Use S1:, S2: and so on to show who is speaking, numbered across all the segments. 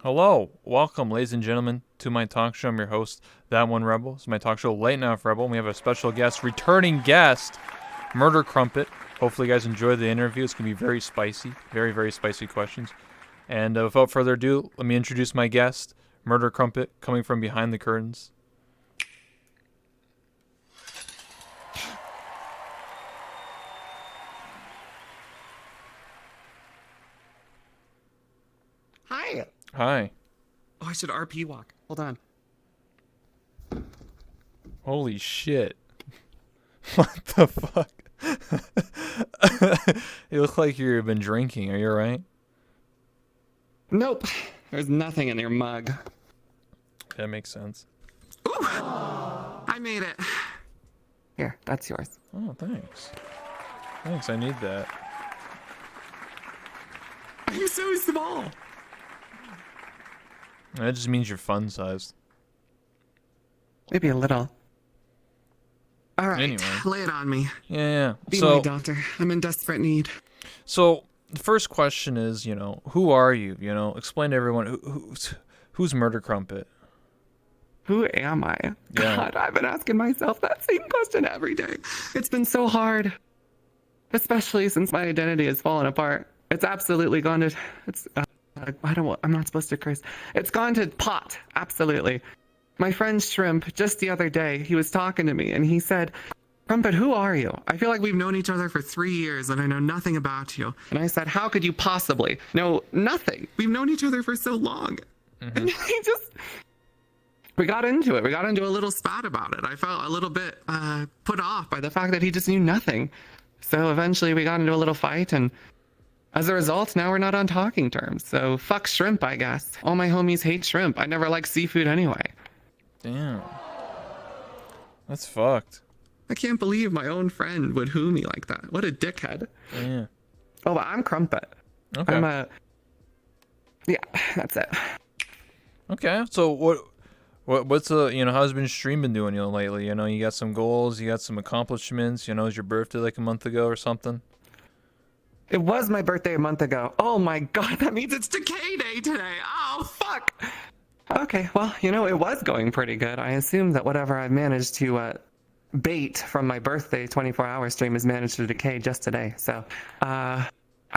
S1: Hello, welcome, ladies and gentlemen, to my talk show. I'm your host, That One Rebel. It's my talk show, Late Night with Rebel. And we have a special guest, returning guest, MurderCrumpet. Hopefully, you guys enjoy the interview. It's gonna be very spicy, very, very spicy questions. And without further ado, let me introduce my guest, MurderCrumpet, coming from behind the curtains.
S2: Hi.
S1: Hi.
S2: Oh, I should RP walk. Hold on.
S1: Holy shit. What the fuck? You look like you've been drinking. Are you alright?
S2: Nope. There's nothing in your mug.
S1: That makes sense.
S2: Ooh! I made it. Here, that's yours.
S1: Oh, thanks. Thanks, I need that.
S2: I'm so small.
S1: That just means you're fun-sized.
S2: Maybe a little. All right,
S1: Anyway.
S2: lay it on me.
S1: Yeah.
S2: Be my doctor. I'm in desperate need.
S1: So the first question is, who are you? Explain to everyone who's MurderCrumpet.
S2: Who am I?
S1: Yeah.
S2: God, I've been asking myself that same question every day. It's been so hard, especially since my identity has fallen apart. It's absolutely gone to. I'm not supposed to curse. It's gone to pot. Absolutely. My friend Shrimp, just the other day, he was talking to me and he said, "Crumpet, who are you? I feel like we've known each other for 3 years and I know nothing about you." And I said, "How could you possibly know nothing? We've known each other for so long."
S1: Mm-hmm.
S2: And we got into it. We got into a little spat about it. I felt a little bit put off by the fact that he just knew nothing. So eventually we got into a little fight, and as a result, now we're not on talking terms. So fuck Shrimp, I guess. All my homies hate shrimp. I never liked seafood anyway.
S1: Damn. That's fucked.
S2: I can't believe my own friend would who me like that. What a dickhead.
S1: Yeah.
S2: Oh, but I'm Crumpet.
S1: Okay.
S2: Yeah, that's it.
S1: Okay. So what's how's been stream been doing lately? You got some goals, you got some accomplishments. Is your birthday like a month ago or something?
S2: It was my birthday a month ago. Oh my god, that means it's decay day today. Oh, fuck. Okay, well, it was going pretty good. I assume that whatever I've managed to bait from my birthday 24-hour stream has managed to decay just today. So, I'd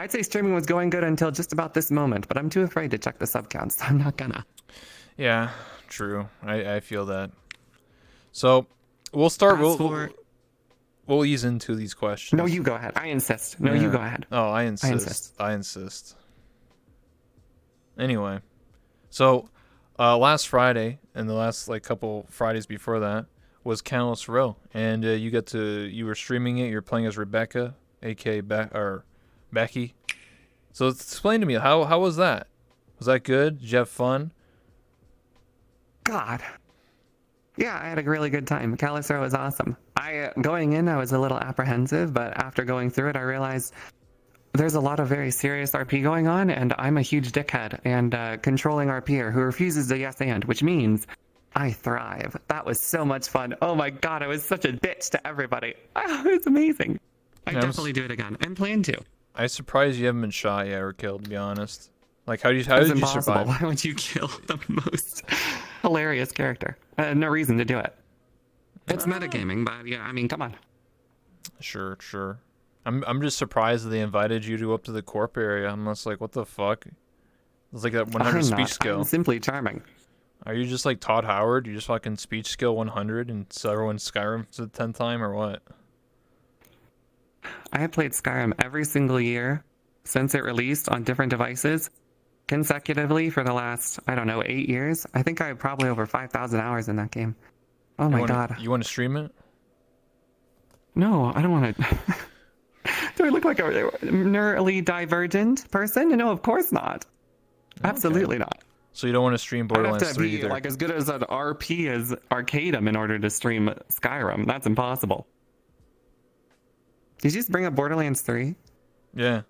S2: say streaming was going good until just about this moment, but I'm too afraid to check the sub counts, so I'm not gonna.
S1: Yeah, true. I feel that. So, we'll start. We'll ease into these questions.
S2: No, you go ahead. I insist. No, you go ahead.
S1: Oh, I insist. I insist. Anyway, so last Friday and the last couple Fridays before that was Countless Row, and you were streaming it. You're playing as Rebecca, aka Becky. So explain to me how was that? Was that good? Did you have fun?
S2: God. Yeah, I had a really good time. Countless Row was awesome. Going in, I was a little apprehensive, but after going through it, I realized there's a lot of very serious RP going on, and I'm a huge dickhead and controlling RPer who refuses to yes and, which means I thrive. That was so much fun. Oh my god, I was such a bitch to everybody. Oh, it was amazing. I definitely do it again, and plan to.
S1: I'm surprised you haven't been shot yet or killed, to be honest. How did you survive?
S2: Why would you kill the most hilarious character? No reason to do it. It's metagaming, but yeah, I mean, come on.
S1: Sure. I'm just surprised that they invited you to up to the corp area. I'm just like, what the fuck? It's like that 100 speech skill.
S2: I'm simply charming.
S1: Are you just like Todd Howard? You just fucking speech skill 100 and so everyone's Skyrim for the 10th time or what?
S2: I have played Skyrim every single year since it released on different devices consecutively for the last, 8 years. I think I have probably over 5,000 hours in that game. Oh my god.
S1: You want to stream it?
S2: No, I don't want to. Do I look like a neurally divergent person? No, of course not. Okay. Absolutely not.
S1: So you don't want to stream Borderlands 3 either?
S2: I'd have to be as good as an RP as Arcadum in order to stream Skyrim. That's impossible. Did you just bring up Borderlands 3?
S1: Yeah.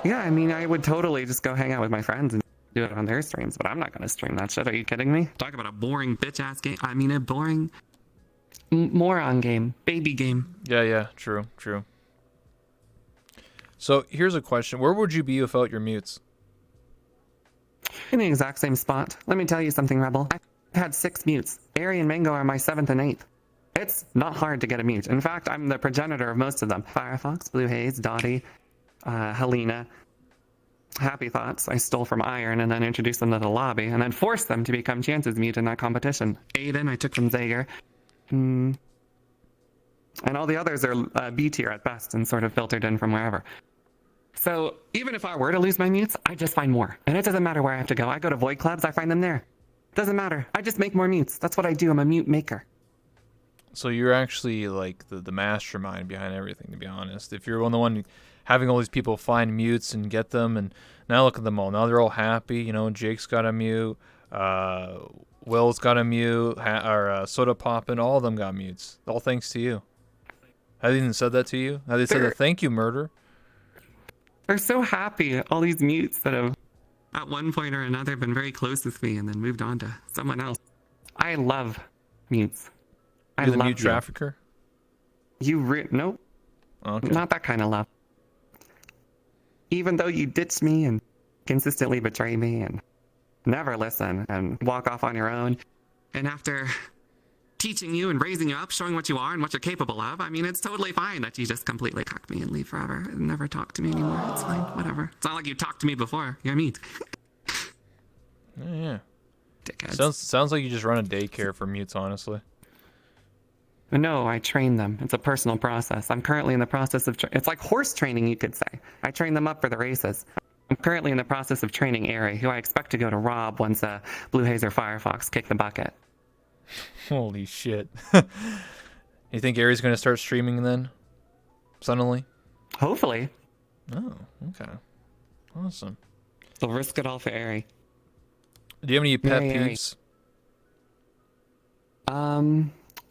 S2: Yeah, I mean, I would totally just go hang out with my friends and do it on their streams, but I'm not going to stream that shit. Are you kidding me? Talk about a boring bitch-ass game. I mean, a boring moron game. Baby game.
S1: Yeah, true. So here's a question. Where would you be without your mutes?
S2: in the exact same spot. Let me tell you something, Rebel. I've had 6 mutes. Airy and Mango are my 7th and 8th. It's not hard to get a mute. In fact, I'm the progenitor of most of them. Firefox, Blue Haze, Dottie, Helena, Happy Thoughts, I stole from Iron and then introduced them to the lobby and then forced them to become Chance's mute in that competition. Aiden, I took from Zager. And all the others are B tier at best and sort of filtered in from wherever. So even if I were to lose my mutes, I just find more. And it doesn't matter where I have to go. I go to Void Clubs, I find them there. Doesn't matter. I just make more mutes. That's what I do. I'm a mute maker.
S1: So you're actually like the mastermind behind everything, to be honest. If you're the one having all these people find mutes and get them, and now look at them all. Now they're all happy. You know, Jake's got a mute, Will's got a mute, Soda Poppin', all of them got mutes. All thanks to you. Have they even said that to you? Have they said that thank you, Murder?
S2: They're so happy, all these mutes that have, at one point or another, been very close with me and then moved on to someone else. I love mutes.
S1: You're the mute trafficker?
S2: Nope.
S1: Okay.
S2: Not that kind of love. Even though you ditch me and consistently betray me and never listen and walk off on your own. And after teaching you and raising you up, showing what you are and what you're capable of, I mean, it's totally fine that you just completely cuck me and leave forever and never talk to me anymore. It's fine, whatever. It's not like you talked to me before. You're mute.
S1: Yeah.
S2: Dickheads.
S1: Sounds like you just run a daycare for mutes, honestly.
S2: No, I train them. It's a personal process. I'm currently in the process of... It's like horse training, you could say. I train them up for the races. I'm currently in the process of training Airy, who I expect to go to Rob once Blue Haze or Firefox kick the bucket.
S1: Holy shit. You think Airy's going to start streaming then? Suddenly?
S2: Hopefully.
S1: Oh, okay. Awesome.
S2: They'll risk it all for Airy.
S1: Do you have any pet peeves?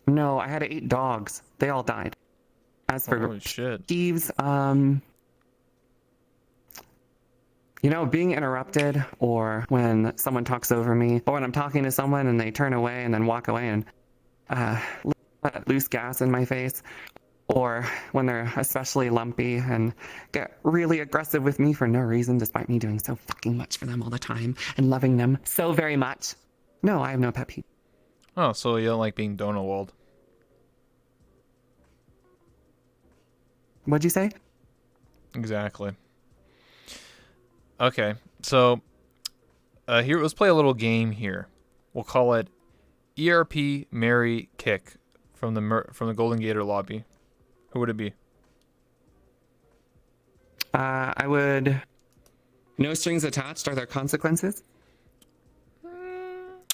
S2: No, I had 8 dogs. They all died. As for
S1: holy shit.
S2: peeves, you know, being interrupted, or when someone talks over me, or when I'm talking to someone and they turn away and then walk away and let loose gas in my face, or when they're especially lumpy and get really aggressive with me for no reason, despite me doing so fucking much for them all the time and loving them so very much. No, I have no pet peeve.
S1: Oh, so you don't like being Donald?
S2: What'd you say?
S1: Exactly. Okay, so here, let's play a little game here. We'll call it ERP Marry Kick from the Golden Gator lobby. Who would it be?
S2: I would... No strings attached. Are there consequences?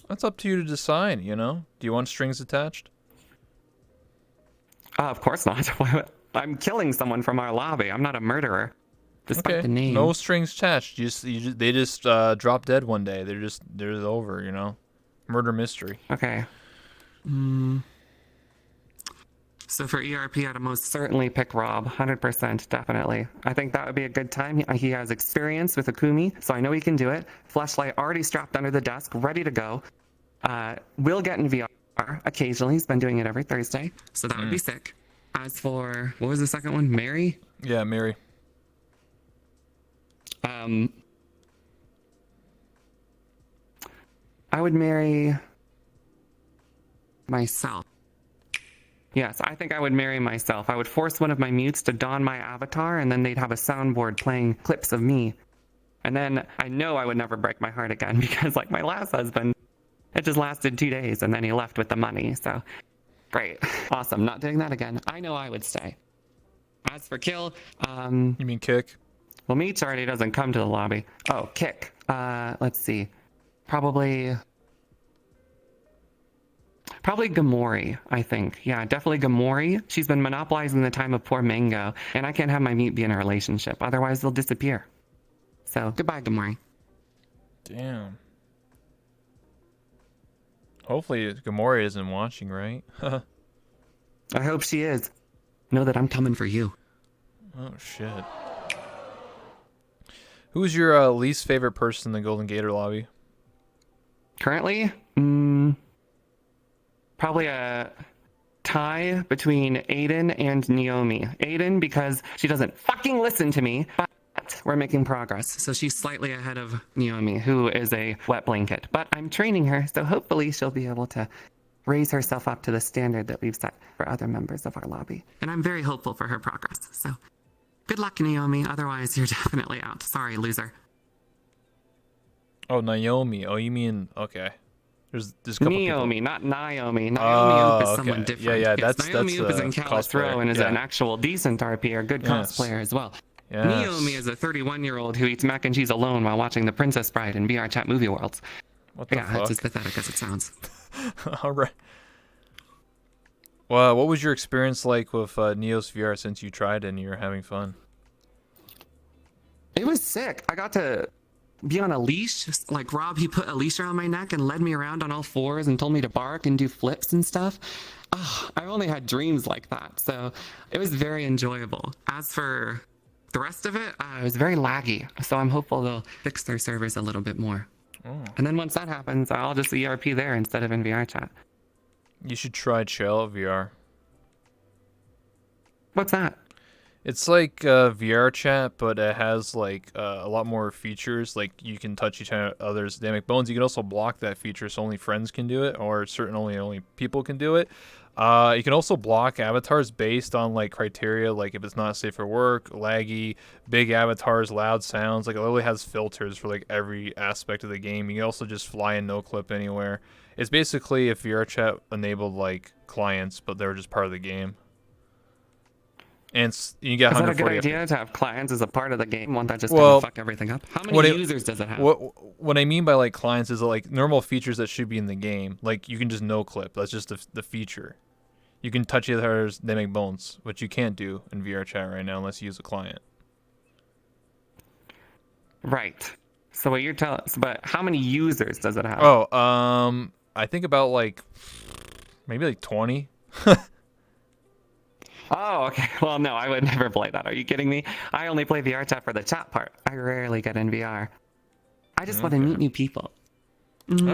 S1: That's up to you to decide, you know? Do you want strings attached?
S2: Of course not. I'm killing someone from our lobby. I'm not a murderer. Despite the name.
S1: No strings attached. They just drop dead one day. They're over, you know? Murder mystery.
S2: Okay. So for ERP, I'd most certainly pick Rob. 100%, definitely. I think that would be a good time. He has experience with Akumi, so I know he can do it. Fleshlight already strapped under the desk, ready to go. Will get in VR occasionally. He's been doing it every Thursday, so that would be sick. As for, what was the second one? Mary?
S1: Yeah, Mary.
S2: I would marry myself. Yes, I think I would marry myself. I would force one of my mutes to don my avatar, and then they'd have a soundboard playing clips of me. And then I know I would never break my heart again, because like my last husband, it just lasted 2 days, and then he left with the money. So, great. Awesome. Not doing that again. I know I would stay. As for kill,
S1: You mean kick?
S2: well, Meech already doesn't come to the lobby. Oh, kick. Let's see. Probably Gamori, I think. Yeah, definitely Gamori. She's been monopolizing the time of poor Mango, and I can't have my meat be in a relationship. Otherwise, they'll disappear. So, goodbye, Gamori.
S1: Damn. Hopefully Gamori isn't watching, right?
S2: I hope she is. Know that I'm coming for you.
S1: Oh, shit. Who's your least favorite person in the Golden Gator lobby?
S2: Currently, probably a tie between Aiden and Naomi. Aiden, because she doesn't fucking listen to me. But But we're making progress. So she's slightly ahead of Naomi, who is a wet blanket. But I'm training her, so hopefully she'll be able to raise herself up to the standard that we've set for other members of our lobby. And I'm very hopeful for her progress. So good luck, Naomi. Otherwise, you're definitely out. Sorry, loser.
S1: Oh, Naomi. Oh, you mean, okay. There's a couple
S2: Naomi,
S1: people.
S2: not Naomi. Naomi Oop is
S1: okay.
S2: someone different.
S1: Yeah,
S2: yes,
S1: that's
S2: Naomi Oop is in Callous Row and is an actual decent RP or good cosplayer as well.
S1: Yes.
S2: Naomi is a 31-year-old who eats mac and cheese alone while watching The Princess Bride in VR Chat Movie Worlds.
S1: What the fuck?
S2: It's as pathetic as it sounds.
S1: All right. Well, what was your experience like with Neos VR since you tried it and you were having fun?
S2: It was sick. I got to be on a leash. Just like Rob, he put a leash around my neck and led me around on all fours and told me to bark and do flips and stuff. Oh, I only had dreams like that, so it was very enjoyable. As for the rest of it, it was very laggy, so I'm hopeful they'll fix their servers a little bit more. And then once that happens, I'll just ERP there instead of in VR chat.
S1: You should try Chill VR.
S2: What's that?
S1: It's like VR chat, but it has like a lot more features. Like you can touch each other's dynamic bones. You can also block that feature, so only friends can do it, or only people can do it. You can also block avatars based on like criteria, like if it's not safe for work, laggy, big avatars, loud sounds. Like it literally has filters for like every aspect of the game. You can also just fly and no clip anywhere. It's basically if VR chat enabled like clients, but they were just part of the game. And you get 140.
S2: Is that a good idea to have clients as a part of the game? Won't that just kind of fuck everything up? How many users does it have?
S1: What I mean by like clients is like normal features that should be in the game. Like you can just no clip. That's just the feature. You can touch each other's dynamic bones, which you can't do in VR chat right now unless you use a client.
S2: Right. So what you're telling us, but how many users does it have?
S1: Oh, I think about like maybe like 20.
S2: Oh, okay. Well, no, I would never play that. Are you kidding me? I only play VR chat for the chat part. I rarely get in VR. I just want to meet new people. Mm-hmm.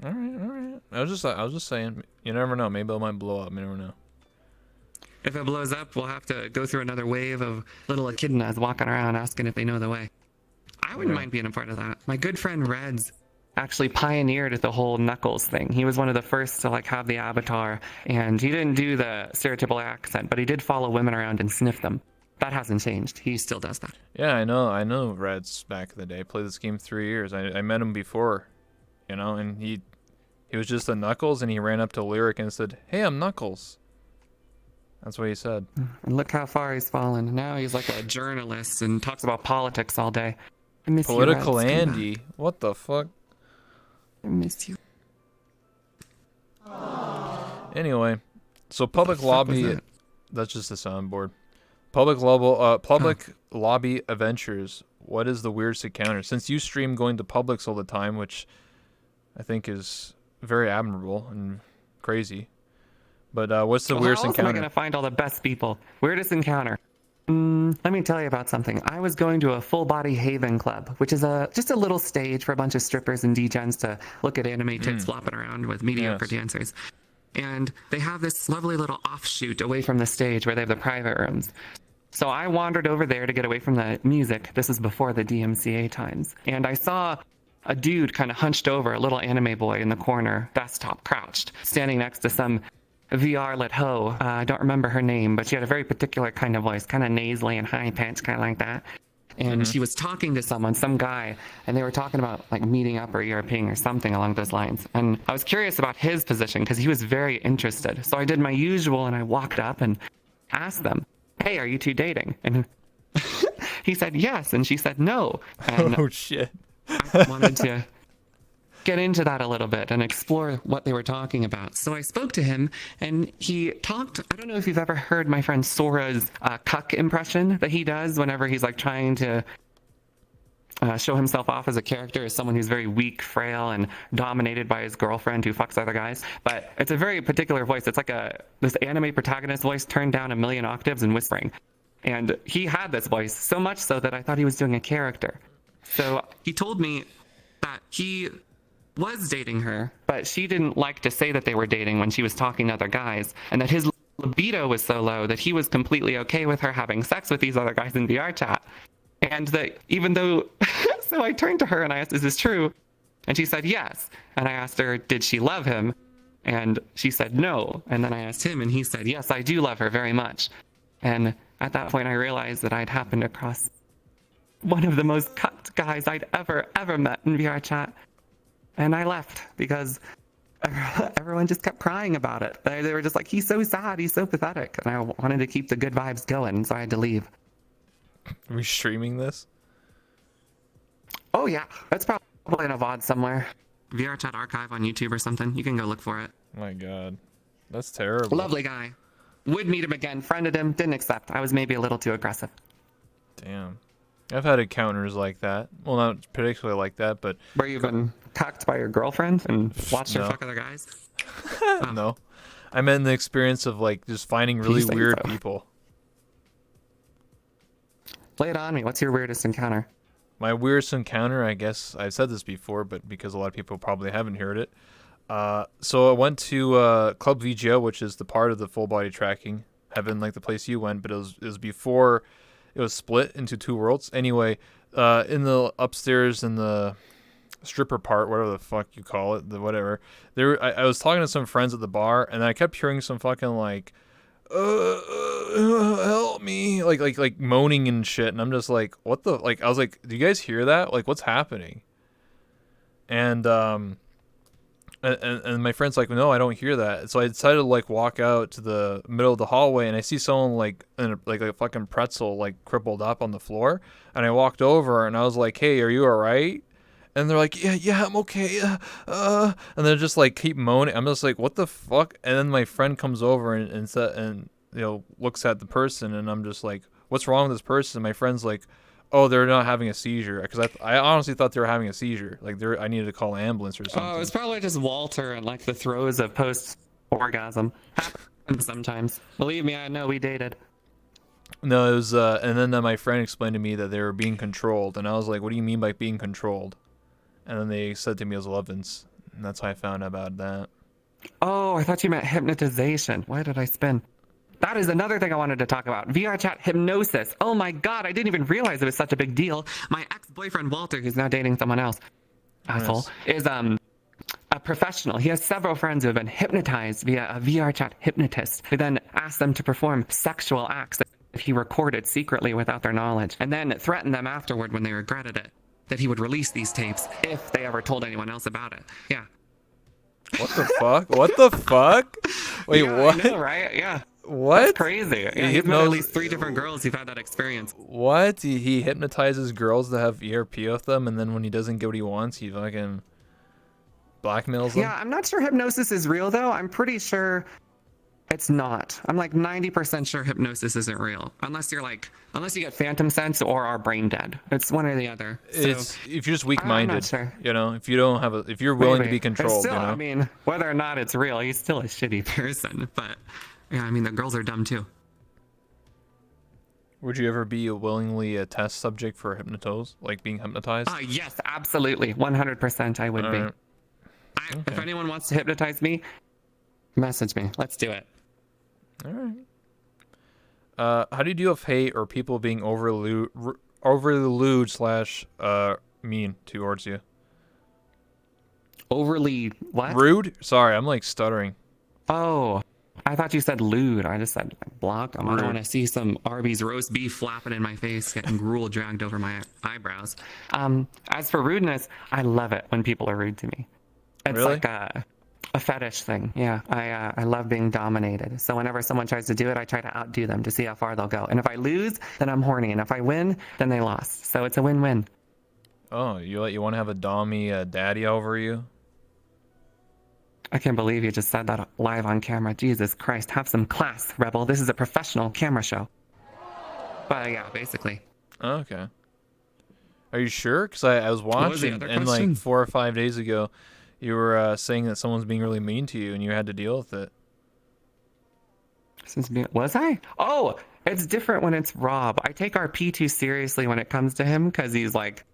S1: All right. I was just saying. You never know. Maybe it might blow up. You never know.
S2: If it blows up, we'll have to go through another wave of little echidnas walking around asking if they know the way. I wouldn't mind being a part of that. My good friend Reds actually pioneered the whole Knuckles thing. He was one of the first to like have the avatar, and he didn't do the stereotypical accent, but he did follow women around and sniff them. That hasn't changed. He still does that.
S1: Yeah, I know Reds back in the day. I played this game 3 years. I met him before, and he was just a Knuckles, and he ran up to Lyric and said, "Hey, I'm Knuckles." That's what he said.
S2: And look how far he's fallen. Now he's like a journalist and talks about politics all day. I miss
S1: Political
S2: you, Reds.
S1: Andy. What the fuck?
S2: I miss you.
S1: Anyway, so public lobby. That's just a soundboard. Public lobby adventures. What is the weirdest encounter? Since you stream going to Publix all the time, which I think is very admirable and crazy. But what's the weirdest encounter?
S2: How am I going to find all the best people? Weirdest encounter. Let me tell you about something. I was going to a Full Body Haven Club, which is just a little stage for a bunch of strippers and degens to look at anime tits flopping around with mediocre dancers. And they have this lovely little offshoot away from the stage where they have the private rooms. So I wandered over there to get away from the music. This is before the DMCA times. And I saw a dude kind of hunched over, a little anime boy in the corner, desktop crouched, standing next to some VR-lit hoe. I don't remember her name, but she had a very particular kind of voice, kind of nasally and high-pitched, kind of like that. And she was talking to some guy, and they were talking about like meeting up or ERPing or something along those lines. And I was curious about his position because he was very interested. So I did my usual, and I walked up and asked them, "Hey, are you two dating?" And he said yes, and she said no. And
S1: oh shit!
S2: I wanted to get into that a little bit and explore what they were talking about. So I spoke to him, and he talked. I don't know if you've ever heard my friend Sora's cuck impression that he does whenever he's like trying to show himself off as a character as someone who's very weak, frail, and dominated by his girlfriend who fucks other guys. But it's a very particular voice. It's like this anime protagonist voice turned down a million octaves and whispering. And he had this voice so much so that I thought he was doing a character. So he told me that he was dating her, but she didn't like to say that they were dating when she was talking to other guys, and that his libido was so low that he was completely okay with her having sex with these other guys in VR chat. And that even though, so I turned to her and I asked, is this true? And she said yes. And I asked her, did she love him? And she said no. And then I asked him and he said, yes, I do love her very much. And at that point I realized that I'd happened across one of the most cucked guys I'd ever met in VR chat. And I left because everyone just kept crying about it. They were just like, he's so sad, he's so pathetic. And I wanted to keep the good vibes going, so I had to leave.
S1: Are we streaming this?
S2: Oh yeah, it's probably in a VOD somewhere. VR chat archive on YouTube or something. You can go look for it.
S1: My God, that's terrible.
S2: Lovely guy. Would meet him again. Friended him. Didn't accept. I was maybe a little too aggressive.
S1: Damn. I've had encounters like that. Well, not particularly like that, but...
S2: Where you've been cucked by your girlfriend and watched her fuck other guys?
S1: No. I meant the experience of, like, just finding really weird people.
S2: Lay it on me. What's your weirdest encounter?
S1: My weirdest encounter, I guess I've said this before, but because a lot of people probably haven't heard it. So I went to Club VGO, which is the part of the full body tracking heaven, like the place you went, but it was before it was split into two worlds. Anyway, in the upstairs in the stripper part, whatever the fuck you call it, the whatever. I was talking to some friends at the bar, and I kept hearing some fucking like, help me, like moaning and shit, and I'm just like, what the, like, I was like, do you guys hear that? Like, what's happening? And my friend's like, no, I don't hear that. So I decided to like walk out to the middle of the hallway, and I see someone like in like a fucking pretzel, like crippled up on the floor. And I walked over and I was like, hey, are you all right? And they're like, yeah, I'm okay. And they're just like keep moaning. I'm just like, what the fuck? And then my friend comes over and you know, looks at the person, and I'm just like, what's wrong with this person? And my friend's like, oh, they're not having a seizure, because I honestly thought they were having a seizure. Like, I needed to call an ambulance or something.
S2: Oh, it's probably just Walter and like the throes of post-orgasm. Happens sometimes. Believe me, I know, we dated.
S1: No, it was, and then my friend explained to me that they were being controlled, and I was like, what do you mean by being controlled? And then they said to me it was Levins, and that's how I found out about that.
S2: Oh, I thought you meant hypnotization. Why did I spin? That is another thing I wanted to talk about. VR chat hypnosis. Oh my God, I didn't even realize it was such a big deal. My ex-boyfriend Walter, who's now dating someone else, asshole, is a professional. He has several friends who have been hypnotized via a VR chat hypnotist, who then asked them to perform sexual acts that he recorded secretly without their knowledge, and then threatened them afterward when they regretted it, that he would release these tapes if they ever told anyone else about it. Yeah.
S1: What the fuck? What the fuck? Wait,
S2: yeah,
S1: what?
S2: I know, right? Yeah.
S1: What?
S2: That's crazy. Yeah, he's met at least 3 different girls who've had that experience.
S1: What? He hypnotizes girls to have ERP with them, and then when he doesn't get what he wants, he fucking blackmails them?
S2: Yeah, I'm not sure hypnosis is real, though. I'm pretty sure it's not. I'm like 90% sure hypnosis isn't real. Unless you get phantom sense or are brain dead. It's one or the other.
S1: It's if you're just weak-minded.
S2: I'm not sure.
S1: You know, if you don't have if you're willing to be controlled,
S2: still,
S1: you know?
S2: I mean, whether or not it's real, he's still a shitty person. But yeah, I mean, the girls are dumb too.
S1: Would you ever be willingly a test subject for hypnotos, like being hypnotized?
S2: Yes, absolutely. 100% I would be.
S1: Okay.
S2: If anyone wants to hypnotize me, message me. Let's do it.
S1: All right. How do you deal with hate or people being overly lewd / mean towards you?
S2: Overly what?
S1: Rude? Sorry, I'm like stuttering.
S2: Oh, I thought you said lewd. I just said block. I don't want to see some Arby's roast beef flapping in my face, getting gruel dragged over my eyebrows. As for rudeness, I love it when people are rude to me. It's
S1: Really?
S2: like a fetish thing. Yeah, I love being dominated. So whenever someone tries to do it, I try to outdo them to see how far they'll go. And if I lose, then I'm horny. And if I win, then they lost. So it's a win-win.
S1: Oh, you want to have a dommy daddy over you?
S2: I can't believe you just said that live on camera. Jesus Christ, have some class, Rebel. This is a professional camera show. But yeah, basically.
S1: Oh, okay. Are you sure? Because I was watching, and like 4 or 5 days ago, you were saying that someone's being really mean to you, and you had to deal with it.
S2: Was I? Oh, it's different when it's Rob. I take our P too seriously when it comes to him, because he's like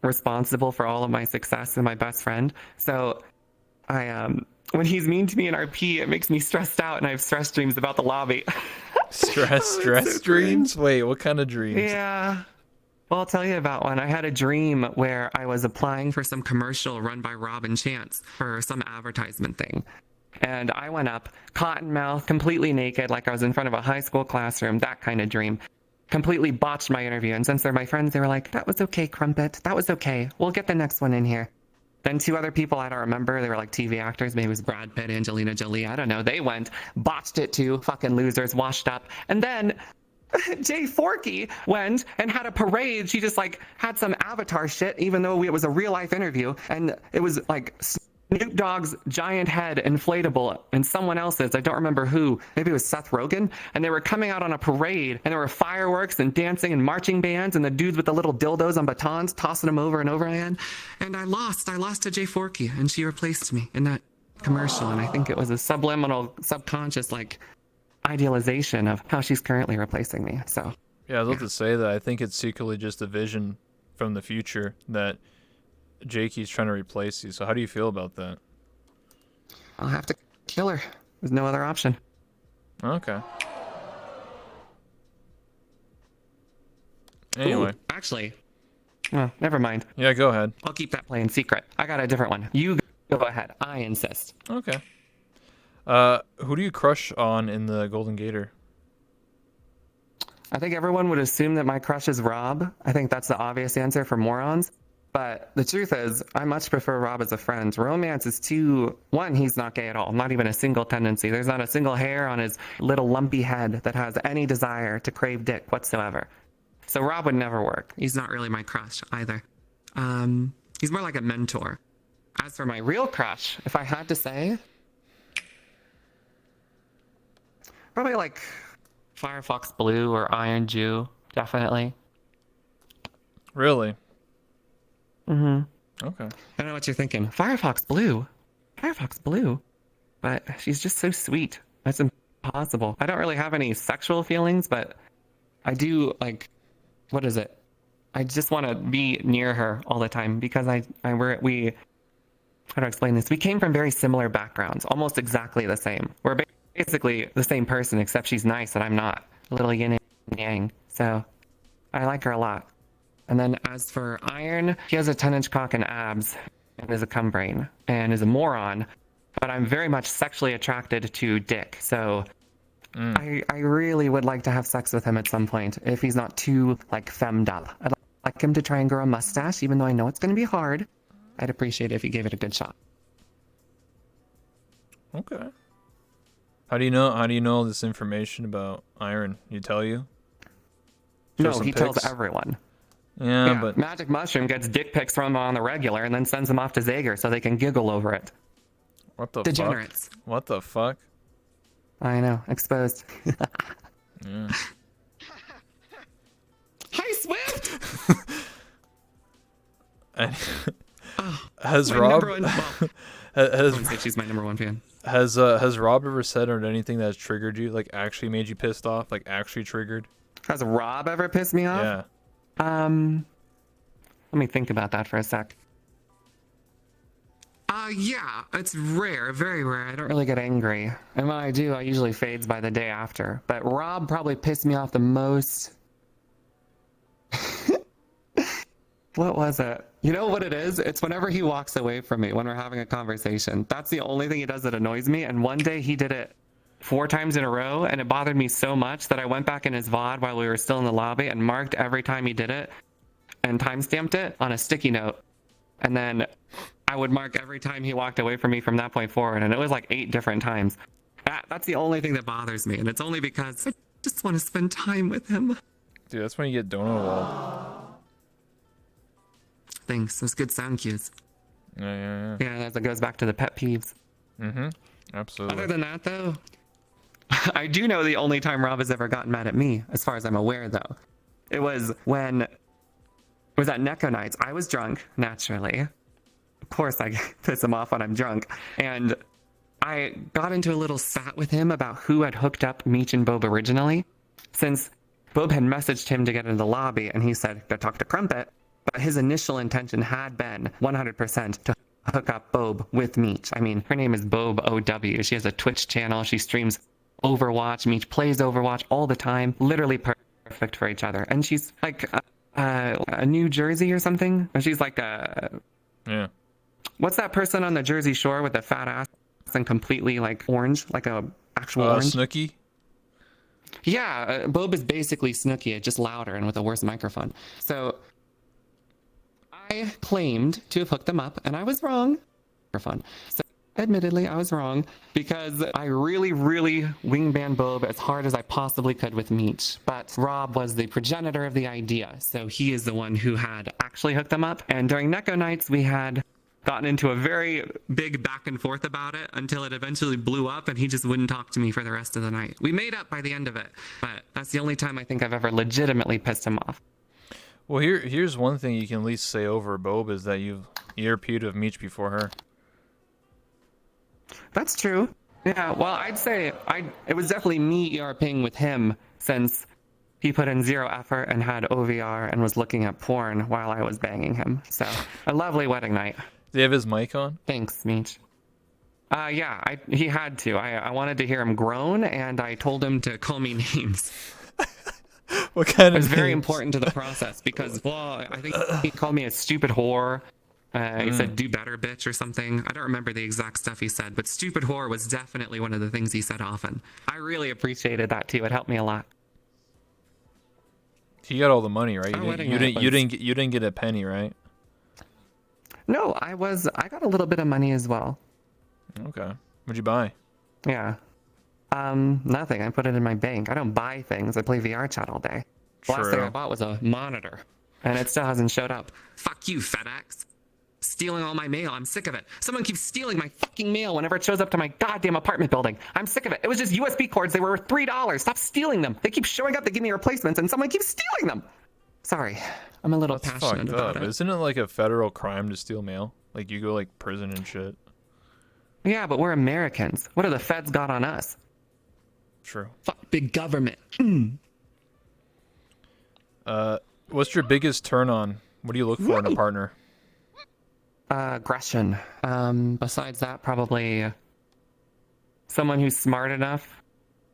S2: responsible for all of my success and my best friend. So when he's mean to me in RP, it makes me stressed out, and I have stress dreams about the lobby.
S1: Stress
S2: so
S1: dreams? Wait, what kind of dreams?
S2: Yeah. Well, I'll tell you about one. I had a dream where I was applying for some commercial run by Robin Chance for some advertisement thing. And I went up, cotton mouth, completely naked, like I was in front of a high school classroom, that kind of dream. Completely botched my interview. And since they're my friends, they were like, that was okay, Crumpet. That was okay. We'll get the next one in here. Then 2 other people I don't remember, they were like TV actors. Maybe it was Brad Pitt, Angelina Jolie. I don't know. They went, botched it too. Fucking losers, washed up. And then Jay Forkey went and had a parade. She just like had some avatar shit, even though it was a real life interview. And it was like Snoop Dogg's giant head inflatable and someone else's, I don't remember who, maybe it was Seth Rogen, and they were coming out on a parade, and there were fireworks and dancing and marching bands, and the dudes with the little dildos on batons tossing them over and over again. And I lost to Jay Forkey, and she replaced me in that commercial. And I think it was a subliminal, subconscious like idealization of how she's currently replacing me. So
S1: yeah, I was about to say that I think it's secretly just a vision from the future that Jakey's trying to replace you. So how do you feel about that?
S2: I'll have to kill her. There's no other option.
S1: Okay. Anyway.
S2: Ooh, actually, well, never mind.
S1: Yeah, go ahead.
S2: I'll keep that play in secret. I got a different one. You go ahead. I insist.
S1: Okay. Who do you crush on in the Golden Gator?
S2: I think everyone would assume that my crush is Rob. I think that's the obvious answer for morons. But the truth is, I much prefer Rob as a friend. Romance is too... One, he's not gay at all. Not even a single tendency. There's not a single hair on his little lumpy head that has any desire to crave dick whatsoever. So Rob would never work. He's not really my crush either. He's more like a mentor. As for my real crush, if I had to say... Probably like Firefox Blue or Iron Jew, definitely.
S1: Really?
S2: Mm-hmm.
S1: Okay.
S2: I know what you're thinking. Firefox Blue? Firefox Blue? But she's just so sweet. That's impossible. I don't really have any sexual feelings, but I do, like, what is it? I just want to be near her all the time because how do I explain this? We came from very similar backgrounds, almost exactly the same. We're basically the same person, except she's nice and I'm not. A little yin and yang. So I like her a lot. And then as for Iron, he has a 10-inch cock and abs and is a cum brain and is a moron. But I'm very much sexually attracted to dick. So I really would like to have sex with him at some point if he's not too like femmed up. I'd like him to try and grow a mustache, even though I know it's going to be hard. I'd appreciate it if he gave it a good shot.
S1: Okay. How do you know this information about Iron? You tell you?
S2: No, he tells everyone.
S1: Yeah, but
S2: Magic Mushroom gets dick pics from him on the regular and then sends them off to Zager so they can giggle over it.
S1: What the
S2: Degenerates.
S1: fuck? What the fuck?
S2: I know, exposed.
S1: Yeah.
S2: Hi, Swift!
S1: Has
S2: my
S1: Rob?
S2: number one, well, I wouldn't say she's my number one fan.
S1: Has Rob ever said or anything that has triggered you, like actually made you pissed off, like actually triggered?
S2: Has Rob ever pissed me off?
S1: Yeah.
S2: Let me think about that for a sec. Yeah, it's rare, very rare. I don't really get angry. And when I do, I usually fades by the day after. But Rob probably pissed me off the most. What was it? You know what it is? It's whenever he walks away from me when we're having a conversation. That's the only thing he does that annoys me. And one day he did it 4 times in a row, and it bothered me so much that I went back in his VOD while we were still in the lobby and marked every time he did it and timestamped it on a sticky note. And then I would mark every time he walked away from me from that point forward, and it was like 8 different times. That's the only thing that bothers me, and it's only because I just want to spend time with him.
S1: Dude, that's when you get donut wall.
S2: Thanks. Those good sound cues.
S1: Yeah.
S2: Yeah, that goes back to the pet peeves.
S1: Mm-hmm. Absolutely.
S2: Other than that, though, I do know the only time Rob has ever gotten mad at me, as far as I'm aware, though. It was when it was at Neko Nights. I was drunk, naturally. Of course, I piss him off when I'm drunk. And I got into a little spat with him about who had hooked up Meech and Bob originally, since Bob had messaged him to get into the lobby, and he said, go talk to Crumpet. But his initial intention had been 100% to hook up Bob with Meech. I mean, her name is Bob OW. She has a Twitch channel. She streams Overwatch. Meech plays Overwatch all the time. Literally perfect for each other. And she's like a New Jersey or something. She's like
S1: Yeah.
S2: What's that person on the Jersey Shore with the fat ass and completely like orange, like a actual orange?
S1: Snooki?
S2: Yeah, Bob is basically Snooki, just louder and with a worse microphone. So I claimed to have hooked them up, and I was wrong. Microphone. So admittedly, I was wrong because I really, really wingman Bob as hard as I possibly could with Meech. But Rob was the progenitor of the idea, so he is the one who had actually hooked them up. And during Neko nights, we had gotten into a very big back and forth about it until it eventually blew up and he just wouldn't talk to me for the rest of the night. We made up by the end of it, but that's the only time I think I've ever legitimately pissed him off.
S1: Well, here's one thing you can at least say over Bob is that you ERP'd of Meech before her.
S2: That's true. Yeah, well, I'd say it was definitely me ERPing with him since he put in zero effort and had OVR and was looking at porn while I was banging him. So, a lovely wedding night.
S1: Do you have his mic on?
S2: Thanks, Meech. Yeah, he had to. I wanted to hear him groan, and I told him to call me names.
S1: What kind of
S2: It was very
S1: names?
S2: important to the process because, well, I think he called me a stupid whore. He said, do better, bitch, or something. I don't remember the exact stuff he said, but stupid whore was definitely one of the things he said often. I really appreciated that, too. It helped me a lot.
S1: He got all the money, right? You didn't get a penny, right?
S2: No, I got a little bit of money as well.
S1: Okay. What'd you buy?
S2: Yeah. Nothing. I put it in my bank. I don't buy things. I play VR chat all day. The last thing I bought was a monitor, and it still hasn't showed up. Fuck you, FedEx. Stealing all my mail. I'm sick of it. Someone keeps stealing my fucking mail whenever it shows up to my goddamn apartment building. I'm sick of it. It was just USB cords. They were worth $3. Stop stealing them. They keep showing up. They give me replacements, and someone keeps stealing them. Sorry. I'm a little passionate about it.
S1: Isn't it like a federal crime to steal mail? Like you go like prison and shit.
S2: Yeah, but we're Americans. What do the feds got on us?
S1: True.
S2: Fuck big government.
S1: What's your biggest turn on? What do you look for in a partner?
S2: Aggression. Besides that, probably someone who's smart enough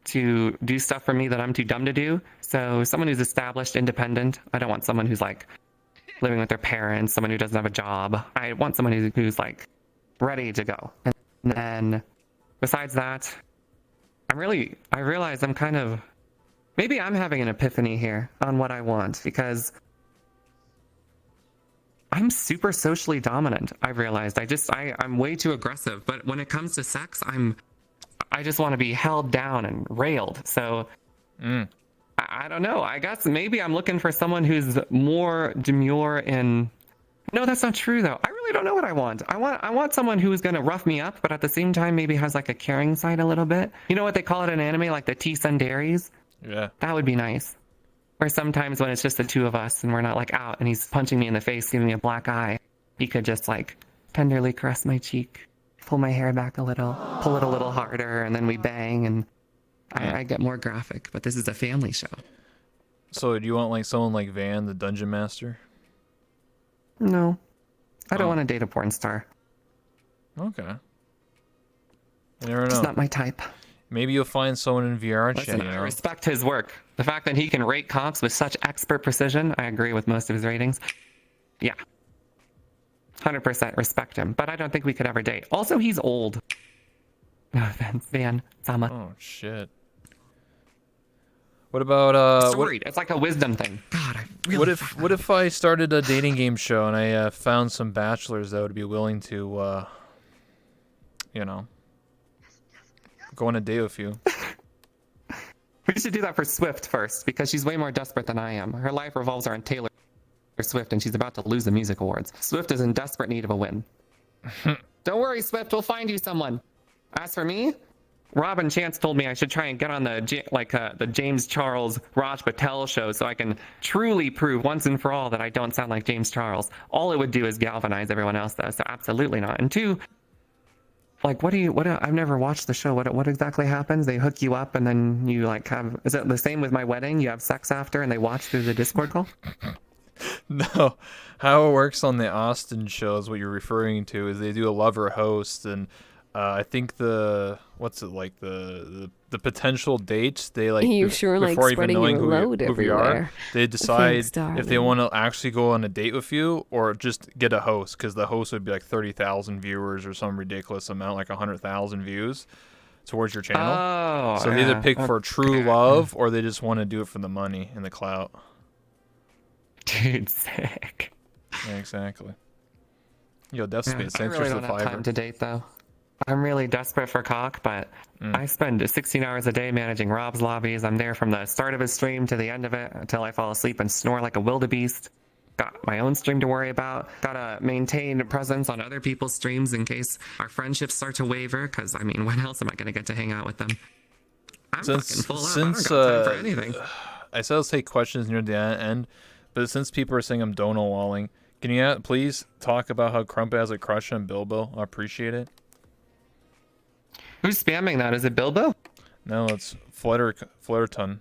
S2: to do stuff for me that I'm too dumb to do. So someone who's established, independent. I don't want someone who's like living with their parents, someone who doesn't have a job. I want someone who's like ready to go. And then besides that, I realize I'm kind of, maybe I'm having an epiphany here on what I want because I'm super socially dominant. I realized I'm way too aggressive, but when it comes to sex, I just want to be held down and railed. So I don't know. I guess maybe I'm looking for someone who's more demure in. No, that's not true though. I really don't know what I want. I want someone who's gonna rough me up, but at the same time maybe has like a caring side a little bit. You know what they call it in anime, like the T-sundaries?
S1: Yeah.
S2: That would be nice. Or sometimes when it's just the two of us and we're not like out and he's punching me in the face, giving me a black eye, he could just like tenderly caress my cheek, pull my hair back a little, pull it a little harder, and then we bang and I get more graphic, but this is a family show.
S1: So do you want like someone like Van, the dungeon master?
S2: No. I don't want to date a porn star.
S1: Okay. You never know.
S2: It's not my type.
S1: Maybe you'll find someone in VR chat.
S2: Listen, I respect his work. The fact that he can rate cocks with such expert precision, I agree with most of his ratings. Yeah. 100% respect him, but I don't think we could ever date. Also, he's old. No offense, Van, Sama.
S1: Oh, shit. What about
S2: It's like a wisdom thing. God, I really.
S1: what if I started a dating game show and I found some bachelors that would be willing to, go on a date with you?
S2: We should do that for Swift first, because she's way more desperate than I am. Her life revolves around Taylor Swift, and she's about to lose the music awards. Swift is in desperate need of a win. Don't worry, Swift, we'll find you someone. As for me, Robin Chance told me I should try and get on the James Charles Raj Patel show so I can truly prove once and for all that I don't sound like James Charles. All it would do is galvanize everyone else, though, so absolutely not. And two, like, I've never watched the show. What exactly happens? They hook you up and then you like is it the same with my wedding? You have sex after and they watch through the Discord call?
S1: No, how it works on the Austin shows, what you're referring to, is they do a lover host, and I think the potential dates they like
S3: You sure like
S1: before even
S3: spreading
S1: knowing
S3: your
S1: who
S3: load
S1: you are,
S3: everywhere.
S1: they decide
S3: Thanks,
S1: if they
S3: darling.
S1: want to actually go on a date with you or just get a host, because the host would be like 30,000 viewers or some ridiculous amount, like 100,000 views towards your channel.
S2: Oh,
S1: So they either
S2: yeah.
S1: pick for true
S2: Okay.
S1: love or they just want to do it for the money and the clout.
S2: Dude, sick.
S1: Yeah, exactly. Yo, Death
S2: Yeah,
S1: Space,
S2: I
S1: thanks
S2: really
S1: for
S2: don't
S1: the
S2: have
S1: fiver.
S2: time to date though. I'm really desperate for cock, but I spend 16 hours a day managing Rob's lobbies. I'm there from the start of his stream to the end of it until I fall asleep and snore like a wildebeest. Got my own stream to worry about. Gotta maintain a presence on other people's streams in case our friendships start to waver, because, I mean, when else am I gonna get to hang out with them? I'm fucking full up. I don't got time for anything.
S1: I said let's take questions near the end, but since people are saying I'm dono-walling, can you please talk about how Crumpet has a crush on Bilbo? I appreciate it.
S2: Who's spamming that? Is it Bilbo?
S1: No, it's Flutterton.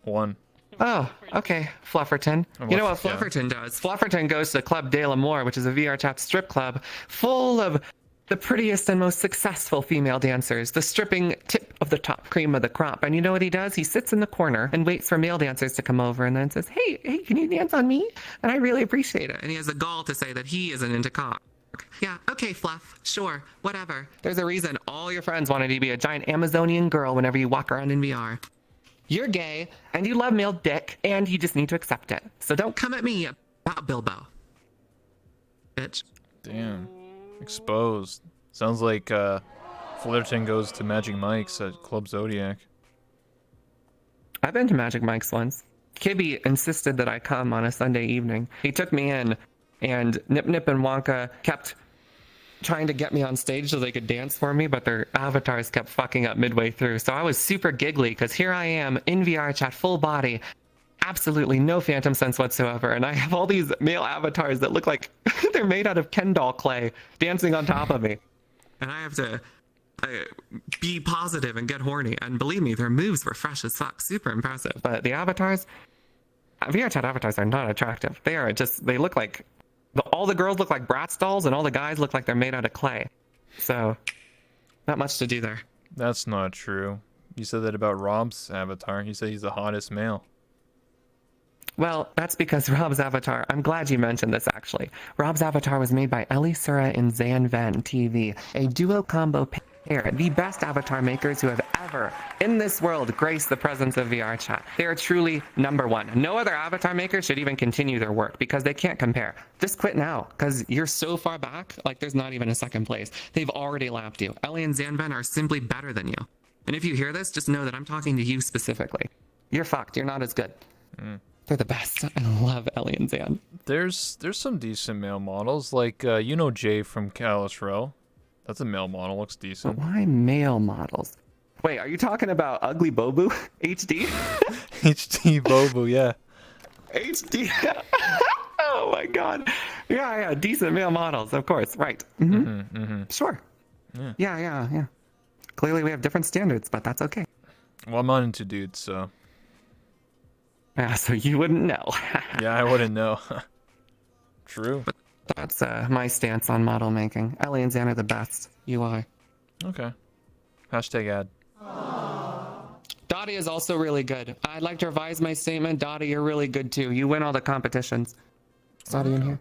S1: One.
S2: Oh, okay. Flufferton. You know what
S1: Yeah.
S2: Flufferton does? Flufferton goes to Club de l'Amour, which is a VR chat strip club full of the prettiest and most successful female dancers, the stripping tip of the top cream of the crop. And you know what he does? He sits in the corner and waits for male dancers to come over and then says, hey, can you dance on me? And I really appreciate it. And he has the gall to say that he isn't into cock. Yeah, okay, Fluff. Sure, whatever. There's a reason all your friends wanted you to be a giant Amazonian girl whenever you walk around in VR. You're gay, and you love male dick, and you just need to accept it. So don't come at me about Bilbo. Bitch.
S1: Damn. Exposed. Sounds like Flutterton goes to Magic Mike's at Club Zodiac.
S2: I've been to Magic Mike's once. Kibby insisted that I come on a Sunday evening. He took me in, and Nip Nip and Wonka kept trying to get me on stage so they could dance for me, but their avatars kept fucking up midway through. So I was super giggly because here I am in VR chat, full body, absolutely no phantom sense whatsoever, and I have all these male avatars that look like they're made out of Ken doll clay dancing on top of me. And I have to be positive and get horny. And believe me, their moves were fresh as fuck, super impressive. But the avatars, VR chat avatars are not attractive. They are just, they look like, all the girls look like Bratz dolls and all the guys look like they're made out of clay. So, not much to do there.
S1: That's not true. You said that about Rob's avatar. You said he's the hottest male.
S2: Well, that's because Rob's avatar, I'm glad you mentioned this actually. Rob's avatar was made by Ellie Sura and Zan Ven TV, a duo combo pair, the best avatar makers who have ever, in this world, graced the presence of VR chat. They are truly number one. No other avatar maker should even continue their work because they can't compare. Just quit now, because you're so far back, like there's not even a second place. They've already lapped you. Ellie and Zan Ven are simply better than you. And if you hear this, just know that I'm talking to you specifically. You're fucked. You're not as good. They're the best. I love Ellie and Zan.
S1: There's some decent male models, like you know Jay from Callus Row. That's a male model, looks
S2: But
S1: decent.
S2: why male models? Wait, are you talking about Ugly Bobu? HD?
S1: HD Bobo, yeah.
S2: HD? Oh my god. Yeah, decent male models, of course. Right. Sure. Yeah. Clearly we have different standards, but that's okay.
S1: Well, I'm not into dudes, so
S2: Yeah, so you wouldn't know.
S1: yeah, I wouldn't know. True.
S2: That's my stance on model making. Ellie and Zan are the best. You are.
S1: Okay. Hashtag ad.
S2: Dottie is also really good. I'd like to revise my statement. Dottie, you're really good too. You win all the competitions. Is Dottie in here?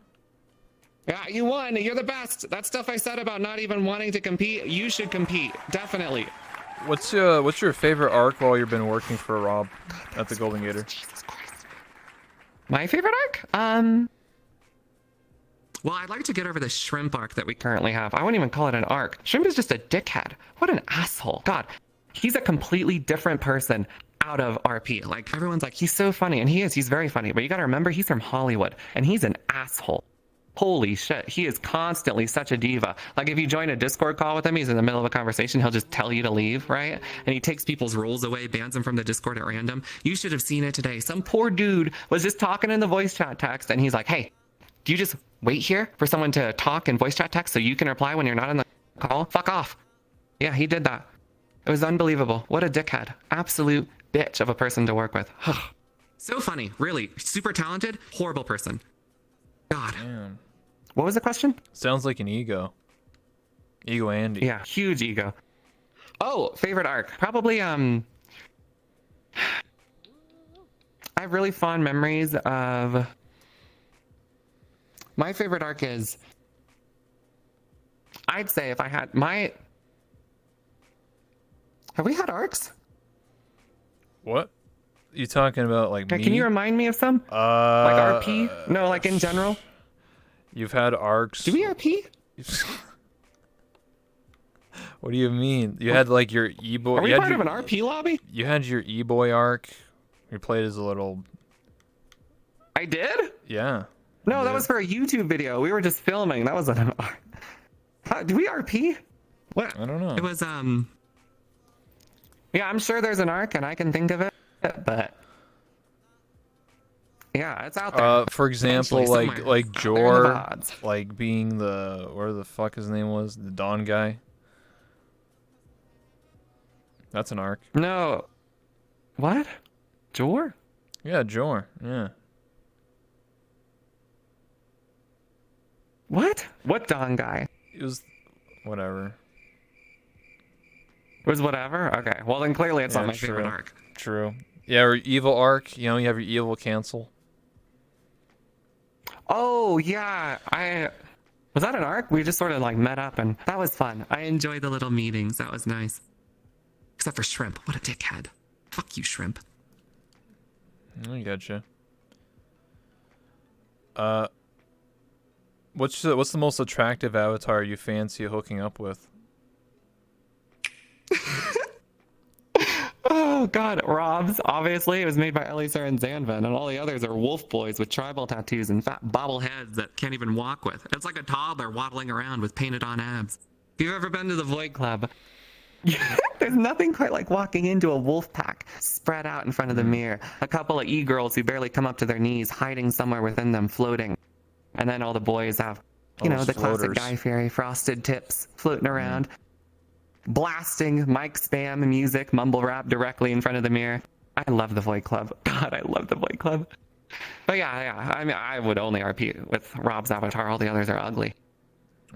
S2: Yeah, you won. You're the best. That stuff I said about not even wanting to compete, you should compete. Definitely.
S1: What's your favorite arc while you've been working for Rob at the Golden Gator?
S2: Jesus Christ. My favorite arc? Well, I'd like to get over the shrimp arc that we currently have. I wouldn't even call it an arc. Shrimp is just a dickhead. What an asshole. God, he's a completely different person out of RP. Like, everyone's like, he's so funny, and he is. He's very funny. But you gotta remember, he's from Hollywood, and he's an asshole. Holy shit, he is constantly such a diva. Like, if you join a Discord call with him, he's in the middle of a conversation, he'll just tell you to leave, right? And he takes people's roles away, bans them from the Discord at random. You should have seen it today. Some poor dude was just talking in the voice chat text, and he's like, hey, do you just wait here for someone to talk in voice chat text so you can reply when you're not in the call? Fuck off. Yeah, he did that. It was unbelievable. What a dickhead. Absolute bitch of a person to work with. So funny, really. Super talented, horrible person. God.
S1: Damn.
S2: What was the question?
S1: Sounds like an ego. Ego Andy.
S2: Yeah, huge ego. Oh, favorite arc. Probably, I have really fond memories of... My favorite arc is... I'd say if I had my... Have we had arcs?
S1: What? You talking about like
S2: Okay,
S1: me?
S2: can you remind me of some? Like RP? No, like in general?
S1: You've had arcs.
S2: Do we RP?
S1: What do you mean? You had like your e-boy.
S2: Are we part of an RP lobby?
S1: You had your e-boy arc. You played as a little.
S2: I did?
S1: Yeah.
S2: No, that was for a YouTube video. We were just filming. That wasn't an arc. Do we RP? What?
S1: I don't know.
S2: It was Yeah, I'm sure there's an arc and I can think of it, but yeah, it's out there.
S1: For example,
S2: Eventually,
S1: like
S2: somewhere.
S1: Jor, like being the where the fuck his name was, the Dawn guy. That's an arc.
S2: No. What? Jor?
S1: Yeah, Jor. Yeah.
S2: What? What Dawn guy?
S1: It was whatever.
S2: It was whatever? Okay. Well, then clearly it's not my favorite arc.
S1: True. Yeah, or evil arc. You know, you have your evil cancel.
S2: Oh, yeah. Was that an arc? We just sort of like met up and that was fun. I enjoyed the little meetings. That was nice. Except for Shrimp. What a dickhead. Fuck you, Shrimp.
S1: I gotcha. What's the most attractive avatar you fancy hooking up with?
S2: Oh god, Rob's, obviously. It was made by Eliezer and Zanvin, and all the others are wolf boys with tribal tattoos and fat bobble heads that can't even walk with. It's like a toddler waddling around with painted on abs. If you've ever been to the Void Club, there's nothing quite like walking into a wolf pack spread out in front of the mirror. A couple of e-girls who barely come up to their knees, hiding somewhere within them, floating. And then all the boys have, you know, the classic Guy Fieri frosted tips floating around. Blasting mic spam music, mumble rap directly in front of the mirror. I love the Void Club. God, I love the Void Club. But yeah. I mean, I would only RP with Rob's avatar. All the others are ugly.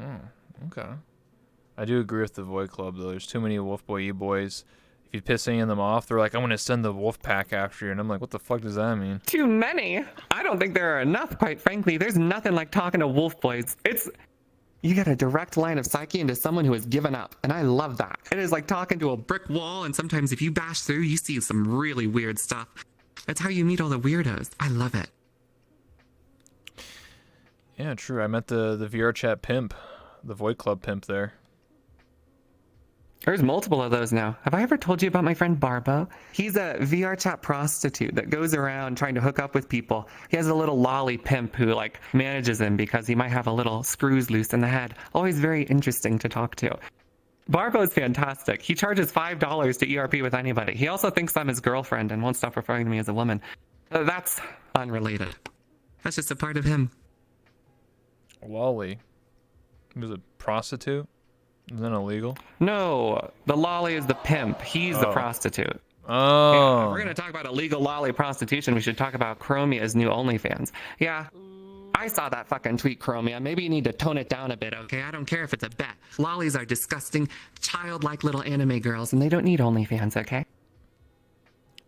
S1: Oh, okay. I do agree with the Void Club, though. There's too many Wolf Boy E-boys. If you piss any of them off, they're like, I'm going to send the wolf pack after you. And I'm like, what the fuck does that mean?
S2: Too many? I don't think there are enough, quite frankly. There's nothing like talking to wolf boys. You get a direct line of psyche into someone who has given up, and I love that. It is like talking to a brick wall, and sometimes if you bash through, you see some really weird stuff. That's how you meet all the weirdos. I love it.
S1: Yeah, true. I met the VR chat pimp, the Void Club pimp there.
S2: There's multiple of those now. Have I ever told you about my friend Barbo? He's a VR chat prostitute that goes around trying to hook up with people. He has a little lolly pimp who like manages him because he might have a little screws loose in the head. Always very interesting to talk to. Barbo's fantastic. He charges $5 to ERP with anybody. He also thinks I'm his girlfriend and won't stop referring to me as a woman. That's unrelated. That's just a part of him.
S1: Lolly. He was a prostitute? Isn't that illegal?
S2: No, the lolly is the pimp. He's the prostitute.
S1: Oh.
S2: Yeah, if we're going to talk about illegal lolly prostitution, we should talk about Chromia's new OnlyFans. Yeah, I saw that fucking tweet, Chromia. Maybe you need to tone it down a bit, okay? I don't care if it's a bet. Lollies are disgusting, childlike little anime girls, and they don't need OnlyFans, okay?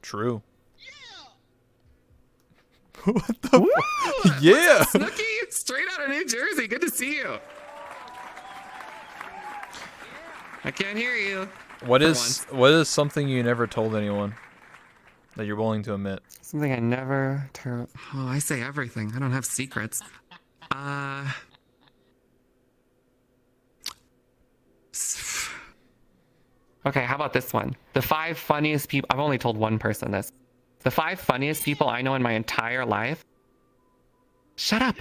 S1: True. What the fuck? Yeah!
S2: Snooki, straight out of New Jersey. Good to see you. I can't hear you.
S1: What is something you never told anyone that you're willing to admit?
S2: Something I never told. Oh, I say everything. I don't have secrets. Okay, how about this one? The 5 funniest people. I've only told one person this. The 5 funniest people I know in my entire life. Shut up.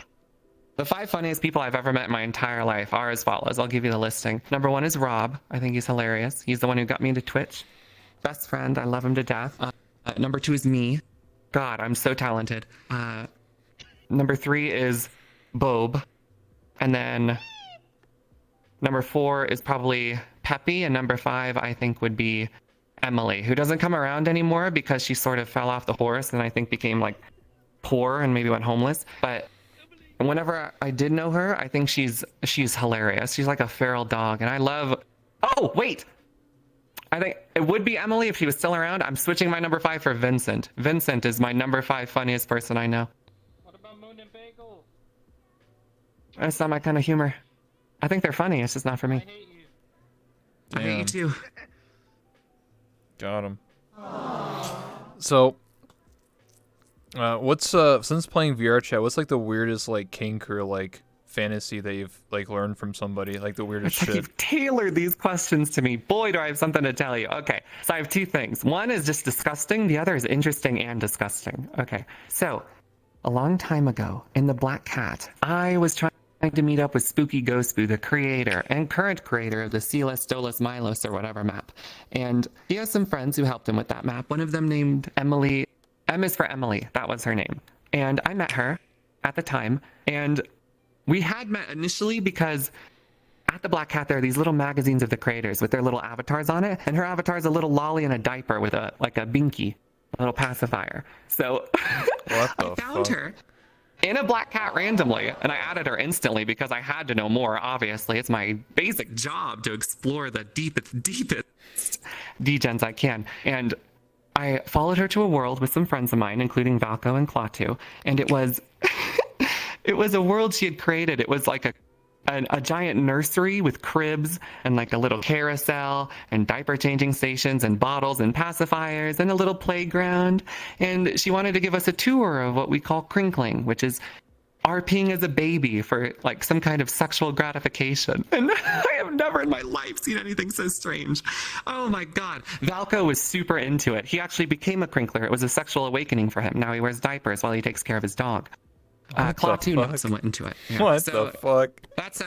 S2: The 5 funniest people I've ever met in my entire life are as follows. I'll give you the listing. Number 1 is Rob. I think he's hilarious. He's the one who got me into Twitch. Best friend. I love him to death. Number 2 is me. God, I'm so talented. Number 3 is Bob. And then number 4 is probably Peppy. And number 5, I think, would be Emily, who doesn't come around anymore because she sort of fell off the horse and I think became like poor and maybe went homeless. But whenever I did know her, I think she's hilarious. She's like a feral dog, and I love. Oh wait, I think it would be Emily if she was still around. I'm switching my number 5 for Vincent. Vincent is my number 5 funniest person I know.
S3: What about Moon and Bagel?
S2: That's not my kind of humor. I think they're funny. It's just not for
S3: I
S2: me.
S3: hate you.
S2: I hate you too.
S1: Got him. So, what's since playing VR chat, what's like the weirdest like kink or like fantasy that you've like learned from somebody? Like the weirdest
S2: It's like
S1: shit.
S2: you've tailored these questions to me. Boy, do I have something to tell you. Okay, so I have 2 things. One is just disgusting. The other is interesting and disgusting. Okay, so a long time ago in the Black Cat, I was trying to meet up with Spooky Ghostboo, the creator and current creator of the Celis Stolas Milos or whatever map. And he has some friends who helped him with that map. One of them named Emily. M is for Emily. That was her name. And I met her at the time. And we had met initially because at the Black Cat, there are these little magazines of the creators with their little avatars on it. And her avatar is a little lolly in a diaper with a binky, a little pacifier. So
S1: What the
S2: I found
S1: fuck?
S2: her in a Black Cat randomly, and I added her instantly because I had to know more. Obviously, it's my basic job to explore the deepest degens I can. And I followed her to a world with some friends of mine, including Valko and Klaatu, and it was it was a world she had created. It was like a giant nursery with cribs and like a little carousel and diaper changing stations and bottles and pacifiers and a little playground. And she wanted to give us a tour of what we call crinkling, which is RPing as a baby for like some kind of sexual gratification. And I have never in my life seen anything so strange. Oh my God. Valko was super into it. He actually became a crinkler. It was a sexual awakening for him. Now he wears diapers while he takes care of his dog.
S1: What the
S2: Klaatu
S1: fuck?
S2: also went into it. Yeah.
S1: What
S2: So
S1: the fuck?
S2: that's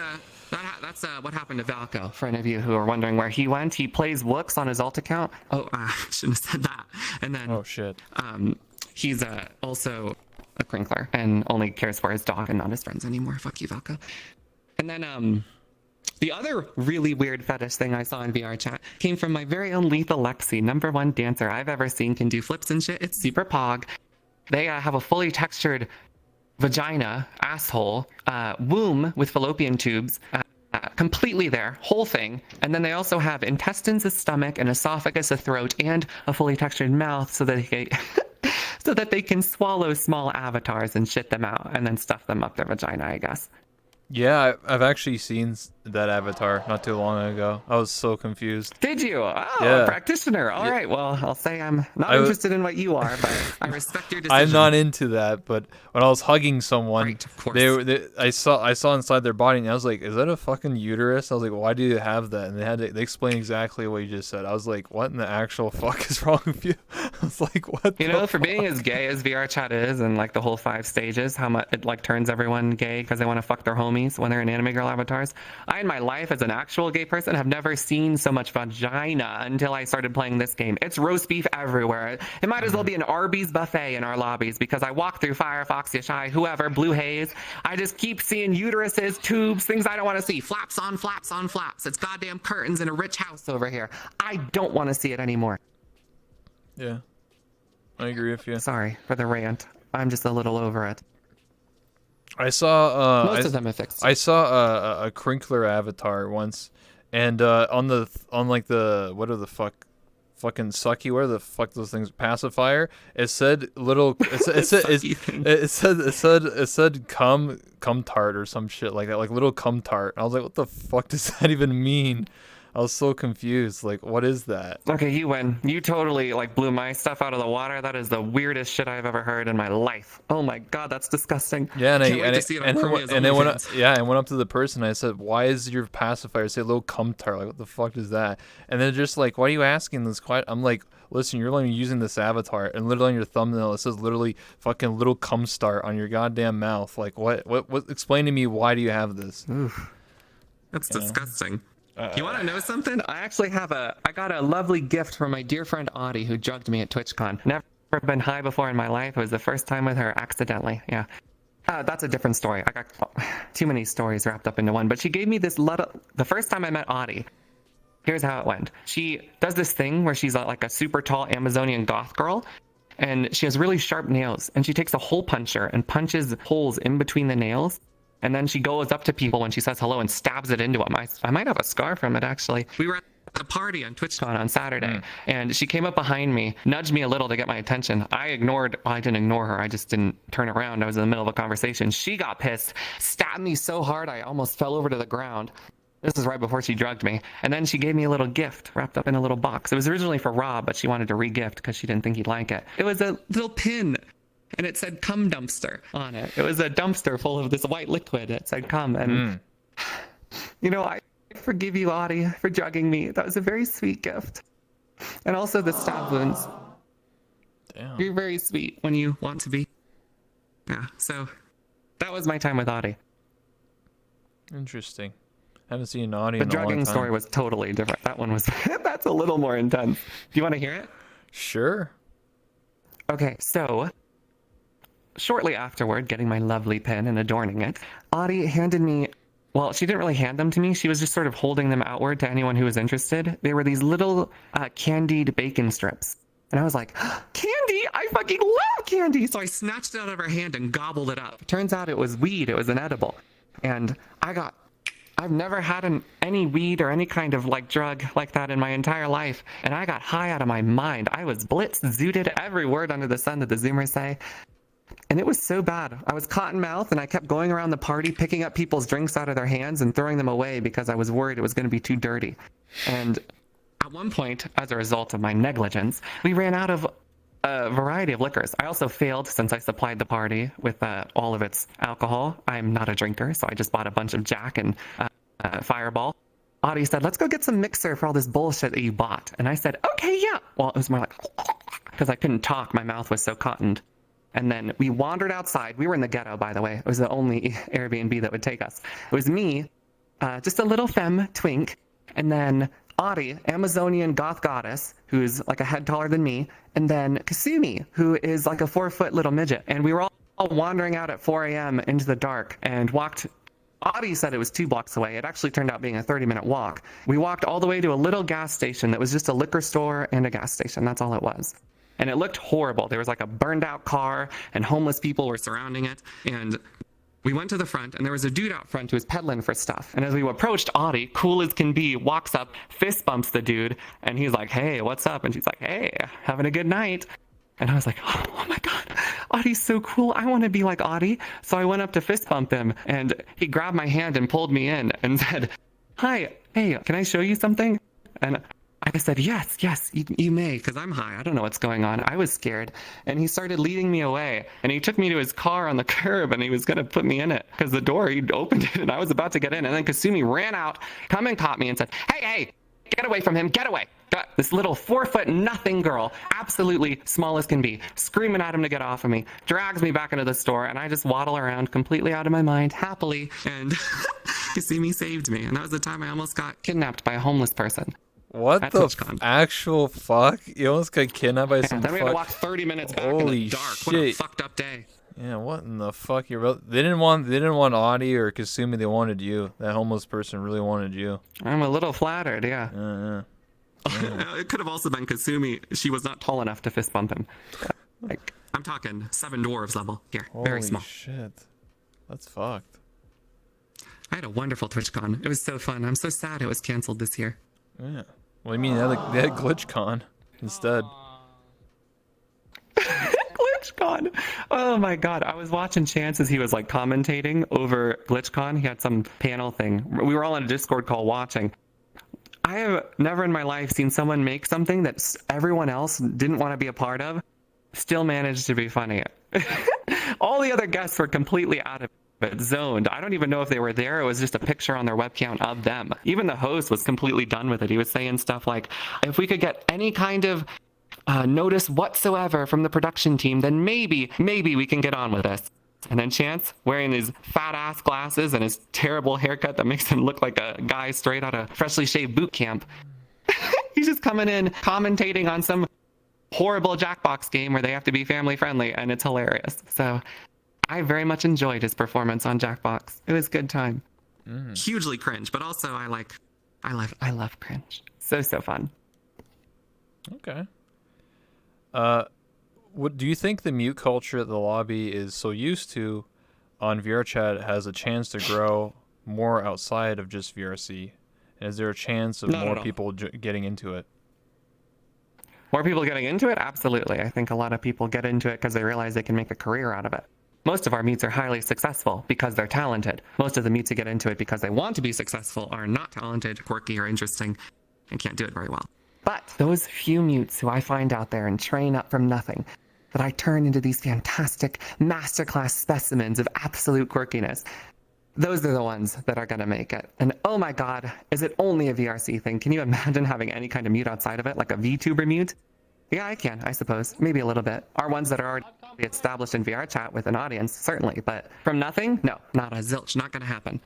S2: what happened to Valko. For any of you who are wondering where he went, he plays Wooks on his alt account. Oh, I shouldn't have said that. And then
S1: Oh shit.
S2: he's also a crinkler and only cares for his dog and not his friends anymore. Fuck you, Valko. And then the other really weird fetish thing I saw in VR chat came from my very own Lethal Lexi, #1 dancer I've ever seen, can do flips and shit. It's super pog. They have a fully textured vagina, asshole, womb with fallopian tubes, completely there, whole thing. And then they also have intestines, a stomach, an esophagus, a throat, and a fully textured mouth so that they can swallow small avatars and shit them out and then stuff them up their vagina, I guess.
S1: Yeah, I've actually seen that avatar not too long ago. I was so confused.
S2: Did you? Oh,
S1: Yeah.
S2: a practitioner. All right. Well, I'll say I'm not
S1: I w-
S2: interested in what you are, but I respect your decision.
S1: I'm not into that, but when I was hugging someone,
S2: Right, of course.
S1: I saw inside their body, and I was like, "Is that a fucking uterus?" I was like, "Why do you have that?" And they explained exactly what you just said. I was like, "What in the actual fuck is wrong with you?" I was like, "What?"
S2: You know, for being as gay as VR chat is, and like the whole 5 stages, how much it like turns everyone gay because they want to fuck their homies when they're in anime girl avatars. I, in my life as an actual gay person, have never seen so much vagina until I started playing this game. It's roast beef everywhere. It might as well be an Arby's buffet in our lobbies because I walk through Firefox, Yashai, whoever, Blue Haze. I just keep seeing uteruses, tubes, things I don't want to see. Flaps on flaps on flaps. It's goddamn curtains in a rich house over here. I don't want to see it anymore.
S1: Yeah, I agree with you.
S2: Sorry for the rant. I'm just a little over it.
S1: I saw
S2: Most of them have fixed it.
S1: I saw a crinkler avatar once, and on like the what are the fucking sucky, where the fuck those things, pacifier, it said little it said cum tart or some shit like that, like little cum tart. I was like, what the fuck does that even mean? I was so confused. Like, what is that?
S2: Okay, you win. You totally like blew my stuff out of the water. That is the weirdest shit I've ever heard in my life. Oh my God, that's disgusting.
S1: Yeah, and
S2: Can't wait to see it on Korea's
S1: I went up,
S2: OnlyFans.
S1: yeah, I went up to the person. I said, "Why is your pacifier say little cum tart? Like, what the fuck is that?" And they're just like, "Why are you asking this?" I'm like, "Listen, you're only using this avatar, and literally on your thumbnail it says literally fucking little cum start on your goddamn mouth. Like, what? Explain to me, why do you have this?"
S2: Oof. That's disgusting. You want to know something? I got a lovely gift from my dear friend Audie, who drugged me at TwitchCon. Never been high before in my life. It was the first time with her accidentally. Yeah. That's a different story. I got too many stories wrapped up into one. But she gave me this the first time I met Audie, here's how it went. She does this thing where she's like a super tall Amazonian goth girl, and she has really sharp nails, and she takes a hole puncher and punches holes in between the nails, and then she goes up to people when she says hello and stabs it into them. I might have a scar from it, actually. We were at a party on TwitchCon on Saturday, and she came up behind me, nudged me a little to get my attention. I didn't ignore her. I just didn't turn around. I was in the middle of a conversation. She got pissed, stabbed me so hard I almost fell over to the ground. This is right before she drugged me. And then she gave me a little gift wrapped up in a little box. It was originally for Rob, but she wanted to re-gift because she didn't think he'd like it. It was a little pin, and it said cum dumpster on it. It was a dumpster full of this white liquid. It said cum. And, you know, I forgive you, Audie, for drugging me. That was a very sweet gift. And also the stab wounds.
S1: Damn.
S2: You're very sweet when you want to be. Yeah, so that was my time with Audie.
S1: Interesting. Haven't seen an audio
S2: The
S1: in a long
S2: drugging
S1: time.
S2: story was totally different. That one was, that's a little more intense. Do you want to hear it?
S1: Sure.
S2: Okay, so shortly afterward, getting my lovely pen and adorning it, Audie handed me, well, she didn't really hand them to me. She was just sort of holding them outward to anyone who was interested. They were these little candied bacon strips. And I was like, candy? I fucking love candy! So I snatched it out of her hand and gobbled it up. Turns out it was weed. It was an edible. And I've never had any weed or any kind of like drug like that in my entire life. And I got high out of my mind. I was blitzed, zooted, every word under the sun that the Zoomers say. And it was so bad. I was cotton mouthed, and I kept going around the party, picking up people's drinks out of their hands and throwing them away because I was worried it was going to be too dirty. And at one point, as a result of my negligence, we ran out of a variety of liquors. I also failed since I supplied the party with all of its alcohol. I'm not a drinker, so I just bought a bunch of Jack and Fireball. Audie said, let's go get some mixer for all this bullshit that you bought. And I said, okay, yeah. Well, it was more like, because I couldn't talk. My mouth was so cottoned. And then we wandered outside. We were in the ghetto, by the way. It was the only Airbnb that would take us. It was me, just a little femme twink, and then Audie, Amazonian goth goddess, who's like a head taller than me, and then Kasumi, who is like a 4-foot little midget. And we were all wandering out at 4 a.m. into the dark and walked. Audie said it was 2 blocks away. It actually turned out being a 30-minute walk. We walked all the way to a little gas station that was just a liquor store and a gas station. That's all it was. And it looked horrible. There was like a burned out car and homeless people were surrounding it. And we went to the front, and there was a dude out front who was peddling for stuff. And as we approached, Audie, cool as can be, walks up, fist bumps the dude, and he's like, hey, what's up? And she's like, hey, having a good night. And I was like, oh my God, Audie's so cool. I want to be like Audie. So I went up to fist bump him, and he grabbed my hand and pulled me in and said, hi, hey, can I show you something? And I said, yes, you may, because I'm high. I don't know what's going on. I was scared. And he started leading me away. And he took me to his car on the curb, and he was going to put me in it. Because the door, he'd opened it, and I was about to get in. And then Kasumi ran out, come and caught me, and said, hey, get away from him, get away. This little 4-foot nothing girl, absolutely small as can be, screaming at him to get off of me, drags me back into the store, and I just waddle around completely out of my mind, happily. And Kasumi saved me. And that was the time I almost got kidnapped by a homeless person.
S1: What the actual fuck? You almost got kidnapped by some
S2: then we had to walk 30 minutes back in the dark.
S1: Shit.
S2: What a fucked up day.
S1: Yeah, what in the fuck? They didn't want Audie or Kasumi. They wanted you. That homeless person really wanted you.
S2: I'm a little flattered, yeah.
S1: Yeah.
S2: It could have also been Kasumi. She was not tall enough to fist bump him. Like, I'm talking 7 dwarves level here. Very small.
S1: Holy shit. That's fucked.
S2: I had a wonderful TwitchCon. It was so fun. I'm so sad it was canceled this year.
S1: Yeah. Well, I mean, they had GlitchCon instead.
S2: GlitchCon. Oh my God. I was watching Chance as he was like commentating over GlitchCon. He had some panel thing. We were all on a Discord call watching. I have never in my life seen someone make something that everyone else didn't want to be a part of, still managed to be funny. All the other guests were completely out of it, zoned. I don't even know if they were there. It was just a picture on their webcam of them. Even the host was completely done with it. He was saying stuff like, if we could get any kind of notice whatsoever from the production team, then maybe we can get on with this. And then Chance, wearing these fat-ass glasses and his terrible haircut that makes him look like a guy straight out of freshly shaved boot camp. He's just coming in, commentating on some horrible Jackbox game where they have to be family-friendly, and it's hilarious. So I very much enjoyed his performance on Jackbox. It was a good time. Hugely cringe, but also I I love cringe. So fun.
S1: Okay. What do you think the mute culture that the lobby is so used to on VRChat has a chance to grow more outside of just VRC? And is there a chance of
S2: Not
S1: more
S2: at all.
S1: people getting into it?
S2: More people getting into it? Absolutely. I think a lot of people get into it because they realize they can make a career out of it. Most of our mutes are highly successful because they're talented. Most of the mutes who get into it because they want to be successful are not talented, quirky, or interesting, and can't do it very well. But those few mutes who I find out there and train up from nothing, that I turn into these fantastic masterclass specimens of absolute quirkiness, those are the ones that are going to make it. And oh my god, is it only a VRC thing? Can you imagine having any kind of mute outside of it, like a VTuber mute? Yeah, I can, I suppose. Maybe a little bit. Our ones that are already established in VRChat with an audience, certainly. But from nothing? No, not a zilch. Not going to happen.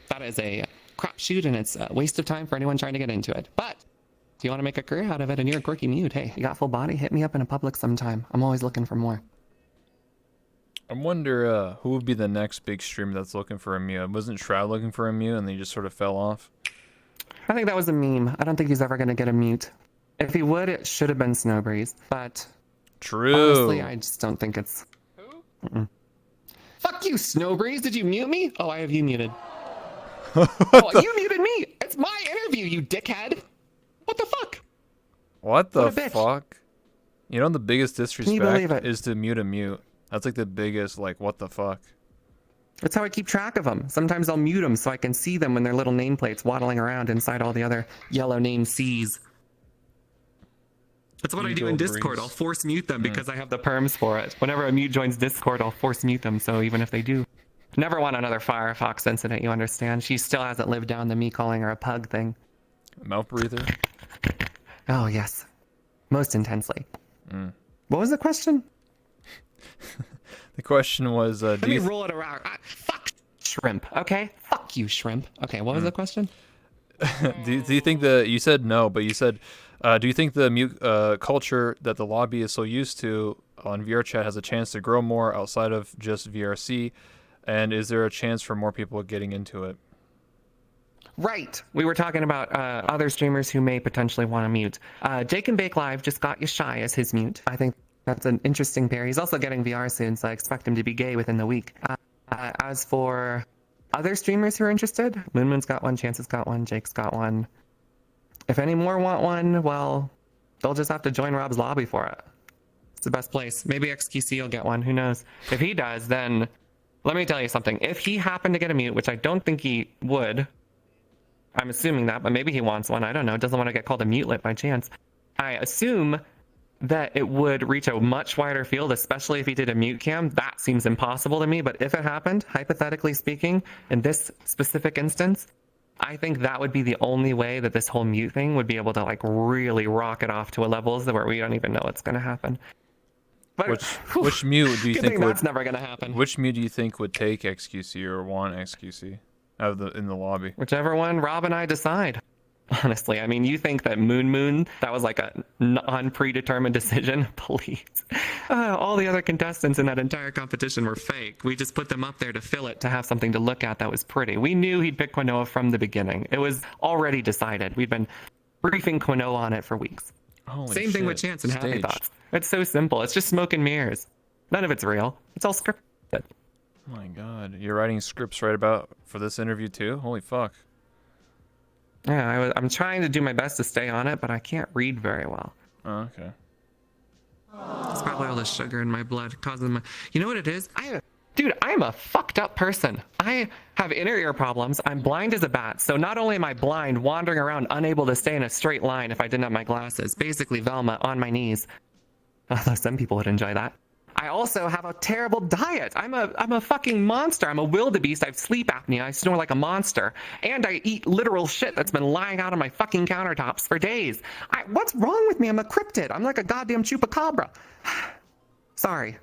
S2: That is a crapshoot, and it's a waste of time for anyone trying to get into it. But if you want to make a career out of it and you're a quirky mute, hey, you got full body, hit me up in a public sometime. I'm always looking for more.
S1: I wonder who would be the next big streamer that's looking for a mute. Wasn't Shroud looking for a mute and they just sort of fell off?
S2: I think that was a meme. I don't think he's ever going to get a mute. If he would, it should have been Snowbreeze. But
S1: True.
S2: honestly, I just don't think it's...
S3: Who?
S2: Mm-mm. Fuck you, Snowbreeze. Did you mute me? Oh, I have you muted. Oh, you muted me. It's my interview, you dickhead. What the fuck?
S1: What the
S2: What a bitch.
S1: fuck? You know the biggest
S2: you believe
S1: disrespect
S2: it?
S1: is to mute a mute. That's like the biggest, like, what the fuck?
S2: That's how I keep track of them. Sometimes I'll mute them so I can see them when their little nameplates waddling around inside all the other yellow name C's. That's what I do in
S1: Eagle
S2: Discord.
S1: breeze.
S2: I'll force mute them because I have the perms for it. Whenever a mute joins Discord, I'll force mute them. So even if they do, never want another Firefox incident. You understand? She still hasn't lived down the me calling her a pug thing.
S1: Mouth breather?
S2: Oh yes, most intensely. What was the question?
S1: The question was,
S2: Let
S1: do
S2: me
S1: you
S2: roll it around. Fuck shrimp. Okay. Fuck you, shrimp. Okay. What was the question?
S1: do you think you said no, but you said, do you think the mute culture that the lobby is so used to on VRChat has a chance to grow more outside of just VRC? And is there a chance for more people getting into it?
S2: Right. We were talking about other streamers who may potentially want to mute. Jake and Bake Live just got Yashai as his mute. I think that's an interesting pair. He's also getting VR soon, so I expect him to be gay within the week. As for other streamers who are interested, Moon Moon's got one, Chance's got one, Jake's got one. If any more want one, well, they'll just have to join Rob's lobby for it. It's the best place. Maybe XQC will get one. Who knows? If he does, then let me tell you something. If he happened to get a mute, which I don't think he would, I'm assuming that, but maybe he wants one. I don't know. Doesn't want to get called a mutelet by chance. I assume that it would reach a much wider field, especially if he did a mute cam. That seems impossible to me, but if it happened, hypothetically speaking, in this specific instance, I think that would be the only way that this whole mute thing would be able to like really rocket off to a levels where we don't even know what's going to happen. But
S1: Which mute do you think would?
S2: That's never going to happen.
S1: Which mute do you think would take XQC or want XQC out of in the lobby?
S2: Whichever one Rob and I decide. Honestly, I mean, you think that Moon, that was like a non-predetermined decision? Please. All the other contestants in that entire competition were fake. We just put them up there to fill it, to have something to look at that was pretty. We knew he'd pick Quinoa from the beginning. It was already decided. We'd been briefing Quinoa on it for weeks.
S1: Holy
S2: Same thing with
S1: shit.
S2: Chance and Happy
S1: Staged.
S2: Thoughts. It's so simple. It's just smoke and mirrors. None of it's real. It's all scripted.
S1: Oh my god, you're writing scripts right about for this interview too? Holy fuck.
S2: Yeah, I'm trying to do my best to stay on it, but I can't read very well.
S1: Oh, okay.
S2: It's probably all the sugar in my blood causing my... You know what it is? Dude, I'm a fucked up person. I have inner ear problems. I'm blind as a bat. So not only am I blind, wandering around, unable to stay in a straight line if I didn't have my glasses. Basically, Velma on my knees. Although some people would enjoy that. I also have a terrible diet. I'm a fucking monster. I'm a wildebeest. I have sleep apnea. I snore like a monster. And I eat literal shit that's been lying out on my fucking countertops for days. What's wrong with me? I'm a cryptid. I'm like a goddamn chupacabra. Sorry.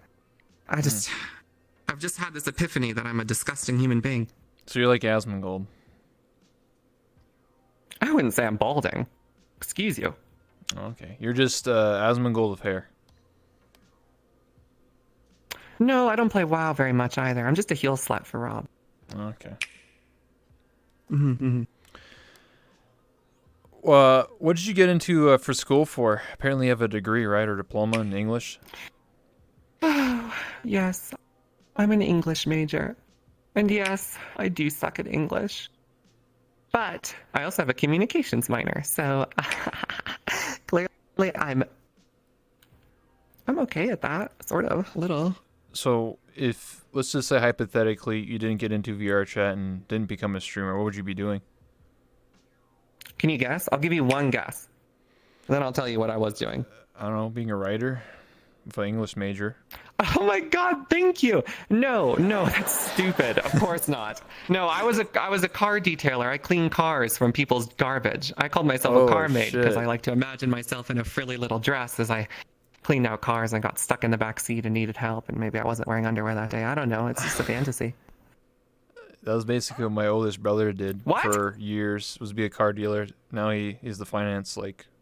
S2: I've just had this epiphany that I'm a disgusting human being.
S1: So you're like Asmongold.
S2: I wouldn't say I'm balding. Excuse you.
S1: Okay. You're just Asmongold of hair.
S2: No, I don't play WoW very much either. I'm just a heel slut for Rob.
S1: Okay. What did you get into for school for? Apparently you have a degree, right, or diploma in English?
S2: Yes, I'm an English major. And yes, I do suck at English. But I also have a communications minor, so clearly I'm okay at that, sort of, a little.
S1: So if, let's just say hypothetically, you didn't get into VR chat and didn't become a streamer, what would you be doing?
S2: Can you guess? I'll give you one guess. Then I'll tell you what I was doing.
S1: I don't know, being a writer with an English major.
S2: Oh my god, thank you. No, that's stupid. Of course not. No, I was a car detailer. I clean cars from people's garbage. I called myself a car maid because I like to imagine myself in a frilly little dress as I cleaned out cars and got stuck in the back seat and needed help, and maybe I wasn't wearing underwear that day. I don't know. It's just a fantasy.
S1: That was basically what my oldest brother did for years, was be a car dealer. Now he's the finance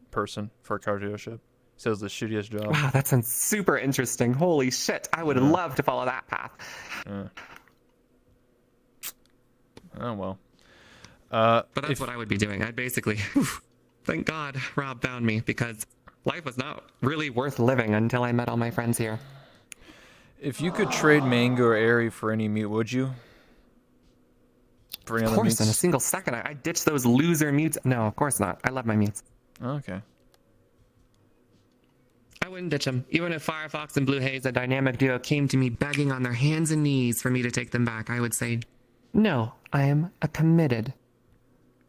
S1: person for a car dealership. So it was the shittiest job.
S2: Wow, that sounds super interesting. Holy shit. I would love to follow that path.
S1: Oh, well.
S2: But that's what I would be doing. I'd basically, thank God Rob found me, because life was not really worth living until I met all my friends here.
S1: If you could trade Mango or Airy for any meat, would you? For any
S2: of
S1: other
S2: course,
S1: meats?
S2: in a single second. I ditched those loser mutes. No, of course not. I love my mutes.
S1: Okay.
S2: I wouldn't ditch them. Even if Firefox and Blue Haze, a dynamic duo, came to me begging on their hands and knees for me to take them back, I would say, no, I am a committed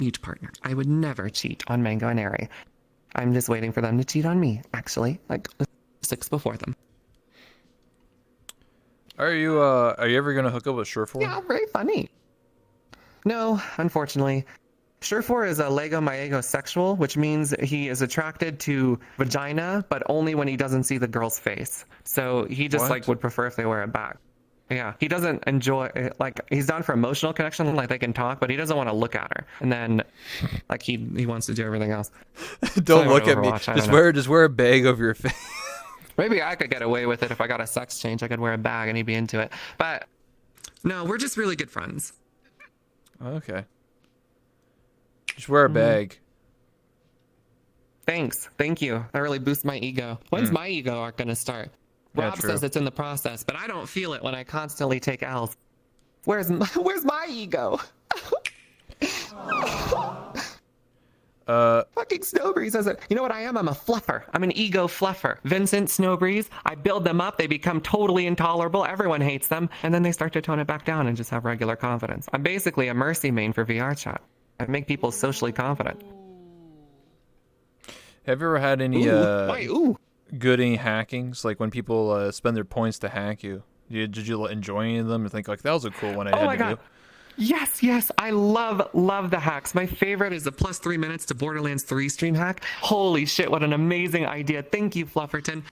S2: mute partner. I would never cheat on Mango and Airy. I'm just waiting for them to cheat on me, actually, like 6 before them.
S1: Are you ever gonna hook up with Surefour?
S2: Yeah, very funny. No, unfortunately. Surefour is a Lego Maego sexual, which means he is attracted to vagina, but only when he doesn't see the girl's face. So he just would prefer if they wear it back. Yeah, he doesn't enjoy he's down for emotional connection, like they can talk, but he doesn't want to look at her. And then he wants to do everything else.
S1: Don't look at me. Just wear a bag over your face.
S2: Maybe I could get away with it if I got a sex change. I could wear a bag and he'd be into it. But no, we're just really good friends.
S1: Okay. Just wear a bag.
S2: Thanks. Thank you. That really boosts my ego. When's my ego arc gonna start? Rob says it's in the process, but I don't feel it when I constantly take L's. Where's my ego? Fucking Snowbreeze says it. You know what I am? I'm a fluffer. I'm an ego fluffer. Vincent, Snowbreeze, I build them up. They become totally intolerable. Everyone hates them. And then they start to tone it back down and just have regular confidence. I'm basically a mercy main for VR chat. I make people socially confident.
S1: Have you ever had any good hackings? Like when people spend their points to hack you. Did you enjoy any of them and think like that was a cool one I had to do?
S2: Yes, I love the hacks. My favorite is the +3 minutes to Borderlands 3 stream hack. Holy shit, what an amazing idea. Thank you, Flufferton.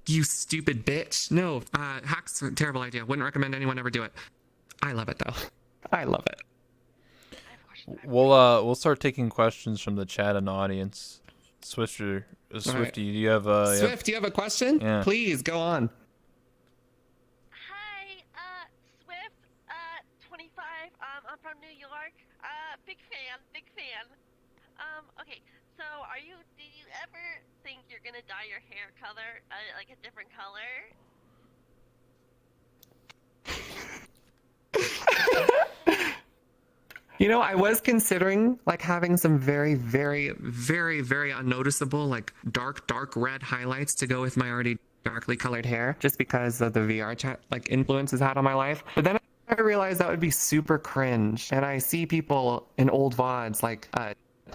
S2: You stupid bitch. No, hacks are a terrible idea. Wouldn't recommend anyone ever do it. I love it though. I love it.
S1: We'll start taking questions from the chat and audience. Swifty, right. Do you have
S2: Swift, do you have a question? Yeah. Please go on.
S4: Hi, Swift, 25. I'm from New York. Big fan. Okay, so do you ever think you're gonna dye your hair color, like a different color?
S2: You know, I was considering having some very, very, very, very unnoticeable, dark red highlights to go with my already darkly colored hair, just because of the VR chat influence it's had on my life. But then I realized that would be super cringe, and I see people in old VODs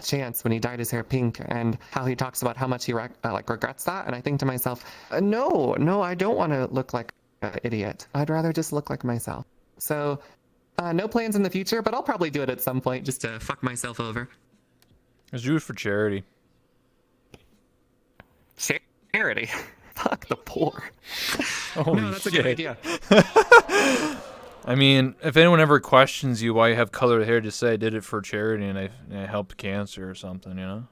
S2: Chance when he dyed his hair pink, and how he talks about how much he regrets that, and I think to myself, no, I don't want to look like an idiot. I'd rather just look like myself. So. No plans in the future, but I'll probably do it at some point just to fuck myself over.
S1: Just do it for charity.
S2: Charity? Fuck the poor.
S1: Holy
S2: no, that's
S1: shit.
S2: A good idea.
S1: I mean, if anyone ever questions you why you have colored hair, just say I did it for charity and I helped cancer or something, you know?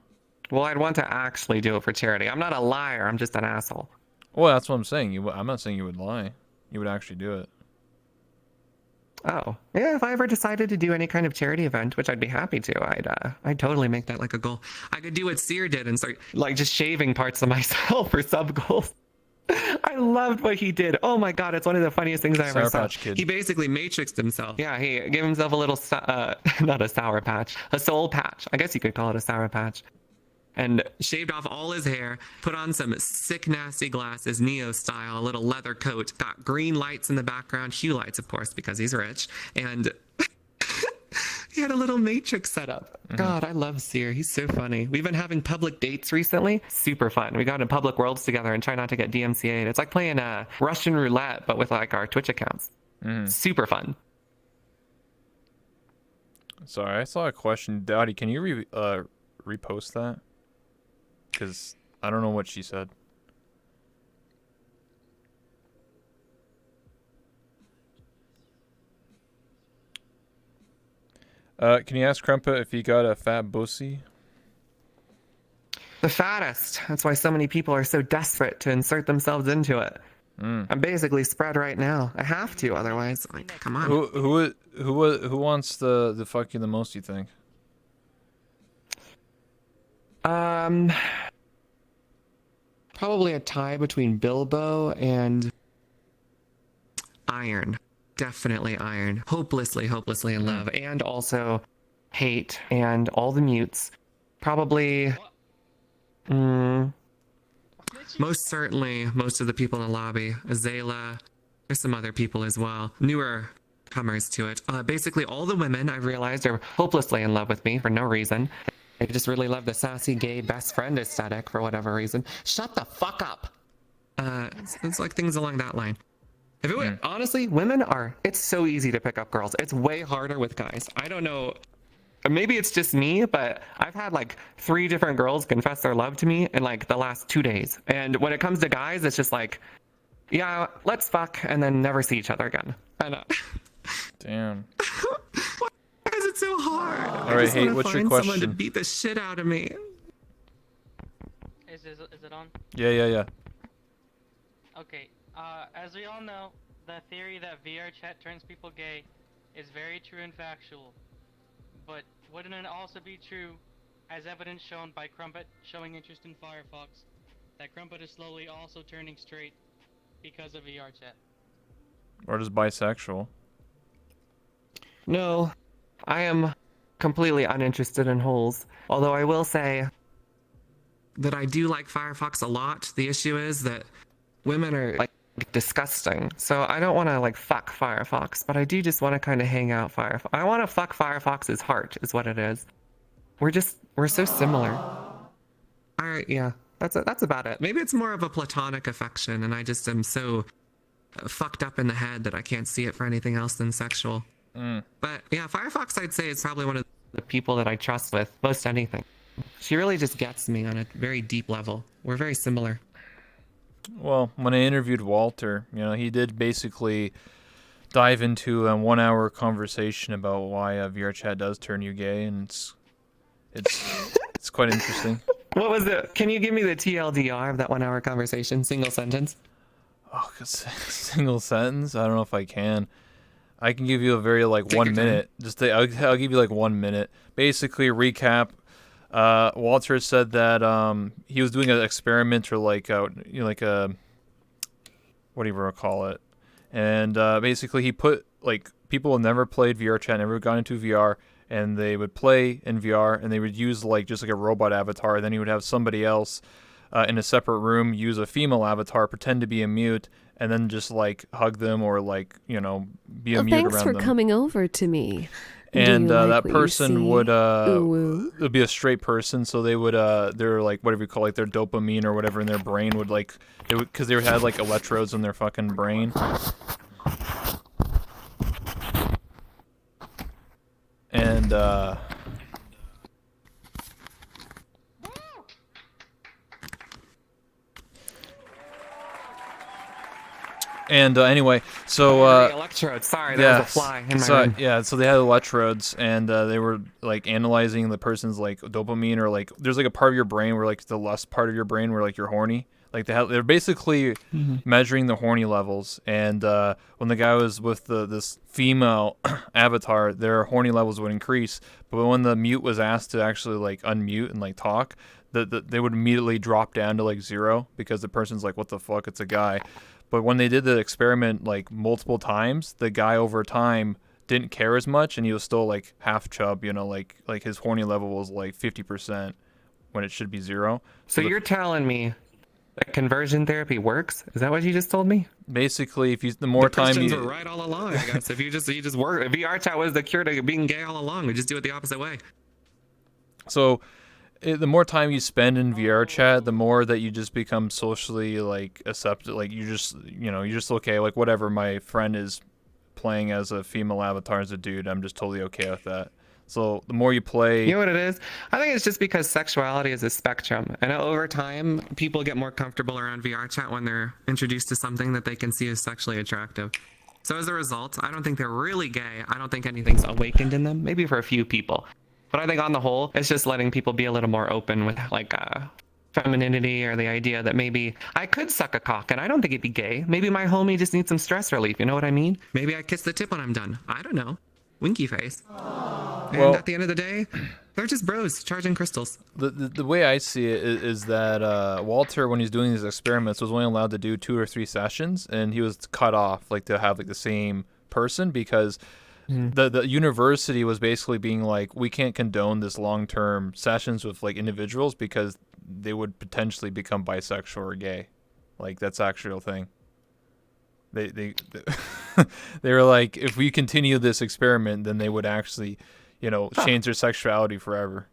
S2: Well, I'd want to actually do it for charity. I'm not a liar. I'm just an asshole.
S1: Well, that's what I'm saying. I'm not saying you would lie. You would actually do it.
S2: Oh, yeah, if I ever decided to do any kind of charity event, which I'd be happy to, I'd totally make that like a goal. I could do what Seer did and start like just shaving parts of myself for sub goals. I loved what he did. Oh my god, it's one of the funniest things I ever
S1: Sour
S2: saw.
S1: Patch Kid.
S2: He basically matrixed himself. Yeah, he gave himself a little, not a sour patch, a soul patch. I guess you could call it a sour patch. And shaved off all his hair, put on some sick, nasty glasses, Neo style, a little leather coat, got green lights in the background, hue lights, of course, because he's rich, and he had a little matrix set up. God, I love Seer. He's so funny. We've been having public dates recently. Super fun. We got in public worlds together and try not to get DMCA'd. It's like playing Russian roulette, but with like our Twitch accounts. Super fun.
S1: Sorry, I saw a question. Dowdy, can you repost that? Because I don't know what she said. Can you ask Crumpet if he got a fat bussy?
S2: The fattest. That's why so many people are so desperate to insert themselves into it. I'm basically spread right now. I have to, otherwise, like, come on.
S1: Who wants the fuck you the most, you think?
S2: Probably a tie between Bilbo and Iron. Definitely Iron. Hopelessly in love. And also Hate and all the mutes. Probably... most certainly most of the people in the lobby. Azela. There's some other people as well. Newer comers to it. Basically all the women, I've realized, are hopelessly in love with me for no reason. They just really love the sassy gay best friend aesthetic for whatever reason. Shut the fuck up! It's like things along that line. If it were, honestly, women are, it's so easy to pick up girls. It's way harder with guys. I don't know, maybe it's just me, but I've had like 3 different girls confess their love to me in like the last 2 days. And when it comes to guys, it's just like, yeah, let's fuck and then never see each other again. I know.
S1: Damn.
S2: Why is it so hard?
S1: All right, hey, what's your question?
S2: Someone to beat the shit out of me.
S3: Is it on?
S1: Yeah.
S3: Okay. As we all know, the theory that VR chat turns people gay is very true and factual. But wouldn't it also be true, as evidence shown by Crumpet showing interest in Firefox, that Crumpet is slowly also turning straight because of VR chat?
S1: Or just bisexual?
S2: No, I am completely uninterested in holes. Although I will say that I do like Firefox a lot. The issue is that women are like disgusting. So I don't want to like fuck Firefox, but I do just want to kind of hang out Firefox. I want to fuck Firefox's heart is what it is. We're so similar. Yeah, that's about it. Maybe it's more of a platonic affection and I just am so fucked up in the head that I can't see it for anything else than sexual. But yeah, Firefox I'd say is probably one of the people that I trust with most anything. She really just gets me on a very deep level. We're very similar.
S1: Well, when I interviewed Walter, he did basically dive into a 1-hour conversation about why VR chat does turn you gay, and it's quite interesting.
S2: What was it? Can you give me the TLDR of that 1-hour conversation? Single sentence?
S1: Oh, single sentence? I don't know if I can. I can give you a very like 1 minute. I'll give you like 1 minute. Basically, recap. Walter said that he was doing an experiment or like a what do you want to call it, and basically he put like people who never played VR chat, never got into VR, and they would play in VR and they would use like just like a robot avatar. Then he would have somebody else in a separate room use a female avatar, pretend to be a mute, and then just like hug them or like be a mute around them.
S5: Thanks for coming over to me.
S1: And
S5: like
S1: that person would it would be a straight person, so they would they're like whatever you call like their dopamine or whatever in their brain would like because they had like electrodes in their fucking brain. And anyway, so
S2: electrodes. Sorry, there was a fly in my room.
S1: Yeah, so they had electrodes, and they were like analyzing the person's like dopamine, or like there's like a part of your brain where like the lust part of your brain where like you're horny, Like they're basically measuring the horny levels, and when the guy was with this female avatar, their horny levels would increase. But when the mute was asked to actually like unmute and like talk, they would immediately drop down to like 0 because the person's like, "What the fuck? It's a guy." But when they did the experiment like multiple times, the guy over time didn't care as much, and he was still like half chub. You know, like his horny level was like 50% when it should be 0.
S2: So you're telling me that conversion therapy works? Is that what you just told me?
S1: Basically, if the more time
S2: Christians
S1: you
S2: were right all along, I guess. If you just work, if VR chat was the cure to being gay all along, we just do it the opposite way.
S1: So the more time you spend in VR chat, the more that you just become socially like accepted. Like you're just okay. Like whatever, my friend is playing as a female avatar as a dude, I'm just totally okay with that. So the more you play,
S2: You know what it is? I think it's just because sexuality is a spectrum, and over time, people get more comfortable around VR chat when they're introduced to something that they can see as sexually attractive. So as a result, I don't think they're really gay. I don't think anything's awakened in them. Maybe for a few people, but I think on the whole, it's just letting people be a little more open with like femininity, or the idea that maybe I could suck a cock and I don't think it'd be gay. Maybe my homie just needs some stress relief. You know what I mean? Maybe I kiss the tip when I'm done. I don't know. Winky face. And
S1: Well-
S2: at the end of the day, they're just bros charging crystals.
S1: the way I see it is that Walter, when he's doing these experiments, was only allowed to do 2 or 3 sessions, and he was cut off like to have like the same person because the university was basically being like, we can't condone this long-term sessions with like individuals because they would potentially become bisexual or gay. Like that's actually a thing. They they were like, if we continue this experiment, then they would actually, change their sexuality forever.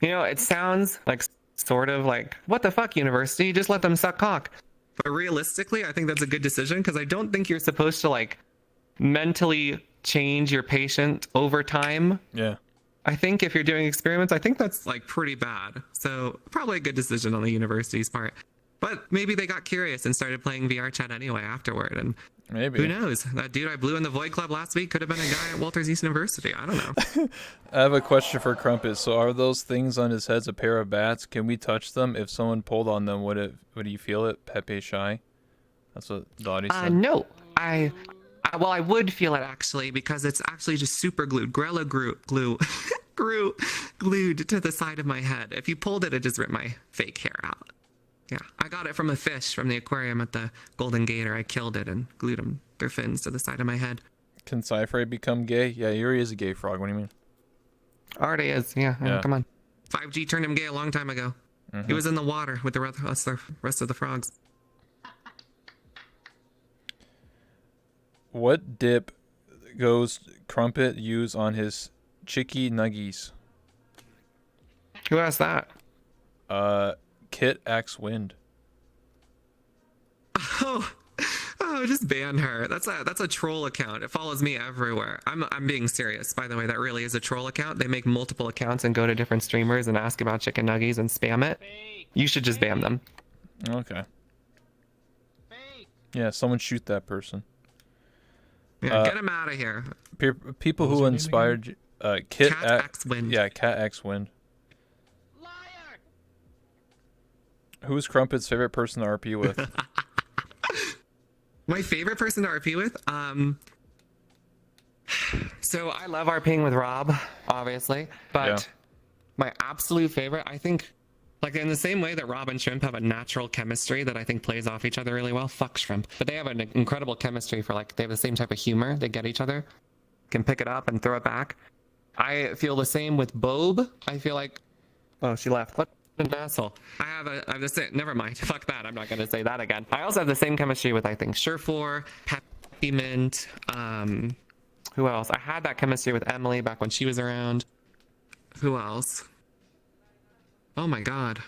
S2: You know, it sounds like sort of like, what the fuck, university? Just let them suck cock. But realistically, I think that's a good decision because I don't think you're supposed to like mentally change your patient over time.
S1: Yeah.
S2: I think if you're doing experiments, I think that's like pretty bad. So probably a good decision on the university's part. But maybe they got curious and started playing VR chat anyway afterward. And
S1: Maybe.
S2: who knows? That dude I blew in the Void Club last week could have been a guy at Walters East University. I don't know.
S1: I have a question for Crumpet. So are those things on his head a pair of bats? Can we touch them? If someone pulled on them, would you feel it? Pepe Shy? That's what Dottie said.
S2: No. Well, I would feel it actually because it's actually just super glued. Gorilla glued to the side of my head. If you pulled it, it just ripped my fake hair out. Yeah, I got it from a fish from the aquarium at the Golden Gator. I killed it and glued their fins to the side of my head.
S1: Can Cypher become gay? Yeah, he already is a gay frog. What do you mean?
S2: Already is. Yeah. Come on. 5G turned him gay a long time ago. He was in the water with the rest of the frogs.
S1: What dip goes Crumpet use on his chicky nuggies?
S2: Who asked that?
S1: Kit X Wind.
S2: Oh, just ban her. That's a troll account. It follows me everywhere. I'm being serious. By the way, that really is a troll account. They make multiple accounts and go to different streamers and ask about chicken nuggies and spam it. You should just ban them.
S1: Okay. Yeah, someone shoot that person.
S2: Yeah, get him out of here.
S1: People who inspired Kit
S2: Cat X Wind.
S1: Yeah, Cat X Wind. Who's Crumpet's favorite person to RP with?
S2: My favorite person to RP with? So I love RPing with Rob, obviously. But
S1: Yeah.
S2: my absolute favorite, I think, like in the same way that Rob and Shrimp have a natural chemistry that I think plays off each other really well. Fuck Shrimp. But they have an incredible chemistry for like, they have the same type of humor. They get each other, can pick it up and throw it back. I feel the same with Bob. I feel like, oh, she left. What an asshole. I have the same, never mind. Fuck that. I'm not going to say that again. I also have the same chemistry with, I think, Surefour, Peppermint, who else? I had that chemistry with Emily back when she was around. Who else? Oh my god.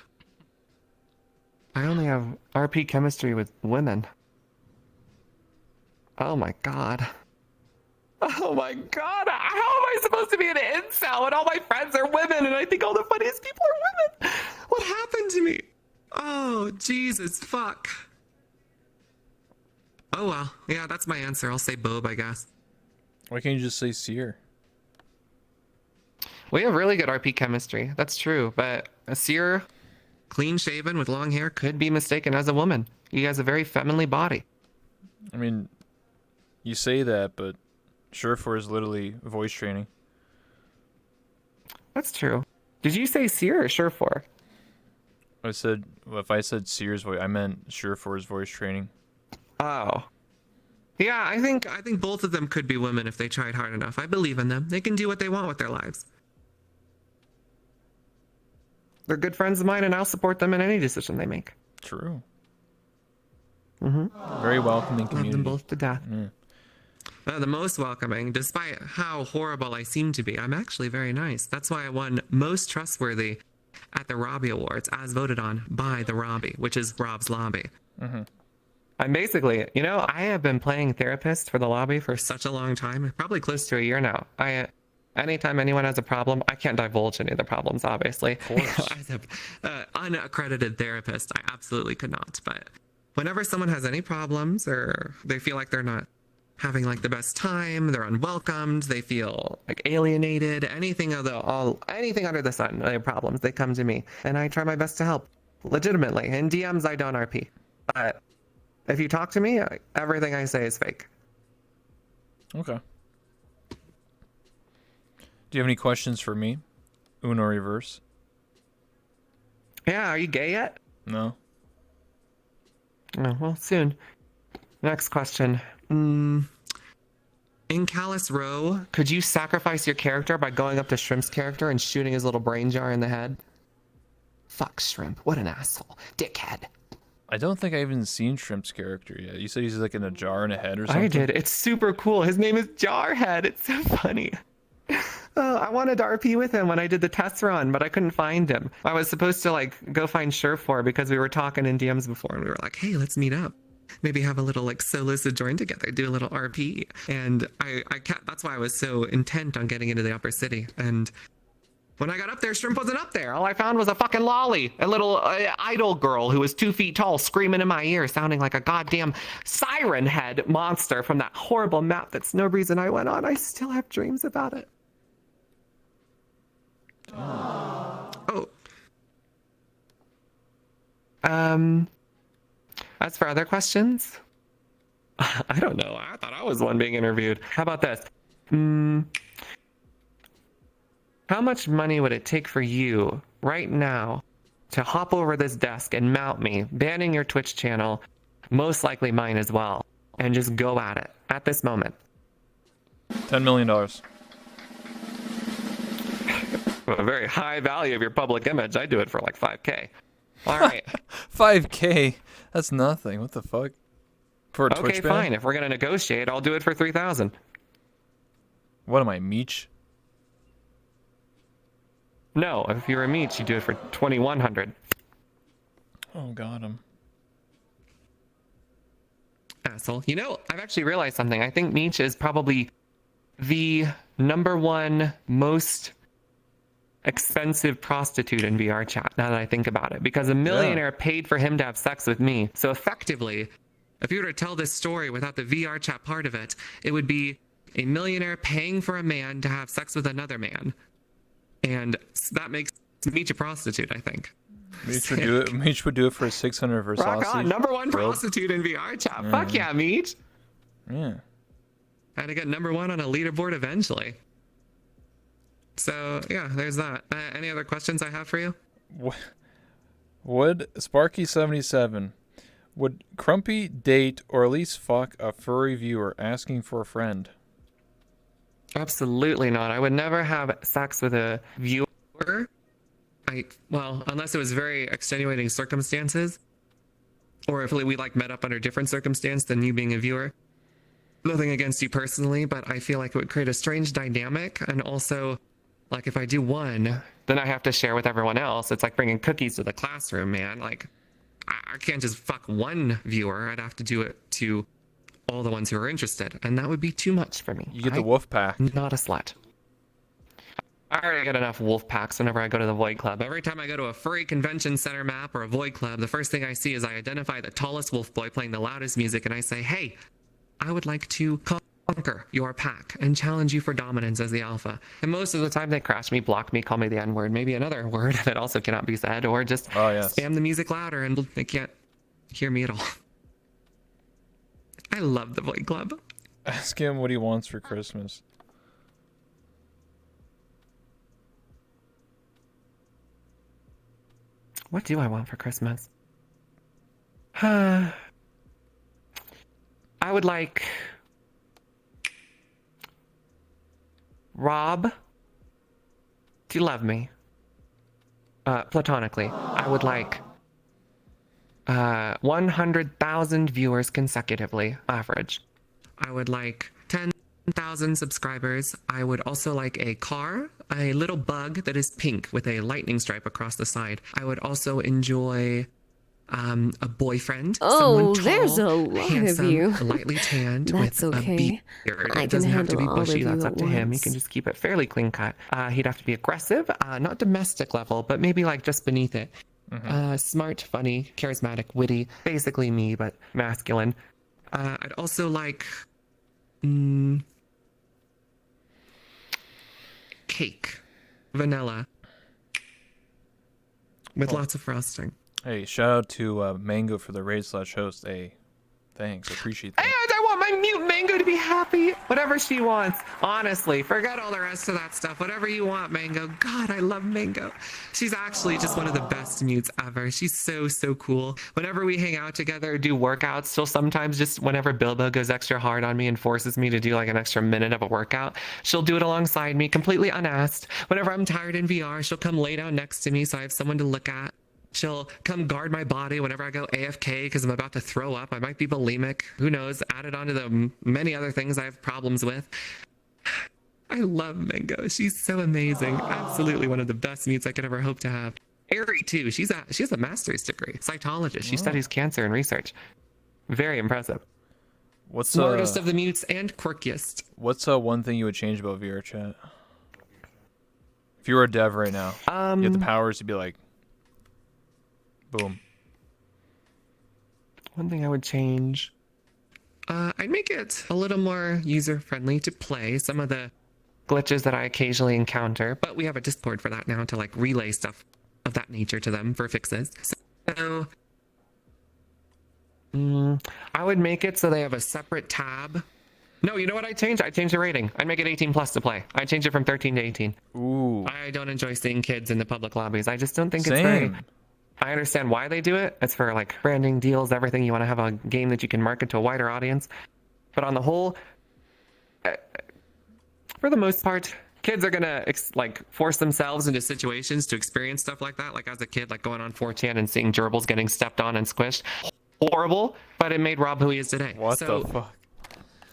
S2: I only have RP chemistry with women. Oh my god. Oh my god. How am I supposed to be an incel when all my friends are women and I think all the funniest people are women? What happened to me? Oh, Jesus, fuck. Oh well. Yeah, that's my answer. I'll say Bob, I guess.
S1: Why can't you just say Seer?
S2: We have really good RP chemistry. That's true. But Seer, clean shaven with long hair, could be mistaken as a woman. He has a very feminine body.
S1: I mean, you say that, but Surefour is literally voice training.
S2: That's true. Did you say Seer or Surefour?
S1: I said, well, if I said Seer's voice, I meant Surefour's voice training.
S2: Oh. Yeah, I think both of them could be women if they tried hard enough. I believe in them. They can do what they want with their lives. They're good friends of mine, and I'll support them in any decision they make.
S1: True.
S2: Mm-hmm.
S1: Very welcoming
S2: Love
S1: community.
S2: them both to death.
S1: Yeah.
S2: The most welcoming, despite how horrible I seem to be. I'm actually very nice. That's why I won Most Trustworthy at the Robbie Awards, as voted on by the Robbie, which is Rob's lobby.
S1: Mm-hmm.
S2: I'm basically, I have been playing therapist for the lobby for such a long time, probably close to a year now. Anytime anyone has a problem, I can't divulge any of the problems, obviously.
S1: Of course.
S2: As an unaccredited therapist, I absolutely could not. But whenever someone has any problems or they feel like they're not having like the best time, they're unwelcomed, they feel like alienated, anything under the sun, they have problems, they come to me, and I try my best to help. Legitimately. In DMs, I don't RP. But if you talk to me, everything I say is fake.
S1: Okay. Do you have any questions for me? Uno reverse?
S2: Yeah, are you gay yet?
S1: No.
S2: Oh, well, soon. Next question. In Callous Row, could you sacrifice your character by going up to Shrimp's character and shooting his little brain jar in the head? Fuck Shrimp. What an asshole. Dickhead.
S1: I don't think I even seen Shrimp's character yet. You said he's like in a jar in a head or something?
S2: I did. It's super cool. His name is Jarhead. It's so funny. I wanted to RP with him when I did the test run, but I couldn't find him. I was supposed to go find Surefour because we were talking in DMs before, and we were like, hey, let's meet up. Maybe have a little solo sojourn together, do a little RP. And I kept, that's why I was so intent on getting into the upper city. And when I got up there, Shrimp wasn't up there. All I found was a fucking lolly, a little idol girl who was 2 feet tall, screaming in my ear, sounding like a goddamn siren head monster from that horrible map that's no reason I went on. I still have dreams about it. Oh. As for other questions, I don't know. I thought I was the one being interviewed. How about this? How much money would it take for you right now to hop over this desk and mount me, banning your Twitch channel, most likely mine as well, and just go at it at this moment?
S1: $10 million.
S2: A very high value of your public image. I do it for like 5K. All right.
S1: 5K? That's nothing. What the fuck? For a Twitch
S2: Okay,
S1: ban?
S2: fine. If we're gonna negotiate, I'll do it for 3,000.
S1: What am I, Meech?
S2: No, if you're a Meech, you do it for 2,100.
S1: Oh, got him.
S2: Asshole. I've actually realized something. I think Meech is probably the #1 most expensive prostitute in VR chat, now that I think about it, because a millionaire paid for him to have sex with me. So effectively, if you were to tell this story without the VR chat part of it, it would be a millionaire paying for a man to have sex with another man. And that makes Meech a prostitute, I think.
S1: Meech would do it for a 600 Versace.
S2: Rock on, #1 prostitute in VR chat. Fuck yeah, Meech.
S1: Yeah.
S2: And to get #1 on a leaderboard eventually. So yeah, there's that. Any other questions I have for you?
S1: Would Sparky77, would Crumpy date or at least fuck a furry viewer asking for a friend?
S2: Absolutely not. I would never have sex with a viewer. Unless it was very extenuating circumstances, or if we met up under different circumstance than you being a viewer. Nothing against you personally, but I feel like it would create a strange dynamic, and also, if I do one, then I have to share with everyone else. It's like bringing cookies to the classroom, man. I can't just fuck one viewer. I'd have to do it to all the ones who are interested, and that would be too much for me.
S1: You get the wolf pack.
S2: Not a slut. I already get enough wolf packs whenever I go to the Void Club. Every time I go to a furry convention center map or a Void Club, the first thing I see is I identify the tallest wolf boy playing the loudest music, and I say, hey, I would like to call conquer your pack and challenge you for dominance as the alpha. And most of the time they crash me, block me, call me the N-word, maybe another word that also cannot be said, or just spam the music louder and they can't hear me at all. I love the Void Club.
S1: Ask him what he wants for Christmas.
S2: What do I want for Christmas? I would like Rob to love me. Platonically. I would like 100,000 viewers consecutively, average. I would like 10,000 subscribers. I would also like a car, a little bug that is pink with a lightning stripe across the side. I would also enjoy a boyfriend.
S5: Oh,
S2: someone tall,
S5: there's a lot
S2: handsome,
S5: of you.
S2: lightly tanned
S5: That's
S2: with
S5: okay.
S2: a beard.
S5: I
S2: It doesn't
S5: can
S2: have to be
S5: handle all
S2: bushy.
S5: of
S2: That's
S5: you
S2: up
S5: at
S2: to him. He
S5: once.
S2: can just keep it fairly clean cut. He'd have to be aggressive, not domestic level, but maybe like just beneath it. Smart, funny, charismatic, witty, basically me, but masculine. I'd also like cake, vanilla, with lots of frosting.
S1: Hey, shout out to Mango for the raid/host. Hey, thanks. I appreciate that.
S2: And I want my mute Mango to be happy. Whatever she wants. Honestly, forget all the rest of that stuff. Whatever you want, Mango. God, I love Mango. She's actually just one of the best mutes ever. She's so, so cool. Whenever we hang out together, do workouts, she'll sometimes just, whenever Bilbo goes extra hard on me and forces me to do like an extra minute of a workout, she'll do it alongside me, completely unasked. Whenever I'm tired in VR, she'll come lay down next to me so I have someone to look at. She'll come guard my body whenever I go AFK because I'm about to throw up. I might be bulimic. Who knows? Added onto the many other things I have problems with. I love Mango. She's so amazing. Absolutely one of the best mutes I could ever hope to have. Ari, too. She has a master's degree. Cytologist. She studies cancer and research. Very impressive.
S1: What's
S2: Smartest of the mutes and quirkiest.
S1: What's one thing you would change about VR chat? If you were a dev right now, you have the powers to be like, boom.
S2: One thing I would change. I'd make it a little more user-friendly to play some of the glitches that I occasionally encounter, but we have a Discord for that now to like relay stuff of that nature to them for fixes. So I would make it so they have a separate tab. No, you know what I'd change? I'd change the rating. I'd make it 18 plus to play. I'd change it from 13 to 18.
S1: Ooh.
S2: I don't enjoy seeing kids in the public lobbies. I just don't think it's very... I understand why they do it. It's for like branding, deals, everything. You want to have a game that you can market to a wider audience. But on the whole, for the most part, kids are gonna like force themselves into situations to experience stuff like that. Like as a kid, like going on 4chan and seeing gerbils getting stepped on and squished. Horrible, but it made Rob who he is today.
S1: What the fuck?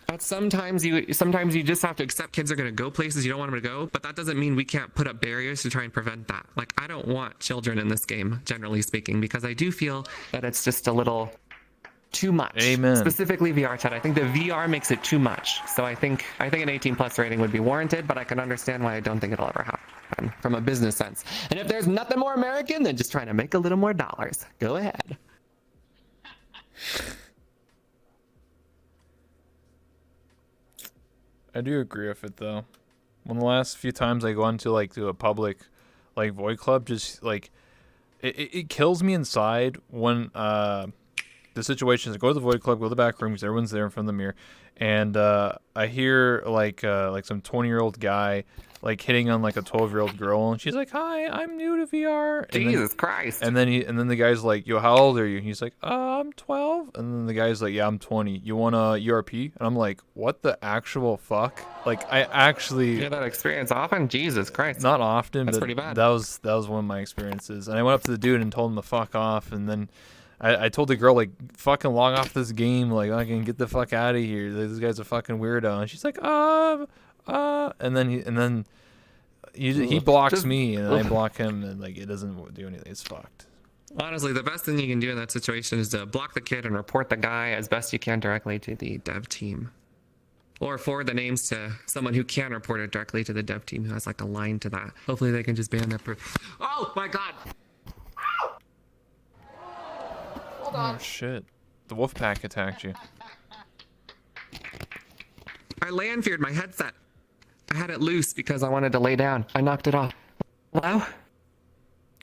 S2: But sometimes you just have to accept kids are going to go places you don't want them to go, but that doesn't mean we can't put up barriers to try and prevent that. Like, I don't want children in this game, generally speaking, because I do feel that it's just a little too much.
S1: Amen.
S2: Specifically VR chat. I think the VR makes it too much. So I think an 18 plus rating would be warranted, but I can understand why I don't think it'll ever happen from a business sense. And if there's nothing more American than just trying to make a little more dollars, go ahead.
S1: I do agree with it though. One of the last few times I go into like to a public like Void Club, just like it kills me inside when the situation is I go to the Void Club, go to the back room because everyone's there in front of the mirror, and I hear like some 20-year-old guy like hitting on like a 12-year-old girl, and she's like, "Hi, I'm new to VR."
S2: Jesus Christ!
S1: And then the guy's like, "Yo, how old are you?" And he's like, "I'm 12." And then the guy's like, "Yeah, I'm 20. You want a URP?" And I'm like, "What the actual fuck?" Like, I actually
S2: you have that experience often? Jesus Christ!
S1: Not often.
S2: That's
S1: but
S2: pretty bad.
S1: That was one of my experiences. And I went up to the dude and told him to fuck off. And then I told the girl like, "Fucking log off this game. Like, I can get the fuck out of here. This guy's a fucking weirdo." And she's like, and then he blocks me and I block him, and like it doesn't do anything. It's fucked.
S2: Honestly, the best thing you can do in that situation is to block the kid and report the guy as best you can directly to the dev team. Or forward the names to someone who can report it directly to the dev team who has like a line to that. Hopefully they can just ban that Oh my god! Hold on.
S1: Oh shit. The wolf pack attacked you.
S2: I land feared my headset. I had it loose because I wanted to lay down. I knocked it off. Hello?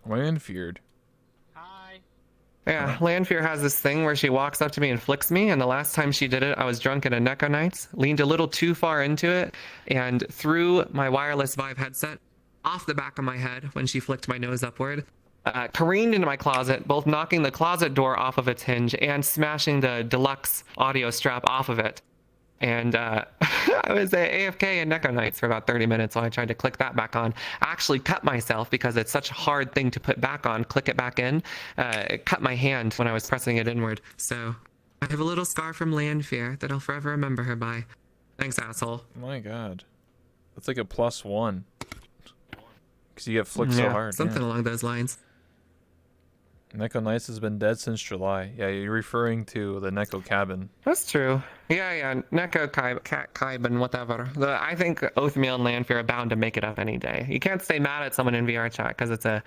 S1: Land feared.
S3: Hi.
S2: Yeah, Landfear has this thing where she walks up to me and flicks me, and the last time she did it, I was drunk at a Neko Nights, leaned a little too far into it, and threw my wireless Vive headset off the back of my head when she flicked my nose upward, careened into my closet, both knocking the closet door off of its hinge and smashing the deluxe audio strap off of it. And I was at AFK in Neko Nights for about 30 minutes while I tried to click that back on. I actually cut myself because it's such a hard thing to put back on, click it back in. It cut my hand when I was pressing it inward. So I have a little scar from Landfear that I'll forever remember her by. Thanks, asshole.
S1: My God. That's like a +1. Because you get flicked so hard.
S2: Something along those lines.
S1: Neko Nights has been dead since July. Yeah, you're referring to the Neko cabin.
S2: That's true. Yeah. Neko Kaiban, whatever. I think Oathmeal and Landfear are bound to make it up any day. You can't stay mad at someone in VR chat because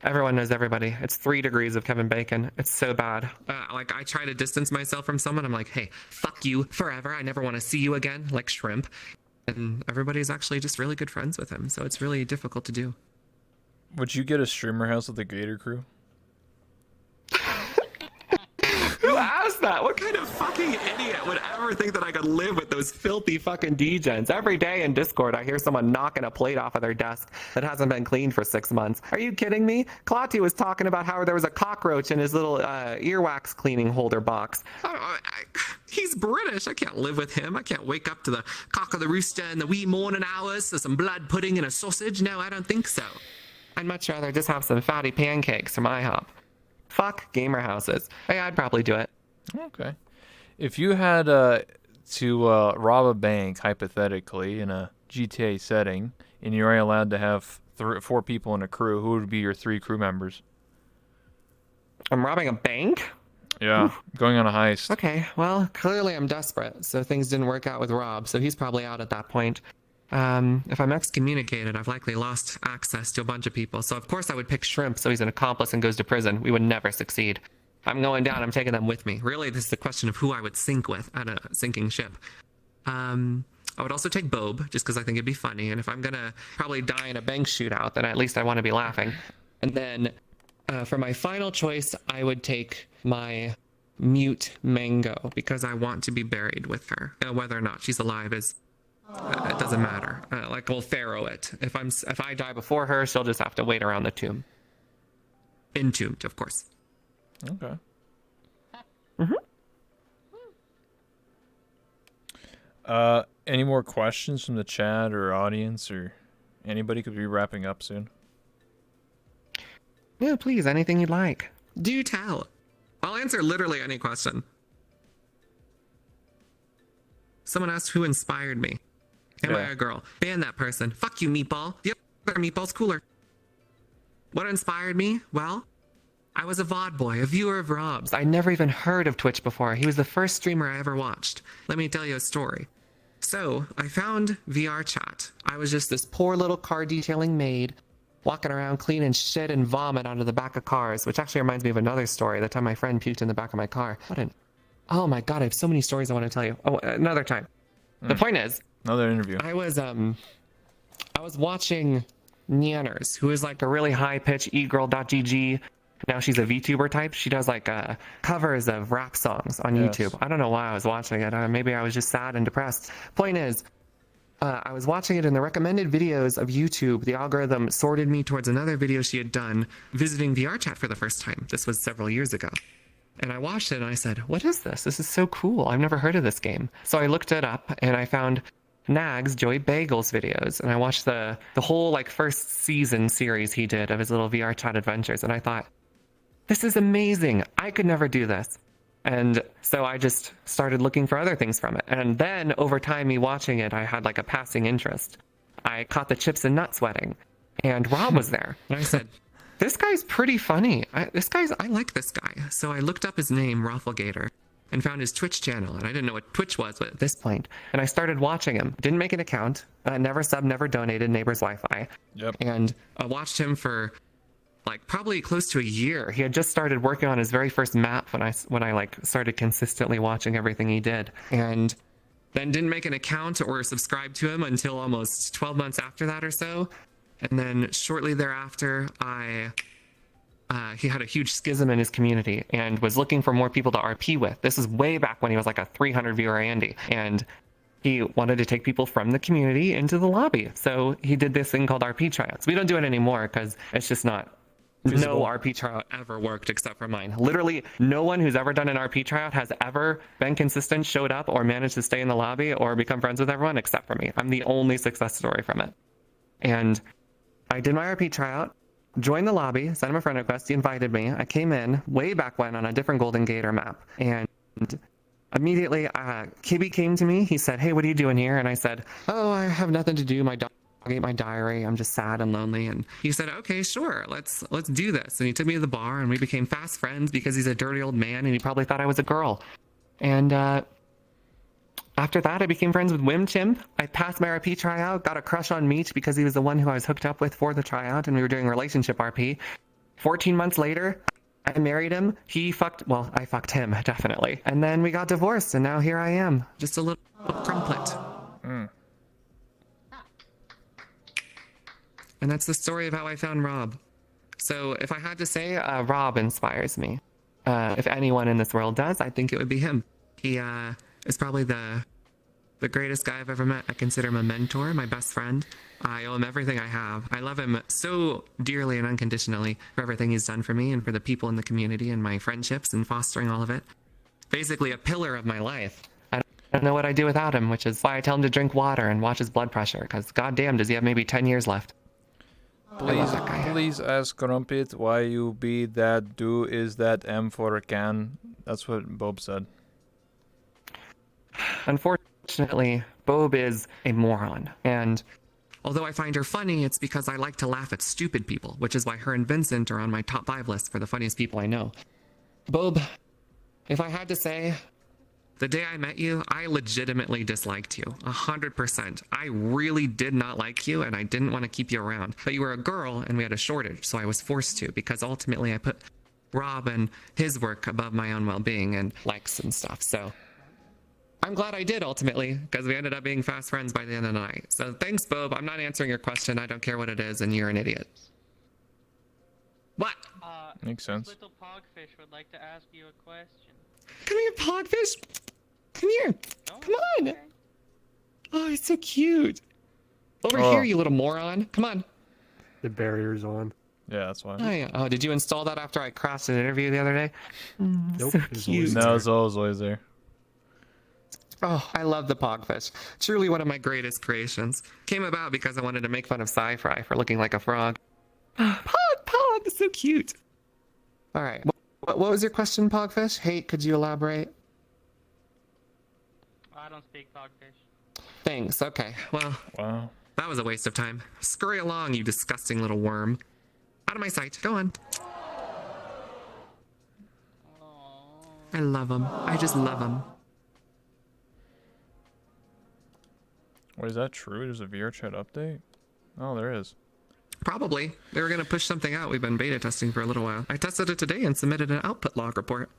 S2: everyone knows everybody. It's 3 degrees of Kevin Bacon. It's so bad. Like, I try to distance myself from someone. I'm like, hey, fuck you forever. I never want to see you again, like Shrimp. And everybody's actually just really good friends with him. So it's really difficult to do.
S1: Would you get a streamer house with the Gator crew?
S2: Who asked that? What kind of fucking idiot would ever think that I could live with those filthy fucking degens? Every day in Discord, I hear someone knocking a plate off of their desk that hasn't been cleaned for 6 months. Are you kidding me? Clauty was talking about how there was a cockroach in his little earwax cleaning holder box. He's British. I can't live with him. I can't wake up to the cock of the rooster in the wee morning hours for some blood pudding and a sausage. No, I don't think so. I'd much rather just have some fatty pancakes from IHOP. Fuck gamer houses. Yeah, I'd probably do it.
S1: Okay. If you had to rob a bank, hypothetically, in a GTA setting, and you're only allowed to have 4 people in a crew, who would be your 3 crew members?
S2: I'm robbing a bank?
S1: Yeah, going on a heist.
S2: Okay, well, clearly I'm desperate, so things didn't work out with Rob, so he's probably out at that point. If I'm excommunicated, I've likely lost access to a bunch of people, so of course I would pick Shrimp so he's an accomplice and goes to prison. We would never succeed. I'm going down, I'm taking them with me. Really, this is a question of who I would sink with at a sinking ship. I would also take Bob, just because I think it'd be funny, and if I'm gonna probably die in a bank shootout, then at least I want to be laughing. And then, for my final choice, I would take my mute Mango, because I want to be buried with her. Whether or not she's alive is... it doesn't matter. Like, we'll Pharaoh it. If I die before her, she'll just have to wait around the tomb. Entombed, of course.
S1: Okay. Any more questions from the chat or audience or anybody? Could be wrapping up soon.
S2: Yeah, please, anything you'd like. Do tell. I'll answer literally any question. Someone asked who inspired me. Am I a girl? Ban that person. Fuck you, Meatball. The other Meatball's cooler. What inspired me? Well, I was a VOD boy, a viewer of Rob's. I never even heard of Twitch before. He was the first streamer I ever watched. Let me tell you a story. So, I found VR chat. I was just this poor little car detailing maid, walking around cleaning shit and vomit onto the back of cars, which actually reminds me of another story, the time my friend puked in the back of my car. Oh my god, I have so many stories I want to tell you. Oh, another time. The point is...
S1: Another interview.
S2: I was watching Nyanners, who is like a really high-pitched egirl.gg. Now she's a VTuber type. She does like covers of rap songs on YouTube. I don't know why I was watching it. Maybe I was just sad and depressed. Point is, I was watching it in the recommended videos of YouTube. The algorithm sorted me towards another video she had done visiting VR chat for the first time. This was several years ago. And I watched it and I said, what is this? This is so cool. I've never heard of this game. So I looked it up and I found Nags, Joey Bagel's videos. And I watched the whole like first season series he did of his little VR chat adventures. And I thought, this is amazing. I could never do this. And so I just started looking for other things from it. And then over time, me watching it, I had like a passing interest. I caught the Chips and Nuts wedding and Rob was there. And I said, this guy's pretty funny. I like this guy. So I looked up his name, Rafflegator, and found his Twitch channel. And I didn't know what Twitch was at this point. And I started watching him. Didn't make an account. Never subbed, never donated, neighbor's Wi-Fi.
S1: Yep.
S2: And I watched him for like probably close to a year. He had just started working on his very first map when I like started consistently watching everything he did. And then didn't make an account or subscribe to him until almost 12 months after that or so. And then shortly thereafter, he had a huge schism in his community and was looking for more people to RP with. This is way back when he was like a 300 viewer Andy. And he wanted to take people from the community into the lobby. So he did this thing called RP tryouts. We don't do it anymore because it's just not...
S1: feasible.
S2: No RP tryout ever worked except for mine. Literally, no one who's ever done an RP tryout has ever been consistent, showed up, or managed to stay in the lobby or become friends with everyone except for me. I'm the only success story from it. And I did my RP tryout, joined the lobby, sent him a friend request, he invited me. I came in way back when on a different Golden Gator map. And immediately, Kibby came to me. He said, "Hey, what are you doing here?" And I said, "Oh, I have nothing to do. My dog ate my diary. I'm just sad and lonely." And he said, "Okay, sure. Let's do this." And he took me to the bar and we became fast friends because he's a dirty old man and he probably thought I was a girl. And after that, I became friends with Wim Chimp. I passed my RP tryout, got a crush on Meech because he was the one who I was hooked up with for the tryout and we were doing relationship RP. 14 months later, I married him. I fucked him, definitely. And then we got divorced, and now here I am. Just a little crumpet.
S1: Mm.
S2: And that's the story of how I found Rob. So if I had to say, Rob inspires me. If anyone in this world does, I think it would be him. He is probably the greatest guy I've ever met. I consider him a mentor, my best friend. I owe him everything I have. I love him so dearly and unconditionally for everything he's done for me and for the people in the community and my friendships and fostering all of it. Basically a pillar of my life. I don't know what I'd do without him, which is why I tell him to drink water and watch his blood pressure, because goddamn does he have maybe 10 years left.
S1: Please ask Crumpet why you be that do is that M for a can. That's what Bob said.
S2: Unfortunately, Bob is a moron, and although I find her funny, it's because I like to laugh at stupid people, which is why her and Vincent are on my top 5 list for the funniest people I know. Bob, if I had to say, the day I met you, I legitimately disliked you, 100%. I really did not like you, and I didn't want to keep you around. But you were a girl, and we had a shortage, so I was forced to, because ultimately I put Rob and his work above my own well-being and likes and stuff, so I'm glad I did ultimately, because we ended up being fast friends by the end of the night. So thanks, Bob. I'm not answering your question. I don't care what it is, and you're an idiot. What?
S1: Makes sense.
S3: Little Pogfish would like to ask you a question.
S2: Come here, Pogfish. Come here.
S3: Oh,
S2: Come on.
S3: okay.
S2: Oh, he's so cute. Over
S1: Oh.
S2: here, you little moron. Come on.
S6: The barrier's on.
S1: Yeah, that's why.
S2: Oh, yeah. Oh, did you install that after I crashed an interview the other day?
S6: Nope,
S2: So
S6: it's
S2: cute.
S6: always
S1: No, it's always there.
S2: Oh, I love the Pogfish. Truly one of my greatest creations. Came about because I wanted to make fun of Sci-Fry for looking like a frog. Pog, so cute. All right. What was your question, Pogfish? Hey, could you elaborate?
S3: I don't speak Pogfish.
S2: Thanks. Okay. Well,
S1: Wow.
S2: that was a waste of time. Scurry along, you disgusting little worm. Out of my sight. Go on. I love him. I just love him.
S1: Wait, is that true? There's a VR chat update? Oh, there is.
S2: Probably. They were going to push something out we've been beta testing for a little while. I tested it today and submitted an output log report.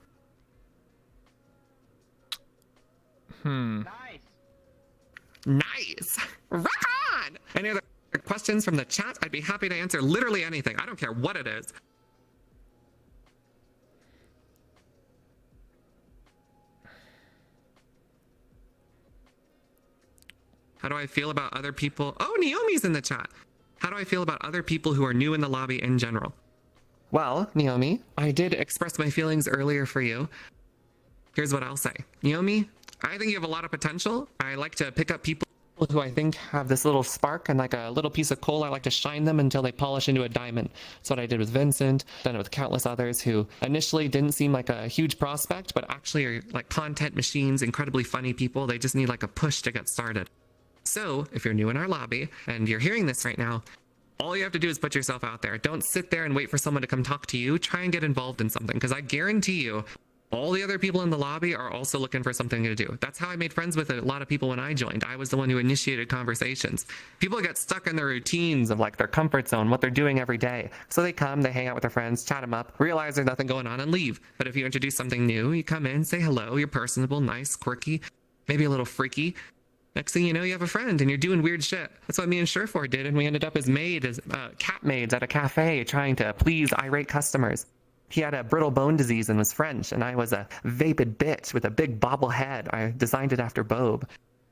S3: Nice.
S2: Nice! Rock on! Any other questions from the chat? I'd be happy to answer literally anything. I don't care what it is. How do I feel about other people? Oh, Naomi's in the chat. How do I feel about other people who are new in the lobby in general? Well, Naomi, I did express my feelings earlier for you. Here's what I'll say. Naomi, I think you have a lot of potential. I like to pick up people who I think have this little spark and like a little piece of coal. I like to shine them until they polish into a diamond. That's what I did with Vincent, done it with countless others who initially didn't seem like a huge prospect, but actually are like content machines, incredibly funny people. They just need like a push to get started. So if you're new in our lobby and you're hearing this right now, all you have to do is put yourself out there. Don't sit there and wait for someone to come talk to you. Try and get involved in something, because I guarantee you all the other people in the lobby are also looking for something to do. That's how I made friends with a lot of people when I joined. I was the one who initiated conversations. People get stuck in their routines of like their comfort zone, what they're doing every day. So they come, they hang out with their friends, chat them up, realize there's nothing going on and leave. But if you introduce something new, you come in, say hello, you're personable, nice, quirky, maybe a little freaky. Next thing you know, you have a friend and you're doing weird shit. That's what me and Surefour did, and we ended up as cat maids at a cafe trying to please irate customers. He had a brittle bone disease and was French, and I was a vapid bitch with a big bobble head. I designed it after Bob.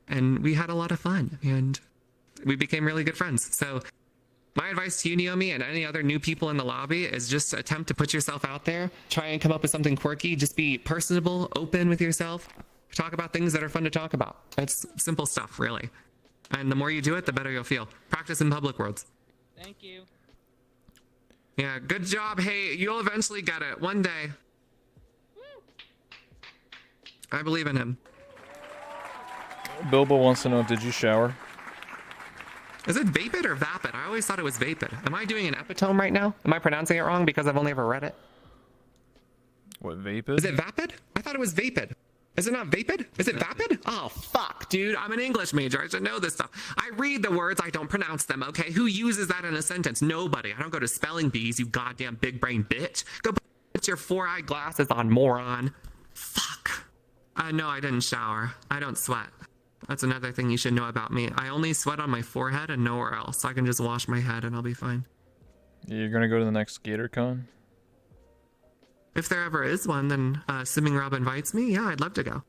S2: And we had a lot of fun, and we became really good friends. So my advice to you, Naomi, and any other new people in the lobby is just attempt to put yourself out there. Try and come up with something quirky. Just be personable, open with yourself. Talk about things that are fun to talk about. It's simple stuff, really. And the more you do it, the better you'll feel. Practice in public worlds.
S3: Thank you.
S2: Yeah, good job. Hey, you'll eventually get it. One day. I believe in him.
S1: Bilbo wants to know, did you shower?
S2: Is it vapid or vapid? I always thought it was vapid. Am I doing an epitome right now? Am I pronouncing it wrong because I've only ever read it?
S1: What, vapid?
S2: Is it vapid? I thought it was vapid. Is it not vapid? Is it vapid? Oh, fuck, dude. I'm an English major. I should know this stuff. I read the words. I don't pronounce them, okay? Who uses that in a sentence? Nobody. I don't go to spelling bees, you goddamn big brain bitch. Go put your 4-eyed glasses on, moron. Fuck. No, I didn't shower. I don't sweat. That's another thing you should know about me. I only sweat on my forehead and nowhere else. So I can just wash my head and I'll be fine.
S1: You're gonna go to the next GatorCon?
S2: If there ever is one, then assuming Rob invites me, yeah, I'd love to go.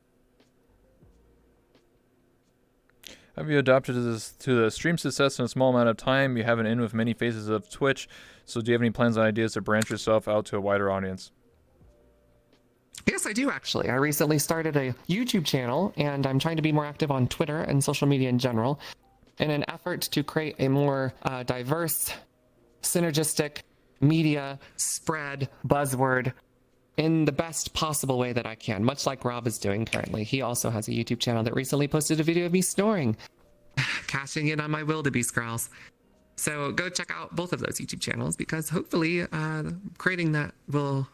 S1: Have you adapted to the stream success in a small amount of time? You have an in with many faces of Twitch, so do you have any plans and ideas to branch yourself out to a wider audience?
S2: Yes, I do actually. I recently started a YouTube channel, and I'm trying to be more active on Twitter and social media in general in an effort to create a more diverse, synergistic media spread buzzword in the best possible way that I can, much like Rob is doing currently. He also has a YouTube channel that recently posted a video of me snoring, cashing in on my wildebeest growls. So go check out both of those YouTube channels, because hopefully creating that will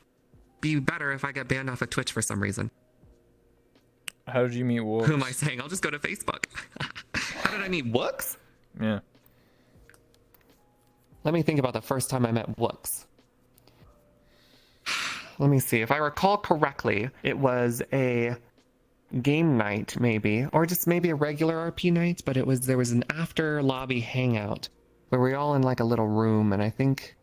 S2: be better if I get banned off of Twitch for some reason.
S1: How did you meet Wooks?
S2: Who am I saying? I'll just go to Facebook. How did I meet Wooks?
S1: Yeah.
S2: Let me think about the first time I met Wooks. Let me see. If I recall correctly, it was a game night, maybe, or just maybe a regular RP night, but there was an after lobby hangout where we were all in like a little room, and I think...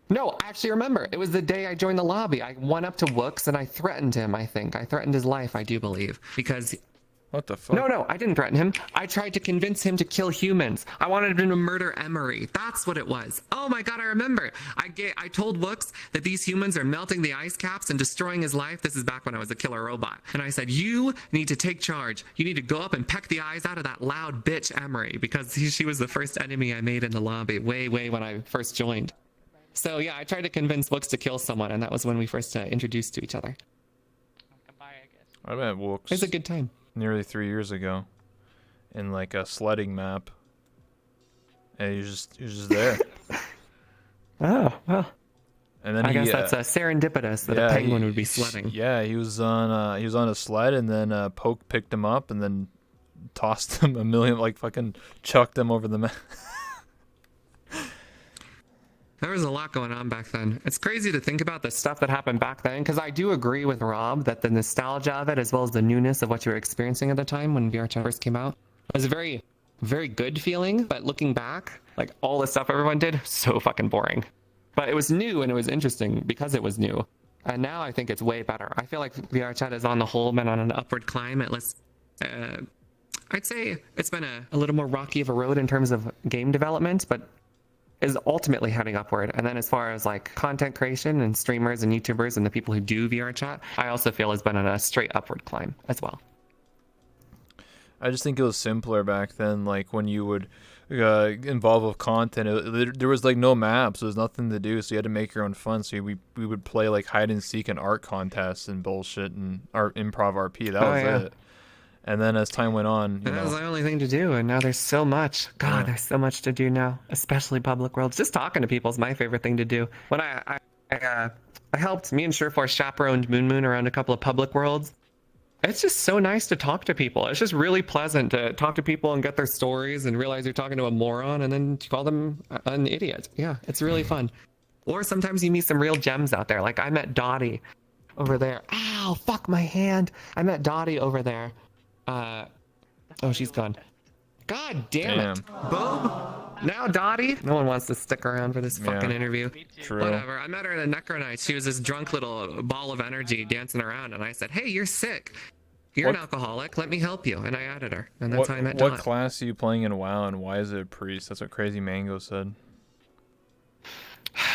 S2: No, I actually remember. It was the day I joined the lobby. I went up to Wooks and I threatened him, I think. I threatened his life, I do believe, because...
S1: What the fuck?
S2: No, I didn't threaten him. I tried to convince him to kill humans. I wanted him to murder Emery. That's what it was. Oh my god, I remember. I told Wooks that these humans are melting the ice caps and destroying his life. This is back when I was a killer robot. And I said, you need to take charge. You need to go up and peck the eyes out of that loud bitch Emery, because she was the first enemy I made in the lobby way when I first joined. So yeah, I tried to convince Wooks to kill someone, and that was when we first introduced to each other.
S3: Goodbye, I guess.
S1: I met Wooks
S2: It was a good time.
S1: nearly 3 years ago in like a sledding map. And he was just there.
S2: Oh, well.
S1: And then
S2: I guess that's serendipitous that a penguin would be sledding.
S1: He was on a sled, and then Poke picked him up and then tossed him a million, like fucking chucked him over the map.
S2: There was a lot going on back then. It's crazy to think about the stuff that happened back then, because I do agree with Rob that the nostalgia of it, as well as the newness of what you were experiencing at the time when VR Chat first came out, was a very, very good feeling. But looking back, like all the stuff everyone did, so fucking boring. But it was new and it was interesting because it was new. And now I think it's way better. I feel like VR Chat is on the whole been on an upward climb. I'd say it's been a little more rocky of a road in terms of game development, but is ultimately heading upward. And then as far as like content creation and streamers and YouTubers and the people who do VR Chat, I also feel has been on a straight upward climb as well.
S1: I just think it was simpler back then, like when you would involve with content. There was like no maps, so there's nothing to do, so you had to make your own fun. So we would play like hide and seek and art contests and bullshit and art improv RP. That was it. And then as time went on,
S2: that was the only thing to do, and now there's so much. God, there's so much to do now, especially public worlds. Just talking to people is my favorite thing to do. When I helped, me and Surefour chaperoned Moon around a couple of public worlds. It's just so nice to talk to people. It's just really pleasant to talk to people and get their stories and realize you're talking to a moron and then call them an idiot. Yeah, it's really fun. Or sometimes you meet some real gems out there. Like I met Dottie over there. Ow, fuck my hand. I met Dottie over there. Oh, she's gone. God damn it.
S1: Damn.
S2: Boom. Now Dottie. No one wants to stick around for this fucking
S1: Yeah.
S2: interview.
S3: Me too.
S1: True.
S2: Whatever. I met her at a necro night. She was this drunk little ball of energy dancing around, and I said, "Hey, you're sick. You're an
S1: What-
S2: alcoholic. Let me help you." And I added her, and that's
S1: What,
S2: how I met
S1: what
S2: Dot.
S1: class are you playing in WoW, and why is it a priest? That's what Crazy Mango said.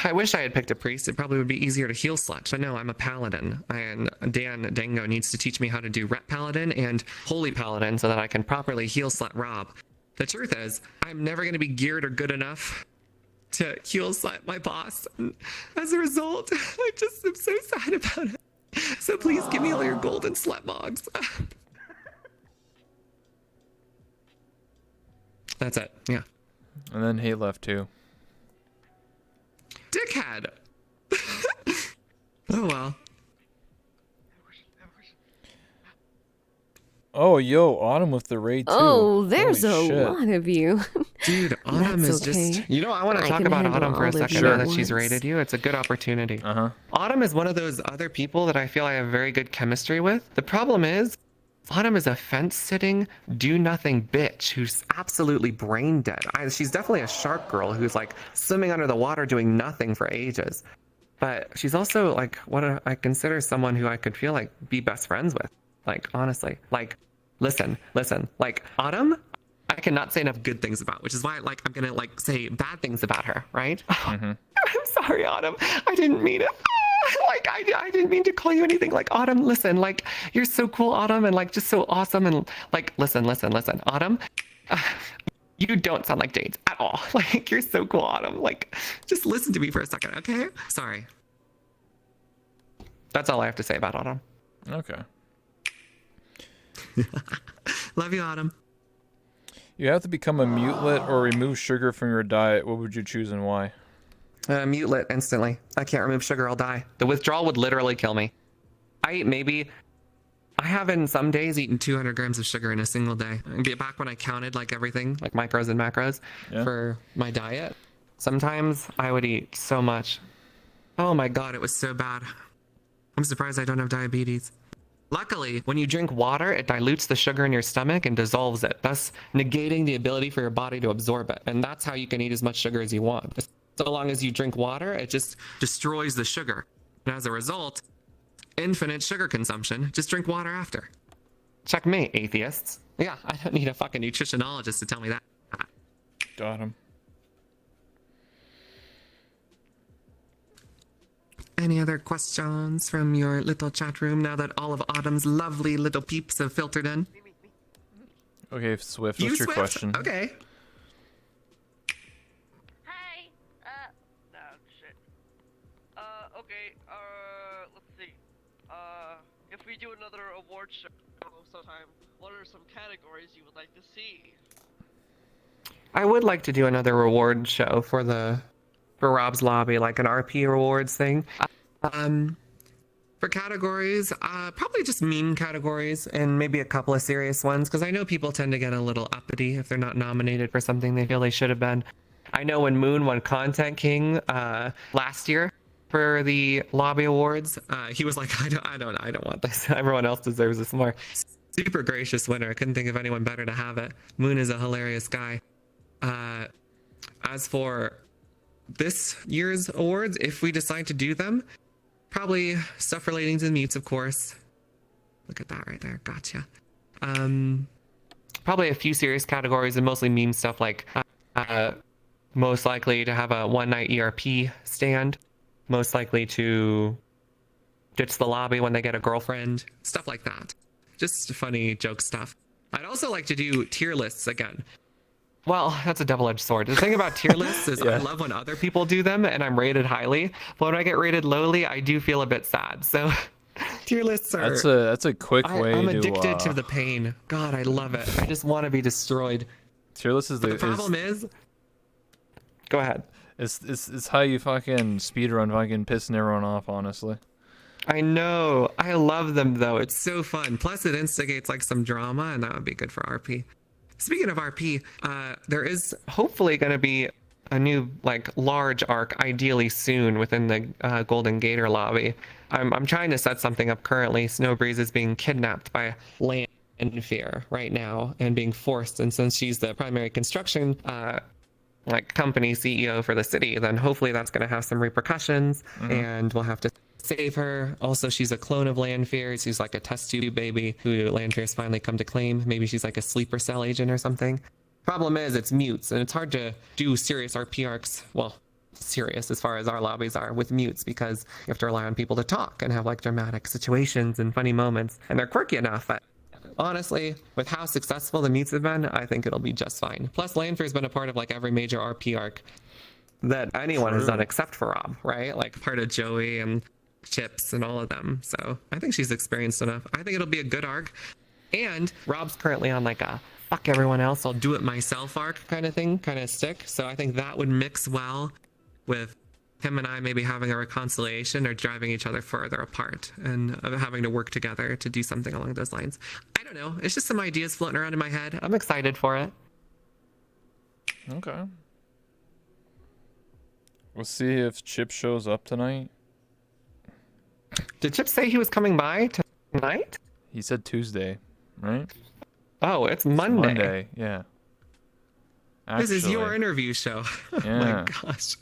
S2: I wish I had picked a priest. It probably would be easier to heal slut. But no, I'm a paladin, and Dan Dango needs to teach me how to do rep paladin and holy paladin so that I can properly heal slut Rob. The truth is, I'm never going to be geared or good enough to heal slut my boss. And as a result, I just am so sad about it. So please give me all your golden slut mogs. That's it. Yeah.
S1: And then Hate left too.
S2: Dickhead. Oh well.
S1: Oh, yo, Autumn with the raid too.
S5: Oh, there's
S1: Holy
S5: a
S1: shit.
S5: lot of you.
S2: Dude, Autumn
S5: That's
S2: is just.
S5: okay.
S2: You know, I want to
S5: I
S2: talk
S5: can
S2: about
S5: handle
S2: Autumn for a
S5: all of
S2: second
S5: you
S2: now
S5: at
S2: that she's
S5: once.
S2: rated you. It's a good opportunity.
S1: Uh-huh.
S2: Autumn is one of those other people that I feel I have very good chemistry with. The problem is, Autumn is a fence sitting, do nothing bitch who's absolutely brain dead. She's definitely a shark girl who's like swimming under the water doing nothing for ages. But she's also like I consider someone who I could feel like be best friends with. Like, honestly. Like, listen. Like, Autumn, I cannot say enough good things about, which is why like I'm gonna like say bad things about her, right? I'm sorry, Autumn. I didn't mean it. Like I didn't mean to call you anything. Like, Autumn, listen, like you're so cool, Autumn, and like just so awesome, and like listen, Autumn. You don't sound like Jade at all. Like, you're so cool, Autumn. Like, just listen to me for a second, okay? Sorry. That's all I have to say about Autumn.
S1: Okay.
S2: Love you, Autumn.
S1: You have to become a mutelet or remove sugar from your diet. What would you choose and why?
S2: Mutelet instantly. I can't remove sugar, I'll die. The withdrawal would literally kill me. I have in some days eaten 200 grams of sugar in a single day. Back when I counted like everything, like micros and macros for my diet, sometimes I would eat so much. Oh my God, it was so bad. I'm surprised I don't have diabetes. Luckily, when you drink water, it dilutes the sugar in your stomach and dissolves it, thus negating the ability for your body to absorb it. And that's how you can eat as much sugar as you want. So long as you drink water, it just destroys the sugar. And as a result, infinite sugar consumption. Just drink water after. Checkmate, atheists. Yeah, I don't need a fucking nutritionologist to tell me that.
S1: Got him.
S2: Any other questions from your little chat room now that all of Autumn's lovely little peeps have filtered in?
S1: Okay, Swift, what's your
S2: Swift?
S1: question?
S2: Okay.
S4: Hi. No, shit. Okay, let's see. If we do another award show sometime, what are some categories you would like to see?
S2: I would like to do another reward show for Rob's Lobby, like an RP rewards thing. For categories, probably just meme categories and maybe a couple of serious ones, because I know people tend to get a little uppity if they're not nominated for something they feel they should have been. I know when Moon won Content King last year for the lobby awards, he was like, I don't want this. Everyone else deserves this more. Super gracious winner. I couldn't think of anyone better to have it. Moon is a hilarious guy. As for this year's awards, if we decide to do them, probably stuff relating to the mutes, of course. Look at that right there. Gotcha. Probably a few serious categories and mostly meme stuff, like most likely to have a one-night ERP stand, most likely to ditch the lobby when they get a girlfriend, stuff like that. Just funny joke stuff. I'd also like to do tier lists again. Well, that's a double-edged sword. The thing about tier lists is I love when other people do them and I'm rated highly, but when I get rated lowly, I do feel a bit sad. So tier lists are...
S1: That's a quick way
S2: I'm
S1: to...
S2: addicted to the pain. God, I love it. I just want to be destroyed.
S1: Tier list is
S2: The problem is... Go ahead.
S1: It's how you fucking speedrun fucking pissing everyone off, honestly.
S2: I know. I love them, though. It's so fun. Plus, it instigates like some drama, and that would be good for RP. Speaking of RP, there is hopefully going to be a new, like, large arc, ideally soon, within the Golden Gator lobby. I'm trying to set something up currently. Snowbreeze is being kidnapped by Land, in fear right now and being forced. And since she's the primary construction company CEO for the city, then hopefully that's going to have some repercussions, and we'll have to save her. Also, she's a clone of Lanfear. She's like a test tube baby who Lanfear's finally come to claim. Maybe she's like a sleeper cell agent or something. Problem is, it's mutes, and it's hard to do serious RP arcs. Well, serious as far as our lobbies are with mutes, because you have to rely on people to talk and have like dramatic situations and funny moments, and they're quirky enough. But honestly, with how successful the mutes have been, I think it'll be just fine. Plus, Lanfear's been a part of like every major RP arc that anyone has done except for Rob, right? Like part of Joey and Chips and all of them. So I think she's experienced enough. I think it'll be a good arc. And Rob's currently on like a fuck everyone else, I'll do it myself arc kind of thing, kind of stick. So I think that would mix well with him and I maybe having a reconciliation or driving each other further apart and having to work together to do something along those lines. I don't know. It's just some ideas floating around in my head. I'm excited for it.
S1: Okay. We'll see if Chip shows up tonight.
S2: Did Chip say he was coming by tonight?
S1: He said Tuesday, right?
S2: Oh, it's Monday.
S1: Monday, yeah.
S2: This is your
S1: Actually,
S2: interview show. Oh
S1: Yeah.
S2: my gosh.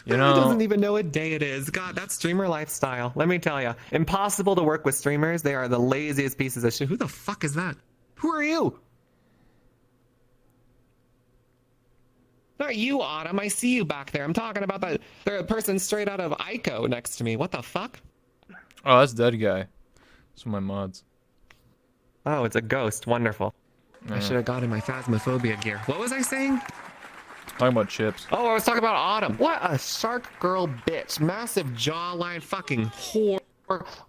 S1: You
S2: Who
S1: know-
S2: doesn't even know what day it is? God, that's streamer lifestyle. Let me tell you. Impossible to work with streamers. They are the laziest pieces of shit. Who the fuck is that? Who are you? Not you, Autumn. I see you back there. I'm talking about the person straight out of Ico next to me. What the fuck?
S1: Oh, that's Dead Guy. That's my mods.
S2: Oh, it's a ghost. Wonderful. I
S1: Yeah.
S2: should have gotten my Phasmophobia gear. What was I saying?
S1: Talking about Chips.
S2: Oh, I was talking about Autumn. What a shark girl bitch. Massive jawline, fucking whore,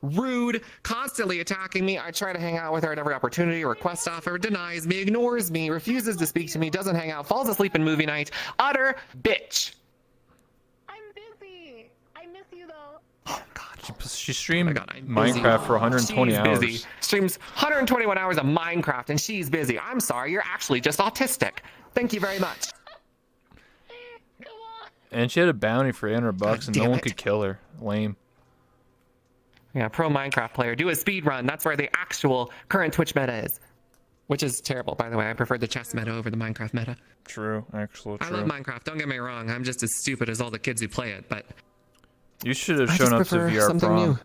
S2: rude, constantly attacking me. I try to hang out with her at every opportunity, request off her, denies me, ignores me, refuses to speak to me, doesn't hang out, falls asleep in movie night. Utter bitch.
S7: I'm busy. I miss you though.
S2: Oh, God.
S1: She streamed
S2: Oh my God, I'm busy.
S1: Minecraft for 120
S2: She's
S1: hours.
S2: busy. Streams 121 hours of Minecraft, and she's busy. I'm sorry, you're actually just autistic. Thank you very much.
S7: Come on.
S1: And she had a bounty for 800 bucks, and no
S2: damn
S1: one
S2: it.
S1: could kill her. Lame.
S2: Yeah, pro Minecraft player. Do a speed run. That's where the actual current Twitch meta is. Which is terrible, by the way. I prefer the chess meta over the Minecraft meta.
S1: True, actual
S2: I
S1: true.
S2: love Minecraft. Don't get me wrong. I'm just as stupid as all the kids who play it, but
S1: You should have
S2: I
S1: shown
S2: just
S1: up to
S2: prefer
S1: VR
S2: something
S1: prom.
S2: new.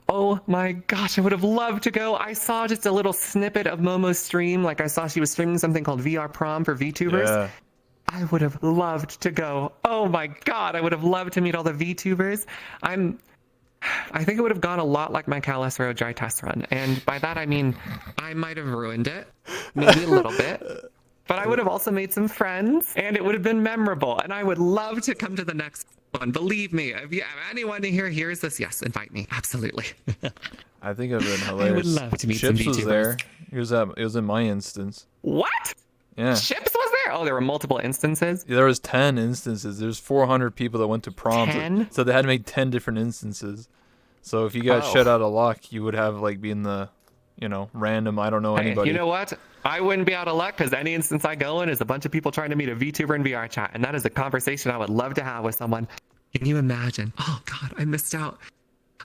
S2: Oh my gosh, I would have loved to go. I saw just a little snippet of Momo's stream. Like I saw she was streaming something called VR prom for VTubers.
S1: Yeah.
S2: I would have loved to go. Oh my god, I would have loved to meet all the VTubers. I think it would have gone a lot like my Calestro dry test run. And by that I mean I might have ruined it. Maybe a little bit. But I would have also made some friends, and it would have been memorable. And I would love to come to the next one. Believe me, if you have anyone here hears this, yes, invite me. Absolutely.
S1: I think it'd been hilarious.
S2: love to meet some
S1: Chips was
S2: VTubers.
S1: there. It was in my instance.
S2: What?
S1: Yeah.
S2: Chips was there? Oh, there were multiple instances.
S1: There was 10 instances. There's 400 people that went to prom.
S2: 10?
S1: So they had to make 10 different instances. So if you got
S2: Oh.
S1: shut out of luck, you would have like be in the, random, I don't know
S2: Hey,
S1: anybody.
S2: you know what? I wouldn't be out of luck because any instance I go in is a bunch of people trying to meet a VTuber in VR chat. And that is a conversation I would love to have with someone. Can you imagine? Oh, God, I missed out.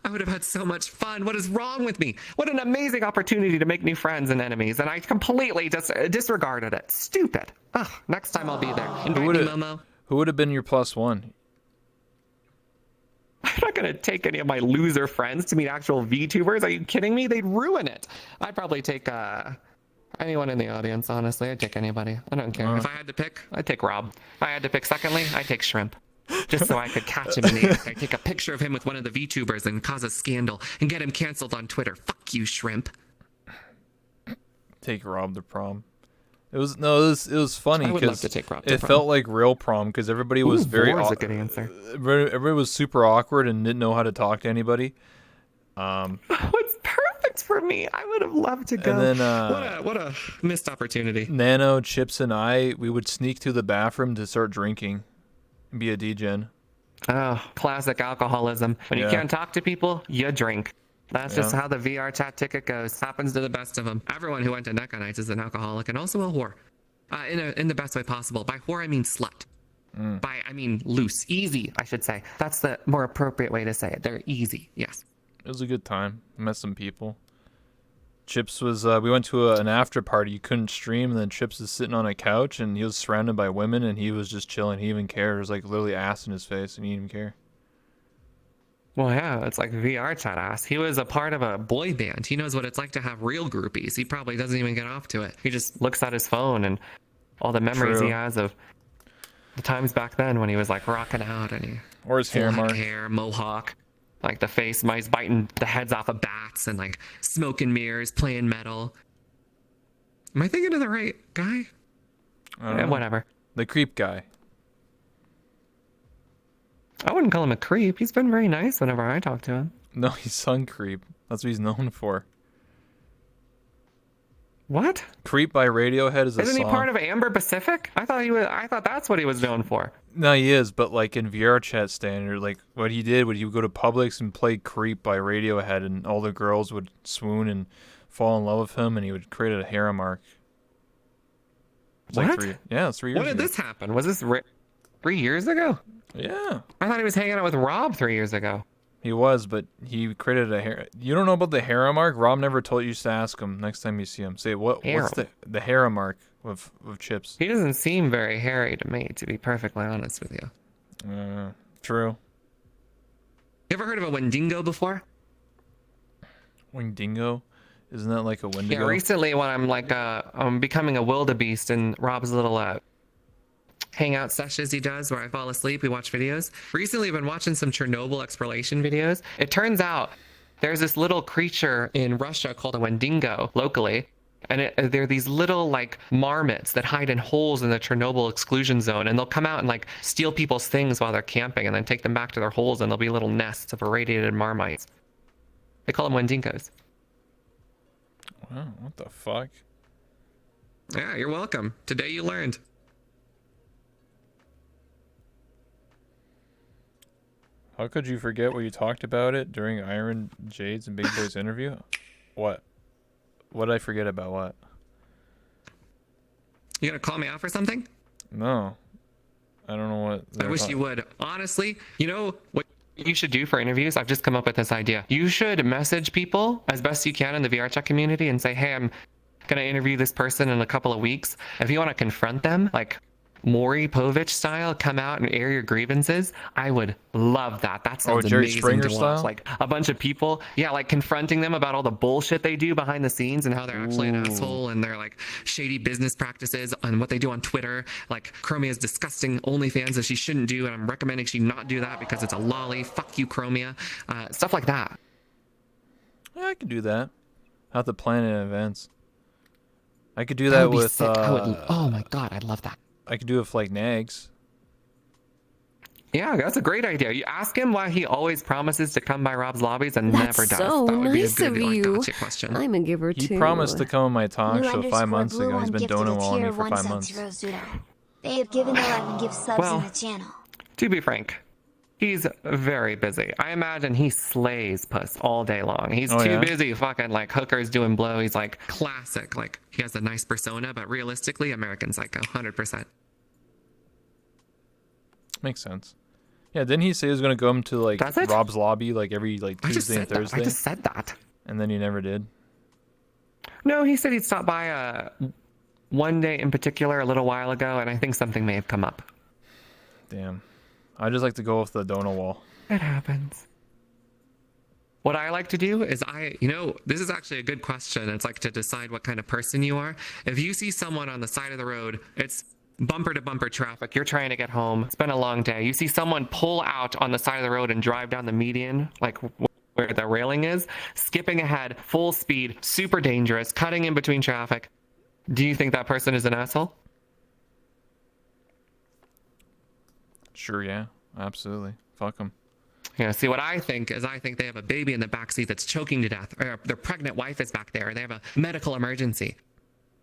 S2: I would have had so much fun. What is wrong with me? What an amazing opportunity to make new friends and enemies. And I completely just disregarded it. Stupid. Ugh, next time I'll be there. Invite me,
S1: would've-
S2: Momo.
S1: Who would have been your +1?
S2: I'm not going to take any of my loser friends to meet actual VTubers. Are you kidding me? They'd ruin it. I'd probably take anyone in the audience, honestly. I'd take anybody. I don't care. If I had to pick, I'd take Rob. If I had to pick secondly, I'd take Shrimp. Just so I could catch him in the act. I'd take a picture of him with one of the VTubers and cause a scandal and get him canceled on Twitter. Fuck you, Shrimp.
S1: Take Rob to prom. It was funny
S2: I would love
S1: because
S2: to take Rob to
S1: it
S2: prom.
S1: felt like real prom because everybody was very
S2: Vor's a good answer.
S1: everybody was super awkward and didn't know how to talk to anybody.
S2: What's perfect for me? I would have loved to go.
S1: And then
S2: what a missed opportunity.
S1: Nano, Chips, and we would sneak to the bathroom to start drinking and be a degen.
S2: Oh, classic alcoholism. When you
S1: Yeah.
S2: can't talk to people, you drink. That's just
S1: Yeah.
S2: how the VR chat ticket goes. Happens to the best of them. Everyone who went to NECA nights is an alcoholic and also a whore. In the best way possible. By whore, I mean slut. By, I mean loose. Easy, I should say. That's the more appropriate way to say it. They're easy, yes.
S1: It was a good time. Met some people. Chips was, we went to an after party. You couldn't stream, and then Chips is sitting on a couch, and he was surrounded by women, and he was just chilling. He even cared. There was like literally ass in his face, and he didn't even care.
S2: Well, yeah, it's like VR chat ass. He was a part of a boy band. He knows what it's like to have real groupies. He probably doesn't even get off to it. He just looks at his phone and all the memories
S1: True.
S2: he has of the times back then when he was like rocking out and he
S1: Or his hair
S2: black
S1: mark.
S2: hair, mohawk, like the face, he's biting the heads off of bats and like smoking mirrors, playing metal. Am I thinking of the right guy?
S1: I don't know.
S2: Whatever.
S1: The creep guy.
S2: I wouldn't call him a creep. He's been very nice whenever I talk to him.
S1: No, he's Sun Creep. That's what he's known for.
S2: What?
S1: Creep by Radiohead is a
S2: Isn't
S1: song.
S2: he part of Amber Pacific? I thought that's what he was known for.
S1: No, he is, but like in VR chat standard, like what he did, he would go to Publix and play Creep by Radiohead, and all the girls would swoon and fall in love with him, and he would create a harem arc. It's
S2: What?
S1: Like it's 3 years
S2: When did
S1: ago.
S2: this happen? Was this 3 years ago?
S1: Yeah,
S2: I thought he was hanging out with Rob 3 years ago.
S1: he was, but he created a harem. You don't know about the harem arc? Rob never told you to ask him next time you see him. Say, what's the harem arc with Chips?
S2: He doesn't seem very hairy to me, to be perfectly honest with you.
S1: True.
S2: You ever heard of a Wendigo before?
S1: Wingdingo? Isn't that like a Wendigo?
S2: Yeah, recently when I'm becoming a wildebeest in Rob's little hangout sessions he does where I fall asleep, we watch videos. Recently I've been watching some Chernobyl exploration videos. It turns out there's this little creature in Russia called a Wendigo locally. And they're these little like marmots that hide in holes in the Chernobyl exclusion zone, and they'll come out and like steal people's things while they're camping and then take them back to their holes, and there'll be little nests of irradiated marmites. They call them Wendigos.
S1: Wow, what the fuck?
S2: Yeah, you're welcome. Today you learned.
S1: How could you forget what you talked about it during Iron Jade's and Big Boy's interview? What? What did I forget about what?
S2: You gonna call me out for something?
S1: No. I don't know what.
S2: I wish you would. Honestly, you know what you should do for interviews? I've just come up with this idea. You should message people as best you can in the VR chat community and say, hey, I'm going to interview this person in a couple of weeks. If you want to confront them, like Maury Povich style, come out and air your grievances, I would love that. That sounds
S1: Jerry
S2: amazing
S1: Springer
S2: to watch.
S1: style?
S2: Like a bunch of people, yeah, like confronting them about all the bullshit they do behind the scenes and how they're actually an asshole and their like shady business practices and what they do on Twitter. Like Chromia's disgusting OnlyFans that she shouldn't do, and I'm recommending she not do that because it's a lolly. Fuck you, Chromia. Stuff like that.
S1: Yeah, I could do that. I have to plan it in advance. I could do
S2: That
S1: that
S2: would be
S1: with.
S2: sick. Oh my god, I'd love that.
S1: I could do it with like Nags.
S2: Yeah, that's a great idea. You ask him why he always promises to come by Rob's lobbies and
S5: That's
S2: never does.
S5: so
S2: That would be a
S5: nice
S2: good,
S5: of
S2: like,
S5: you.
S2: gotcha question.
S5: I'm a giver
S1: He
S5: too.
S1: promised to come on my talk show 5 months ago. He's been donating on me for 5 months.
S8: They have given 11 gift subs
S2: Well,
S8: in the channel.
S2: To be frank, he's very busy. I imagine he slays puss all day long. He's
S1: Oh,
S2: too
S1: yeah?
S2: busy fucking like hookers doing blow. He's like classic. Like he has a nice persona, but realistically, American Psycho, 100%.
S1: Makes sense. Yeah, didn't he say he was gonna go to like
S2: Does it?
S1: Rob's lobby like every like
S2: I just
S1: Tuesday and
S2: said that.
S1: Thursday,
S2: I just said that.
S1: and then he never did?
S2: No, he said he'd stop by one day in particular a little while ago, and I think something may have come up.
S1: Damn. I just like to go off the donut wall.
S2: It happens. What I like to do is this is actually a good question. It's like to decide what kind of person you are. If you see someone on the side of the road, it's bumper to bumper traffic. You're trying to get home. It's been a long day. You see someone pull out on the side of the road and drive down the median, like where the railing is, skipping ahead, full speed, super dangerous, cutting in between traffic. Do you think that person is an asshole?
S1: Sure, yeah, absolutely. Fuck him.
S2: Yeah, see, what I think is they have a baby in the backseat that's choking to death, or their pregnant wife is back there, or they have a medical emergency.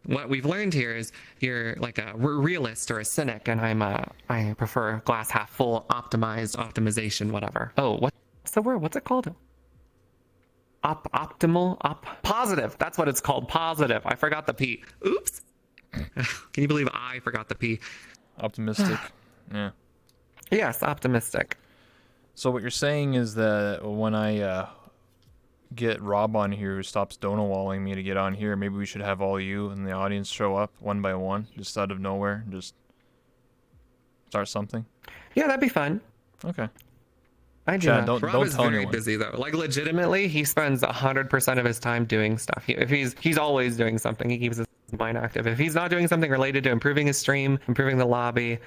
S2: What we've learned here is you're like a realist or a cynic, and I prefer glass half full, optimization, whatever. Oh, what's the word? What's it called? Positive. That's what it's called. Positive. I forgot the P. Oops. Can you believe I forgot the P?
S1: Optimistic. Yeah.
S2: Yes, optimistic.
S1: So what you're saying is that when I get Rob on here who stops donawalling me to get on here. Maybe we should have all you and the audience show up one by one, just out of nowhere, just start something.
S2: Yeah, that'd be fun.
S1: Okay.
S2: I do.
S1: Chad,
S2: that.
S1: don't
S2: Rob is
S1: tell
S2: very
S1: anyone.
S2: busy though. Like legitimately, he spends 100% of his time doing stuff. He's always doing something. He keeps his mind active. If he's not doing something related to improving his stream, improving the lobby,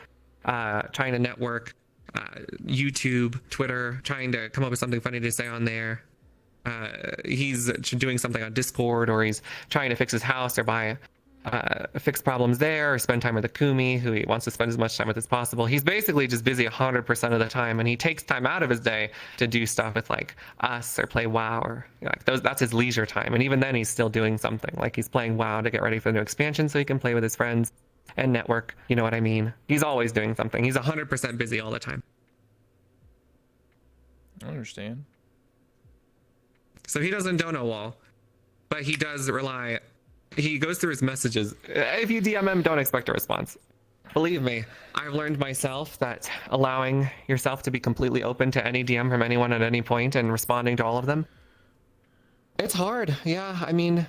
S2: trying to network, YouTube, Twitter, trying to come up with something funny to say on there. He's doing something on Discord, or he's trying to fix his house or fix problems there, or spend time with Akumi, who he wants to spend as much time with as possible. He's basically just busy 100% of the time, and he takes time out of his day to do stuff with like us or play WoW, or like that's his leisure time. And even then, he's still doing something. Like he's playing WoW to get ready for the new expansion, so he can play with his friends and network. You know what I mean? He's always doing something. He's 100% busy all the time.
S1: I understand.
S2: So he doesn't dono wall, but he does rely. He goes through his messages. If you DM him, don't expect a response. Believe me, I've learned myself that allowing yourself to be completely open to any DM from anyone at any point and responding to all of them, it's hard. Yeah, I mean,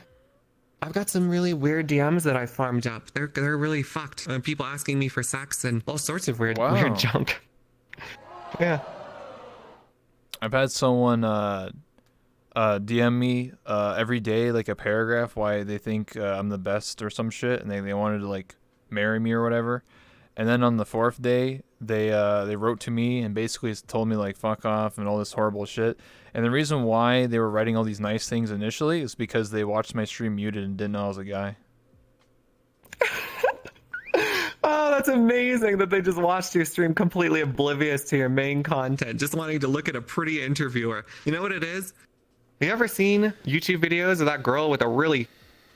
S2: I've got some really weird DMs that I farmed up. They're really fucked. People asking me for sex and all sorts of weird junk. Yeah.
S1: I've had someone DM me every day like a paragraph why they think I'm the best or some shit, and they wanted to like marry me or whatever. And then on the 4th day, they wrote to me and basically told me like fuck off and all this horrible shit. And the reason why they were writing all these nice things initially is because they watched my stream muted and didn't know I was a guy. Oh, that's amazing that they just watched your stream completely oblivious to your main content, just wanting to look at a pretty interviewer. You know what it is? Have you ever seen YouTube videos of that girl with a really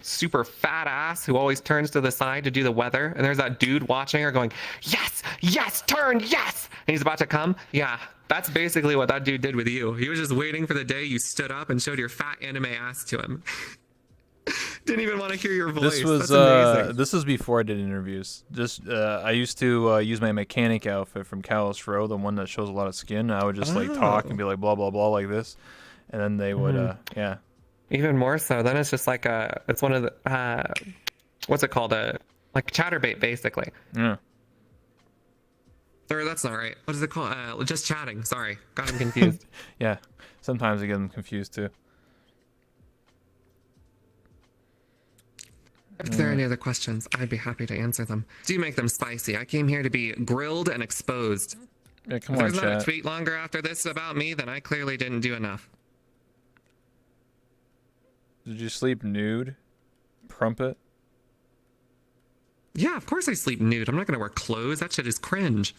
S1: super fat ass who always turns to the side to do the weather? And there's that dude watching her going, yes, yes, turn, yes! And he's about to come? Yeah, that's basically what that dude did with you. He was just waiting for the day you stood up and showed your fat anime ass to him. Didn't even want to hear your voice. This was before I did interviews. Just I used to use my mechanic outfit from Callous Row, the one that shows a lot of skin. I would just like talk and be like blah blah blah like this. And then they would, yeah. Even more so. Then it's just like it's one of the, what's it called? Like chatterbait, basically. Yeah. Or that's not right. What is it called? Just chatting. Sorry. Got him confused. Yeah. Sometimes I get them confused too. If there are any other questions, I'd be happy to answer them. Do make them spicy. I came here to be grilled and exposed. Yeah, come on, chat. If there's not a tweet longer after this about me, then I clearly didn't do enough. Did you sleep nude? Crumpet? Yeah, of course I sleep nude. I'm not gonna wear clothes. That shit is cringe.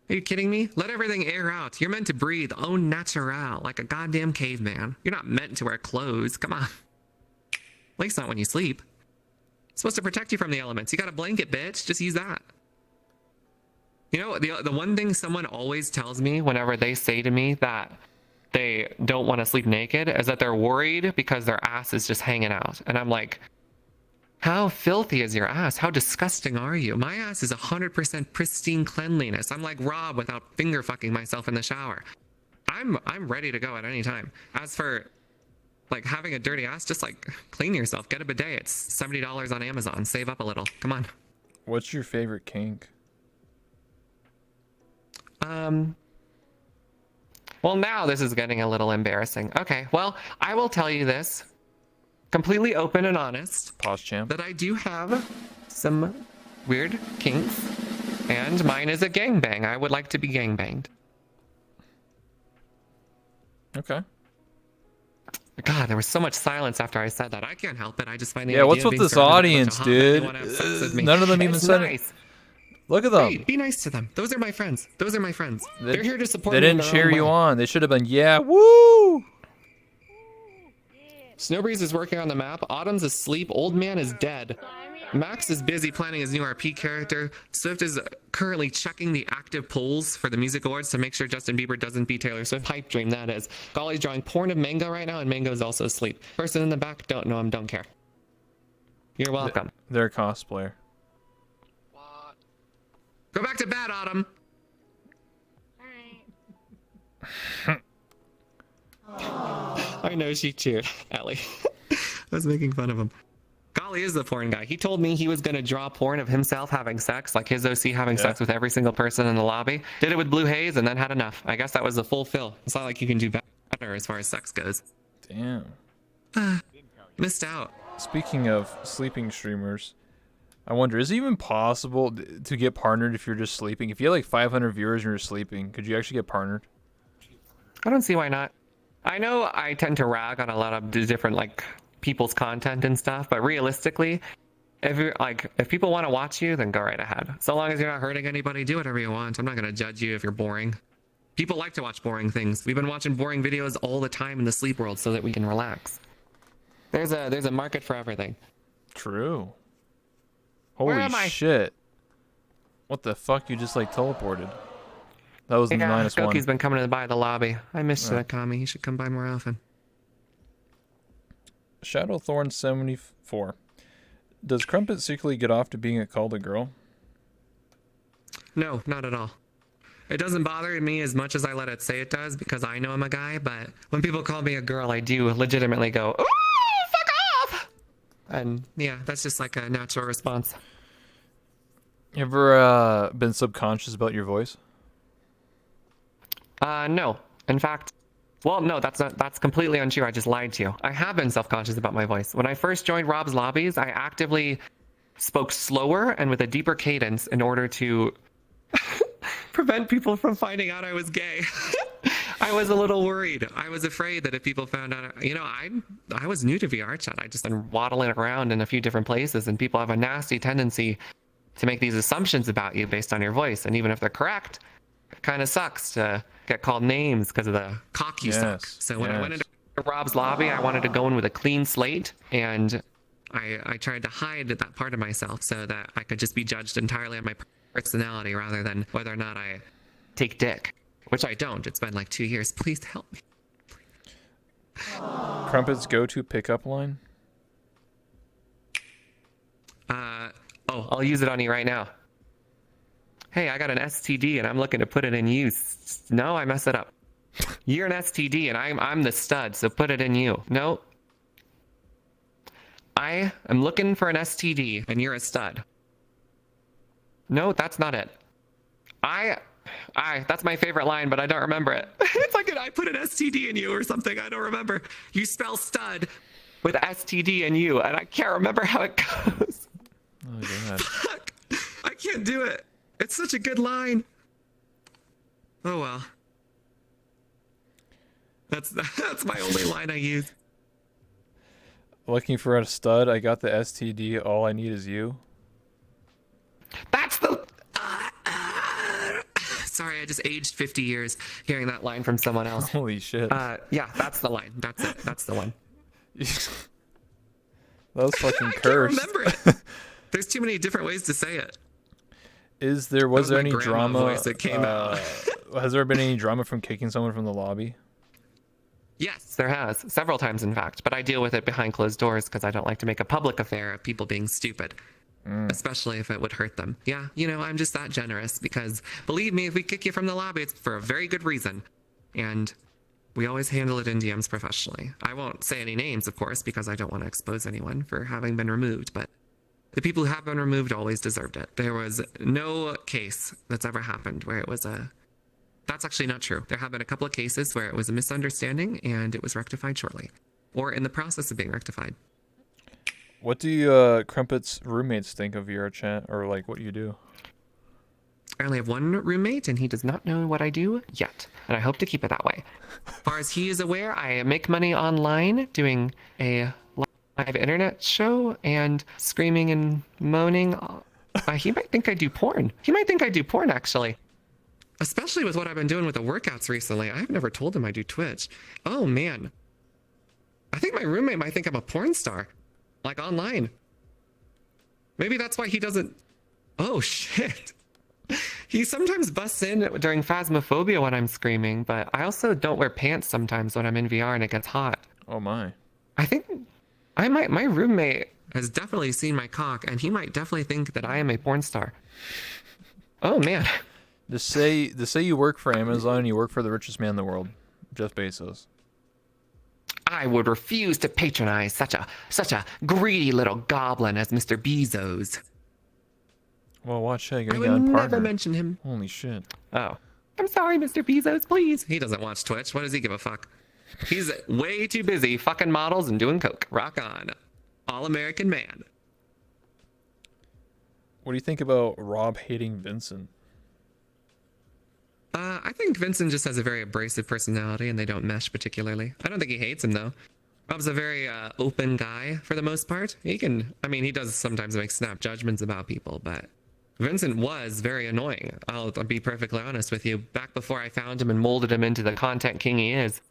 S1: Are you kidding me? Let everything air out. You're meant to breathe au naturel, like a goddamn caveman. You're not meant to wear clothes. Come on. At least not when you sleep. It's supposed to protect you from the elements. You got a blanket, bitch. Just use that. You know, the one thing someone always tells me whenever they say to me that they don't want to sleep naked is that they're worried because their ass is just hanging out. And I'm like, how filthy is your ass? How disgusting are you? My ass is 100% pristine cleanliness. I'm like Rob without finger fucking myself in the shower. I'm ready to go at any time. As for like having a dirty ass, just like clean yourself. Get a bidet. It's $70 on Amazon. Save up a little. Come on. What's your favorite kink? Well, now this is getting a little embarrassing. Okay, well, I will tell you this. Completely open and honest. Pause, champ. That I do have some weird kinks. And mine is a gangbang. I would like to be gangbanged. Okay. God, there was so much silence after I said that. I can't help it. I just find the what's with this audience, dude? None of them even said it. Look at them. Hey, be nice to them. Those are my friends. Those are my friends. They're here to support me. They didn't cheer you on. They should have been, yeah, woo! Snowbreeze is working on the map. Autumn's asleep. Old man is dead. Max is busy planning his new RP character. Swift is currently checking the active polls for the music awards to make sure Justin Bieber doesn't beat Taylor Swift. Pipe dream, that is. Golly's drawing porn of Mango right now, and Mango is also asleep. Person in the back, don't know him, don't care. You're welcome. They're a cosplayer. What? Go back to bed, Autumn. I
S2: I know she too, Ellie. I was making fun of him. Golly is the porn guy. He told me he was going to draw porn of himself having sex, like his OC having sex with every single person in the lobby. Did it with Blue Haze and then had enough. I guess that was the full fill. It's not like you can do better as far as sex goes.
S1: Damn.
S2: Missed out.
S1: Speaking of sleeping streamers, I wonder, is it even possible to get partnered if you're just sleeping? If you had like 500 viewers and you're sleeping, could you actually get partnered?
S2: I don't see why not. I know I tend to rag on a lot of different like people's content and stuff, but realistically, if people want to watch you, then go right ahead. So long as you're not hurting anybody, do whatever you want. I'm not going to judge you if you're boring. People like to watch boring things. We've been watching boring videos all the time in the sleep world so that we can relax. There's a market for everything.
S1: True.
S2: Where
S1: Holy
S2: am I?
S1: shit. What the fuck? You just like teleported. That was the minus one.
S2: Koki's been coming by the lobby. I missed that, Kami. He should come by more often.
S1: Shadowthorn74. Does Crumpet secretly get off to being called a girl?
S2: No, not at all. It doesn't bother me as much as I let it say it does because I know I'm a guy, but when people call me a girl, I do legitimately go, "Ooh, fuck off!" And yeah, that's just like a natural response.
S1: You ever been subconscious about your voice?
S2: No. In fact, well, no, that's completely untrue. I just lied to you. I have been self-conscious about my voice. When I first joined Rob's lobbies, I actively spoke slower and with a deeper cadence in order to prevent people from finding out I was gay. I was a little worried. I was afraid that if people found out, I was new to VR chat. I just been waddling around in a few different places, and people have a nasty tendency to make these assumptions about you based on your voice. And even if they're correct, it kind of sucks to get called names because of the cock you suck. So when I went into Rob's lobby, I wanted to go in with a clean slate, and I tried to hide that part of myself so that I could just be judged entirely on my personality rather than whether or not I take dick, which I don't. It's been like 2 years. Please help me.
S1: Crumpet's go-to pickup line?
S2: I'll use it on you right now. Hey, I got an STD and I'm looking to put it in you. No, I mess it up. You're an STD and I'm the stud, so put it in you. No. I am looking for an STD and you're a stud. No, that's not it. That's my favorite line, but I don't remember it. It's like I put an STD in you or something. I don't remember. You spell stud with STD in you, and I can't remember how it goes.
S1: Oh, God.
S2: Fuck. I can't do it. It's such a good line. Oh, well. That's my only line I use.
S1: Looking for a stud, I got the STD, all I need is you.
S2: That's the... Sorry, I just aged 50 years hearing that line from someone else.
S1: Holy shit.
S2: Yeah, that's the line. That's it. That's the one.
S1: That was fucking
S2: I
S1: cursed.
S2: can't remember it. There's too many different ways to say it.
S1: Was there any drama?
S2: Voice that came out.
S1: Has there been any drama from kicking someone from the lobby?
S2: Yes, there has. Several times, in fact. But I deal with it behind closed doors because I don't like to make a public affair of people being stupid. Especially if it would hurt them. Yeah, I'm just that generous because, believe me, if we kick you from the lobby, it's for a very good reason. And we always handle it in DMs professionally. I won't say any names, of course, because I don't want to expose anyone for having been removed, but the people who have been removed always deserved it. There was no case that's ever happened where it was That's actually not true. There have been a couple of cases where it was a misunderstanding and it was rectified shortly. Or in the process of being rectified.
S1: What do Crumpet's roommates think of VR chat, or like what you do?
S2: I only have one roommate, and he does not know what I do yet, and I hope to keep it that way. As far as he is aware, I make money online doing a live internet show and screaming and moaning. He might think I do porn. Actually. Especially with what I've been doing with the workouts recently. I've never told him I do Twitch. Oh, man. I think my roommate might think I'm a porn star. Like online. Maybe that's why he doesn't... Oh, shit. He sometimes busts in during Phasmophobia when I'm screaming, but I also don't wear pants sometimes when I'm in VR and it gets hot.
S1: Oh, my.
S2: I think my roommate has definitely seen my cock, and he might definitely think that I am a porn star. Oh, man.
S1: Just say you work for Amazon and you work for the richest man in the world, Jeff Bezos.
S2: I would refuse to patronize such a greedy little goblin as Mr. Bezos.
S1: Well, watch out. You're
S2: I
S1: gonna
S2: would
S1: get
S2: never
S1: unpartnered.
S2: mention him.
S1: Holy shit.
S2: Oh. I'm sorry, Mr. Bezos, please. He doesn't watch Twitch. What does he give a fuck? He's way too busy fucking models and doing coke. Rock on. All-American man.
S1: What do you think about Rob hating Vincent?
S2: I think Vincent just has a very abrasive personality and they don't mesh particularly. I don't think he hates him though. Rob's a very open guy for the most part. He does sometimes make snap judgments about people, but Vincent was very annoying. I'll be perfectly honest with you. Back before I found him and molded him into the content king he is,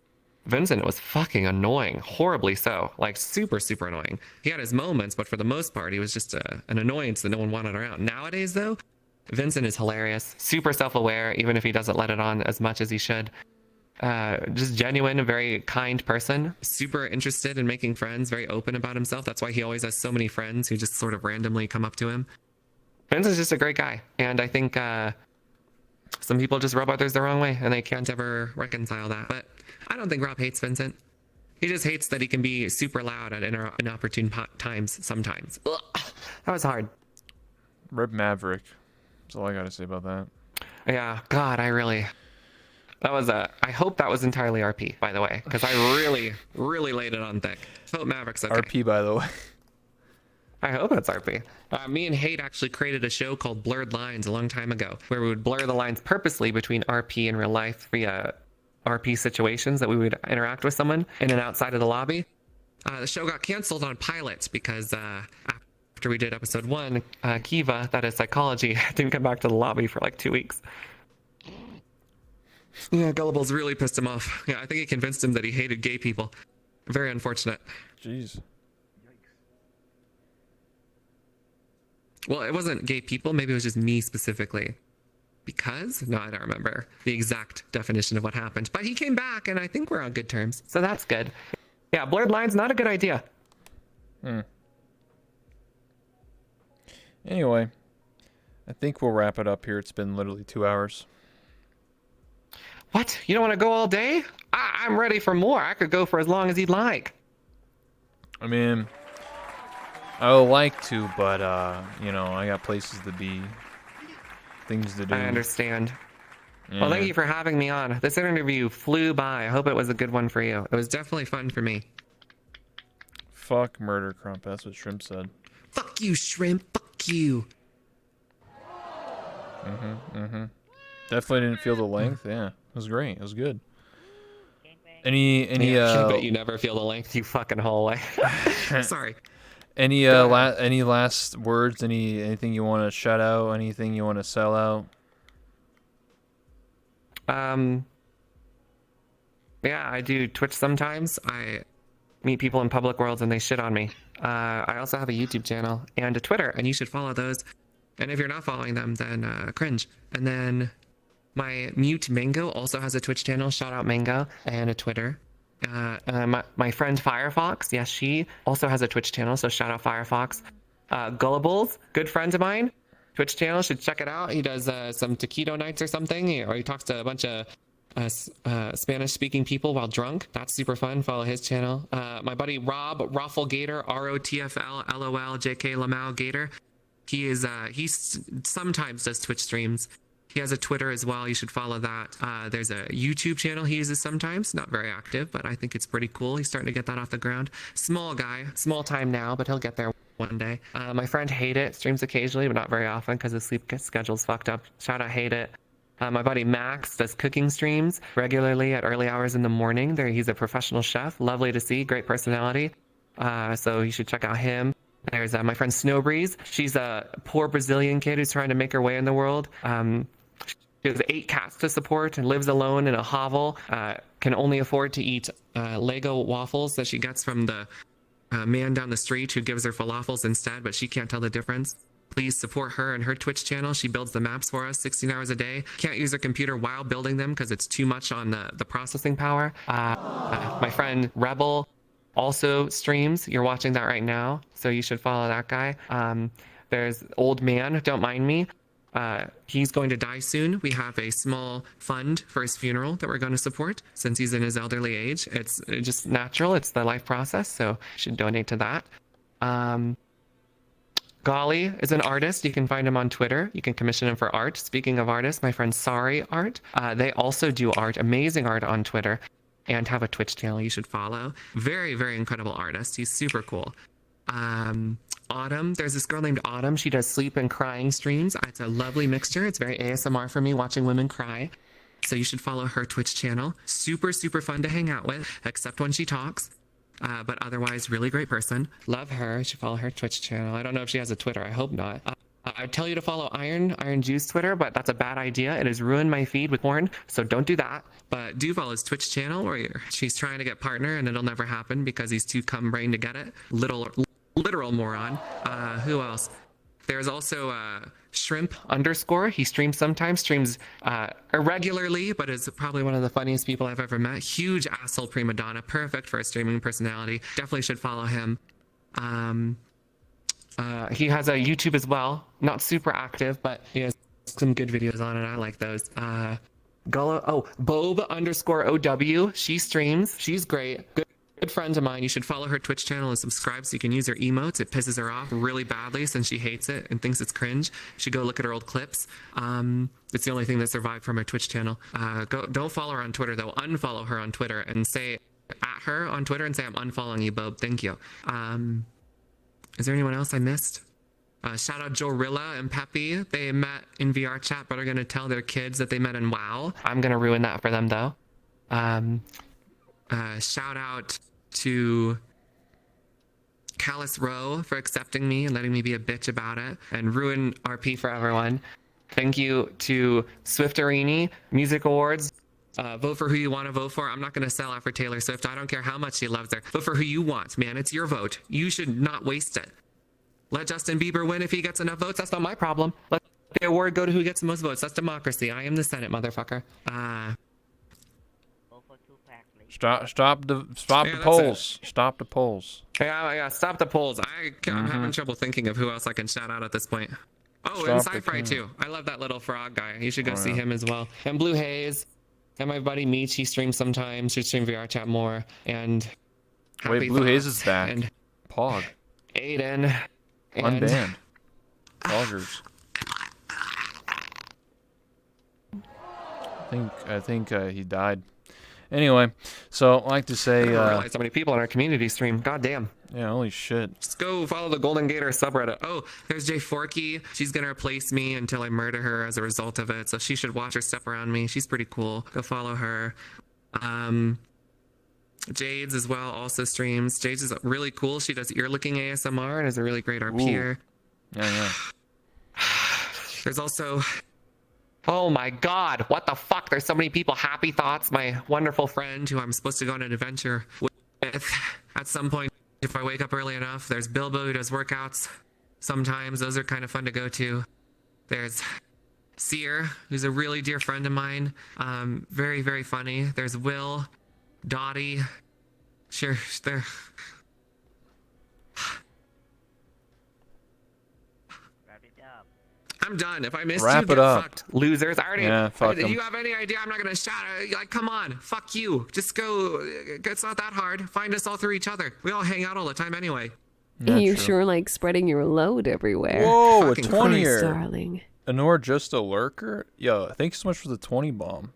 S2: Vincent was fucking annoying, horribly so, like super, super annoying. He had his moments, but for the most part, he was just an annoyance that no one wanted around. Nowadays though, Vincent is hilarious, super self-aware, even if he doesn't let it on as much as he should. Just genuine, a very kind person, super interested in making friends, very open about himself. That's why he always has so many friends who just sort of randomly come up to him. Vincent's just a great guy, and I think some people just rub others the wrong way, and they can't ever reconcile that. But I don't think Rob hates Vincent. He just hates that he can be super loud at inopportune times sometimes. Ugh, that was hard.
S1: Rip Maverick. That's all I gotta say about that.
S2: Yeah, God, that was I hope that was entirely RP, by the way, because I really, really laid it on thick. Hope Maverick's okay.
S1: RP, by the way.
S2: I hope it's RP. Me and Hate actually created a show called Blurred Lines a long time ago, where we would blur the lines purposely between RP and real life via RP situations that we would interact with someone in and outside of the lobby. The show got canceled on pilots because after we did episode 1, Kiva, that is psychology, didn't come back to the lobby for like 2 weeks. Yeah, Gullible's really pissed him off. Yeah, I think he convinced him that he hated gay people. Very unfortunate.
S1: Jeez.
S2: Well, it wasn't gay people. Maybe it was just me specifically. Because? No, I don't remember the exact definition of what happened. But he came back, and I think we're on good terms. So that's good. Yeah, blurred lines, not a good idea.
S1: Anyway, I think we'll wrap it up here. It's been literally 2 hours.
S2: What? You don't want to go all day? I'm ready for more. I could go for as long as you'd like.
S1: I mean, I would like to, but, you know, I got places to be, things to do.
S2: I understand.
S1: Yeah.
S2: Well, thank you for having me on. This interview flew by. I hope it was a good one for you. It was definitely fun for me.
S1: Fuck MurderCrumpet. That's what Shrimp said.
S2: Fuck you, Shrimp. Fuck you.
S1: Definitely didn't feel the length. Yeah, it was great. It was good. Any
S2: I bet you never feel the length, you fucking hallway. Sorry.
S1: any last words? Anything you want to shout out? Anything you want to sell out?
S2: Yeah, I do Twitch sometimes. I meet people in public worlds and they shit on me. I also have a YouTube channel and a Twitter, and you should follow those. And if you're not following them, then cringe. And then my mute Mango also has a Twitch channel. Shout out Mango, and a Twitter. My friend Firefox, yes, she also has a Twitch channel, so shout out Firefox. Gullibles, good friend of mine, Twitch channel, should check it out. He does some taquito nights or something, or he talks to a bunch of Spanish-speaking people while drunk. That's super fun. Follow his channel. My buddy Rob Rafflegator, ROTFLLOLJK Lamau Gator. He sometimes does Twitch streams. He has a Twitter as well. You should follow that. There's a YouTube channel he uses sometimes. Not very active, but I think it's pretty cool. He's starting to get that off the ground. Small guy, small time now, but he'll get there one day. My friend Hate It streams occasionally, but not very often because his sleep schedule's fucked up. Shout out Hate It. My buddy Max does cooking streams regularly at early hours in the morning. He's a professional chef. Lovely to see. Great personality. So you should check out him. There's my friend Snowbreeze. She's a poor Brazilian kid who's trying to make her way in the world. She has 8 cats to support and lives alone in a hovel. Can only afford to eat Lego waffles that she gets from the man down the street who gives her falafels instead, but she can't tell the difference. Please support her and her Twitch channel. She builds the maps for us 16 hours a day. Can't use her computer while building them because it's too much on the processing power. My friend Rebel also streams. You're watching that right now, so you should follow that guy. There's Old Man, Don't Mind Me. He's going to die soon. We have a small fund for his funeral that we're going to support since he's in his elderly age. It's just natural. It's the life process, so you should donate to that. Golly is an artist. You can find him on Twitter. You can commission him for art. Speaking of artists, my friend Sorry Art, they also do art, amazing art on Twitter, and have a Twitch channel you should follow. Very, very incredible artist. He's super cool. Autumn, there's this girl named Autumn. She does sleep and crying streams. It's a lovely mixture. It's very ASMR for me, watching women cry. So you should follow her Twitch channel. Super, super fun to hang out with, except when she talks. But otherwise, really great person. Love her. You should follow her Twitch channel. I don't know if she has a Twitter. I hope not. I'd tell you to follow Iron Juice Twitter, but that's a bad idea. It has ruined my feed with porn, so don't do that. But do follow his Twitch channel where she's trying to get partner and it'll never happen because he's too cum brain to get it. Literal moron. Who else? There's also Shrimp _ he streams sometimes, streams irregularly, but is probably one of the funniest people I've ever met. Huge asshole prima donna, perfect for a streaming personality. Definitely should follow him. He has a YouTube as well, not super active, but he has some good videos on it. I like those. Bob _ OW, she streams. She's great. Good friend of mine. You should follow her Twitch channel and subscribe so you can use her emotes. It pisses her off really badly since she hates it and thinks it's cringe. You should go look at her old clips. It's the only thing that survived from her Twitch channel. Don't follow her on Twitter though. Unfollow her on Twitter and say at her on Twitter and say I'm unfollowing you, Bob. Thank you. Is there anyone else I missed? Shout out Jorilla and Peppy. They met in VR chat, but are going to tell their kids that they met in WoW. I'm going to ruin that for them though. Shout out to Callus Rowe for accepting me and letting me be a bitch about it and ruin RP for everyone. Thank you to Swifterini, Music Awards. Vote for who you want to vote for. I'm not going to sell out for Taylor Swift. I don't care how much she loves her. Vote for who you want, man. It's your vote. You should not waste it. Let Justin Bieber win if he gets enough votes. That's not my problem. Let the award go to who gets the most votes. That's democracy. I am the Senate, motherfucker.
S1: Stop the polls. Stop the polls.
S2: Yeah, stop the polls. I'm having trouble thinking of who else I can shout out at this point. Oh, and Sci-Fi too. I love that little frog guy. You should go see him as well. And Blue Haze. And my buddy Meech, he streams sometimes. Should stream VR chat more. And
S1: wait, Blue Haze is back. And Pog.
S2: Aiden.
S1: Unbanned. Poggers. I think he died. Anyway, so I like to say...
S2: I didn't realize how many people in our community stream. God damn.
S1: Yeah, holy shit.
S2: Let's go follow the Golden Gator subreddit. Oh, there's Jay Forky. She's going to replace me until I murder her as a result of it. So she should watch her step around me. She's pretty cool. Go follow her. Jades as well also streams. Jades is really cool. She does ear licking ASMR and is a really great RPer.
S1: Yeah.
S2: There's also... Oh my god, what the fuck? There's so many people. Happy Thoughts, my wonderful friend who I'm supposed to go on an adventure with at some point if I wake up early enough. There's Bilbo who does workouts sometimes. Those are kind of fun to go to. There's Seer, who's a really dear friend of mine. Very, very funny. There's Will, Dottie. Sure, they're... I'm done. If I missed you, get fucked. Losers. I already...
S1: fuck
S2: Do you have any idea? I'm not going to shout. Like, come on. Fuck you. Just go. It's not that hard. Find us all through each other. We all hang out all the time anyway.
S5: Yeah, you sure like spreading your load everywhere.
S1: Whoa,
S2: Fucking
S1: a 20-er.
S5: Darling.
S1: Anor just a lurker? Yo, thanks so much for the 20 bomb.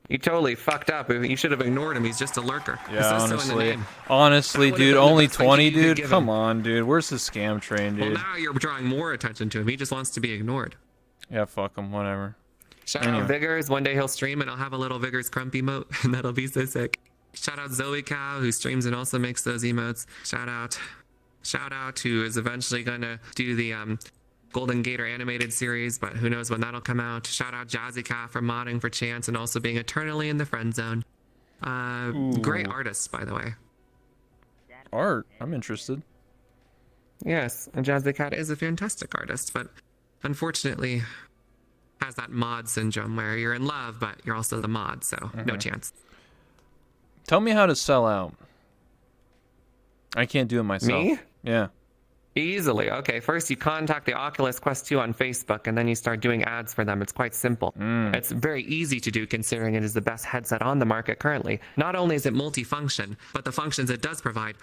S2: You totally fucked up. You should have ignored him. He's just a lurker.
S1: Yeah, honestly, dude, only 20, dude? Come on, dude. Where's the scam train, dude?
S2: Well, now you're drawing more attention to him. He just wants to be ignored.
S1: Yeah, fuck him. Whatever.
S2: Shout out Vigors. One day he'll stream and I'll have a little Vigors crump emote, and that'll be so sick. Shout out Zoe Cow, who streams and also makes those emotes. Shout out who is eventually gonna do the Golden Gator animated series, but who knows when that'll come out. Shout out Jazzy Cat for modding for Chance and also being eternally in the friend zone. Great artist, by the way.
S1: Art? I'm interested.
S2: Yes, and Jazzy Cat is a fantastic artist, but unfortunately has that mod syndrome where you're in love, but you're also the mod, so no chance.
S1: Tell me how to sell out. I can't do it myself.
S2: Me?
S1: Yeah.
S2: Easily. Okay, first you contact the Oculus Quest 2 on Facebook, and then you start doing ads for them. It's quite simple. It's very easy to do considering it is the best headset on the market currently. Not only is it multifunction, but the functions it does provide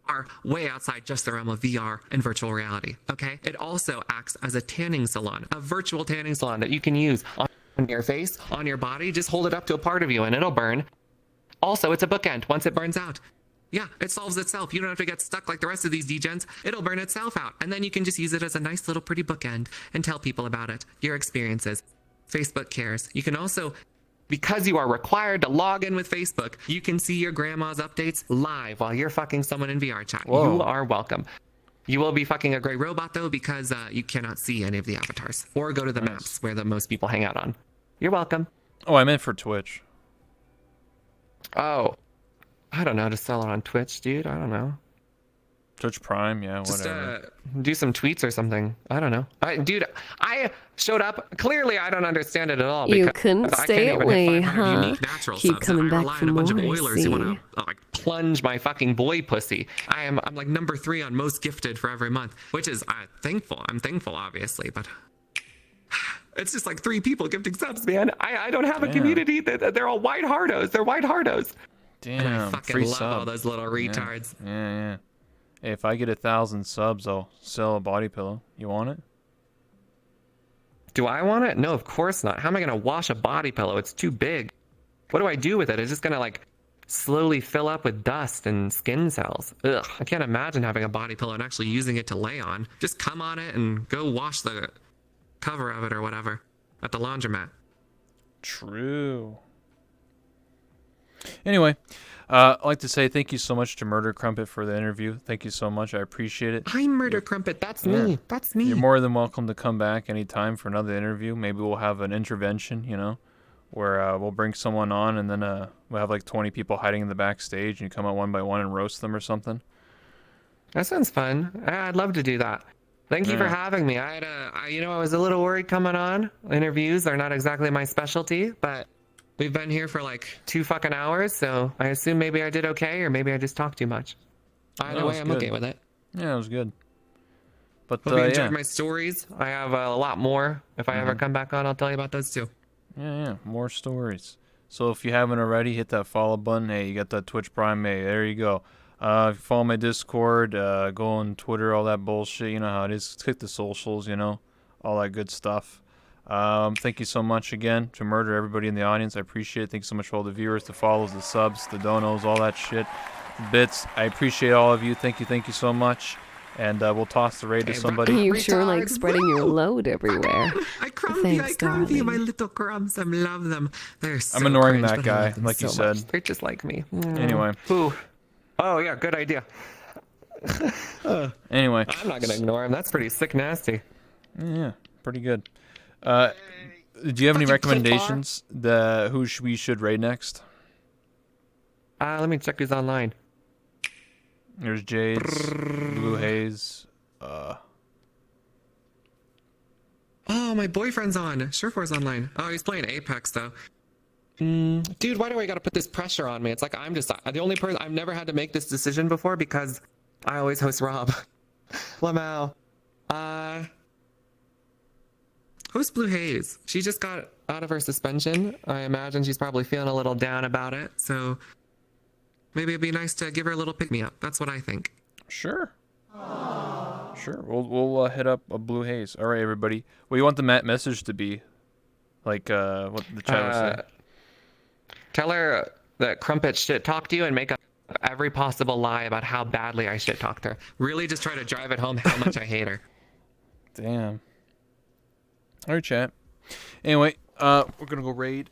S2: are way outside just the realm of VR and virtual reality, okay? It also acts as a tanning salon, a virtual tanning salon that you can use on your face, on your body. Just hold it up to a part of you and it'll burn. Also, it's a bookend once it burns out. Yeah, it solves itself. You don't have to get stuck like the rest of these degens. It'll burn itself out. And then you can just use it as a nice little pretty bookend and tell people about it, your experiences. Facebook cares. You can also, because you are required to log in with Facebook, you can see your grandma's updates live while you're fucking someone in VR chat.
S1: Whoa.
S2: You are welcome. You will be fucking a gray robot, though, because you cannot see any of the avatars. Or go to the maps where the most people hang out on. You're welcome.
S1: Oh, I meant for Twitch.
S2: Oh. I don't know, to sell it on Twitch, dude. I don't know.
S1: Twitch Prime, yeah,
S2: Just
S1: whatever.
S2: do some tweets or something. I don't know. Dude, I showed up. Clearly, I don't understand it at all.
S5: You
S2: because
S5: couldn't
S2: I
S5: stay
S2: can't even hit
S5: away,
S2: 500
S5: huh?
S2: unique natural
S5: Keep
S2: subs.
S5: coming
S2: I
S5: back
S2: rely
S5: for
S2: on a bunch of
S5: more, I
S2: oilers who want
S5: see.
S2: to like plunge my fucking boy pussy. I'm like number 3 on most gifted for every month, which is thankful. I'm thankful, obviously, but it's just like 3 people gifting subs, man. I don't have a community. They're all white hardos. They're white hardos.
S1: Damn,
S2: And I fucking
S1: free
S2: love
S1: sub.
S2: all those little retards.
S1: Yeah. Hey, if I get 1,000 subs, I'll sell a body pillow. You want it?
S2: Do I want it? No, of course not. How am I going to wash a body pillow? It's too big. What do I do with it? It's just going to like slowly fill up with dust and skin cells. Ugh. I can't imagine having a body pillow and actually using it to lay on. Just come on it and go wash the cover of it or whatever at the laundromat.
S1: True. Anyway, I'd like to say thank you so much to MurderCrumpet for the interview. Thank you so much. I appreciate it.
S2: I'm MurderCrumpet. That's me. That's me.
S1: You're more than welcome to come back anytime for another interview. Maybe we'll have an intervention, where we'll bring someone on and then we'll have like 20 people hiding in the backstage and you come out one by one and roast them or something.
S2: That sounds fun. I'd love to do that. Thank you for having me. I was a little worried coming on. Interviews are not exactly my specialty, but we've been here for like 2 fucking hours, so I assume maybe I did okay, or maybe I just talked too much. Either way, I'm okay with it.
S1: Yeah, it was good. But
S2: Hope you enjoyed my stories. I have a lot more. If I ever come back on, I'll tell you about those too.
S1: Yeah, more stories. So if you haven't already, hit that follow button. Hey, you got that Twitch Prime. Hey, there you go. If you follow my Discord, go on Twitter, all that bullshit. You know how it is. Click the socials, all that good stuff. Thank you so much again to Murder, everybody in the audience. I appreciate it. Thanks so much for all the viewers, the follows, the subs, the donos, all that shit. Bits. I appreciate all of you. Thank you so much. And we'll toss the raid to somebody.
S5: You sure like spreading your load everywhere.
S2: I crumb
S5: Thanks,
S2: you, my
S5: darling.
S2: little crumbs. I love them. They're so
S1: I'm ignoring
S2: cringe,
S1: that
S2: but I
S1: guy,
S2: love them
S1: like you
S2: so
S1: said.
S2: much. They're just like me.
S1: Anyway.
S2: Ooh. Oh, yeah, good idea.
S1: Anyway.
S2: I'm not going to ignore him. That's pretty sick nasty.
S1: Yeah, pretty good. Do you have any recommendations who we should raid next?
S2: Let me check who's online.
S1: There's Jade's, Blue Haze.
S2: Oh, my boyfriend's on. Surefour's online. Oh, he's playing Apex, though. Dude, why do I gotta put this pressure on me? It's like I'm just the only person. I've never had to make this decision before because I always host Rob. Lamau. Who's Blue Haze? She just got out of her suspension. I imagine she's probably feeling a little down about it. So maybe it'd be nice to give her a little pick-me-up. That's what I think.
S1: Sure. Sure. We'll hit up a Blue Haze. All right, everybody. What do you want the message to be? Like what the chat was saying?
S2: Tell her that Crumpet shit talked to you and make up every possible lie about how badly I shit talked her. Really just try to drive it home how much I hate her.
S1: Damn. All right, chat. Anyway, we're gonna go raid.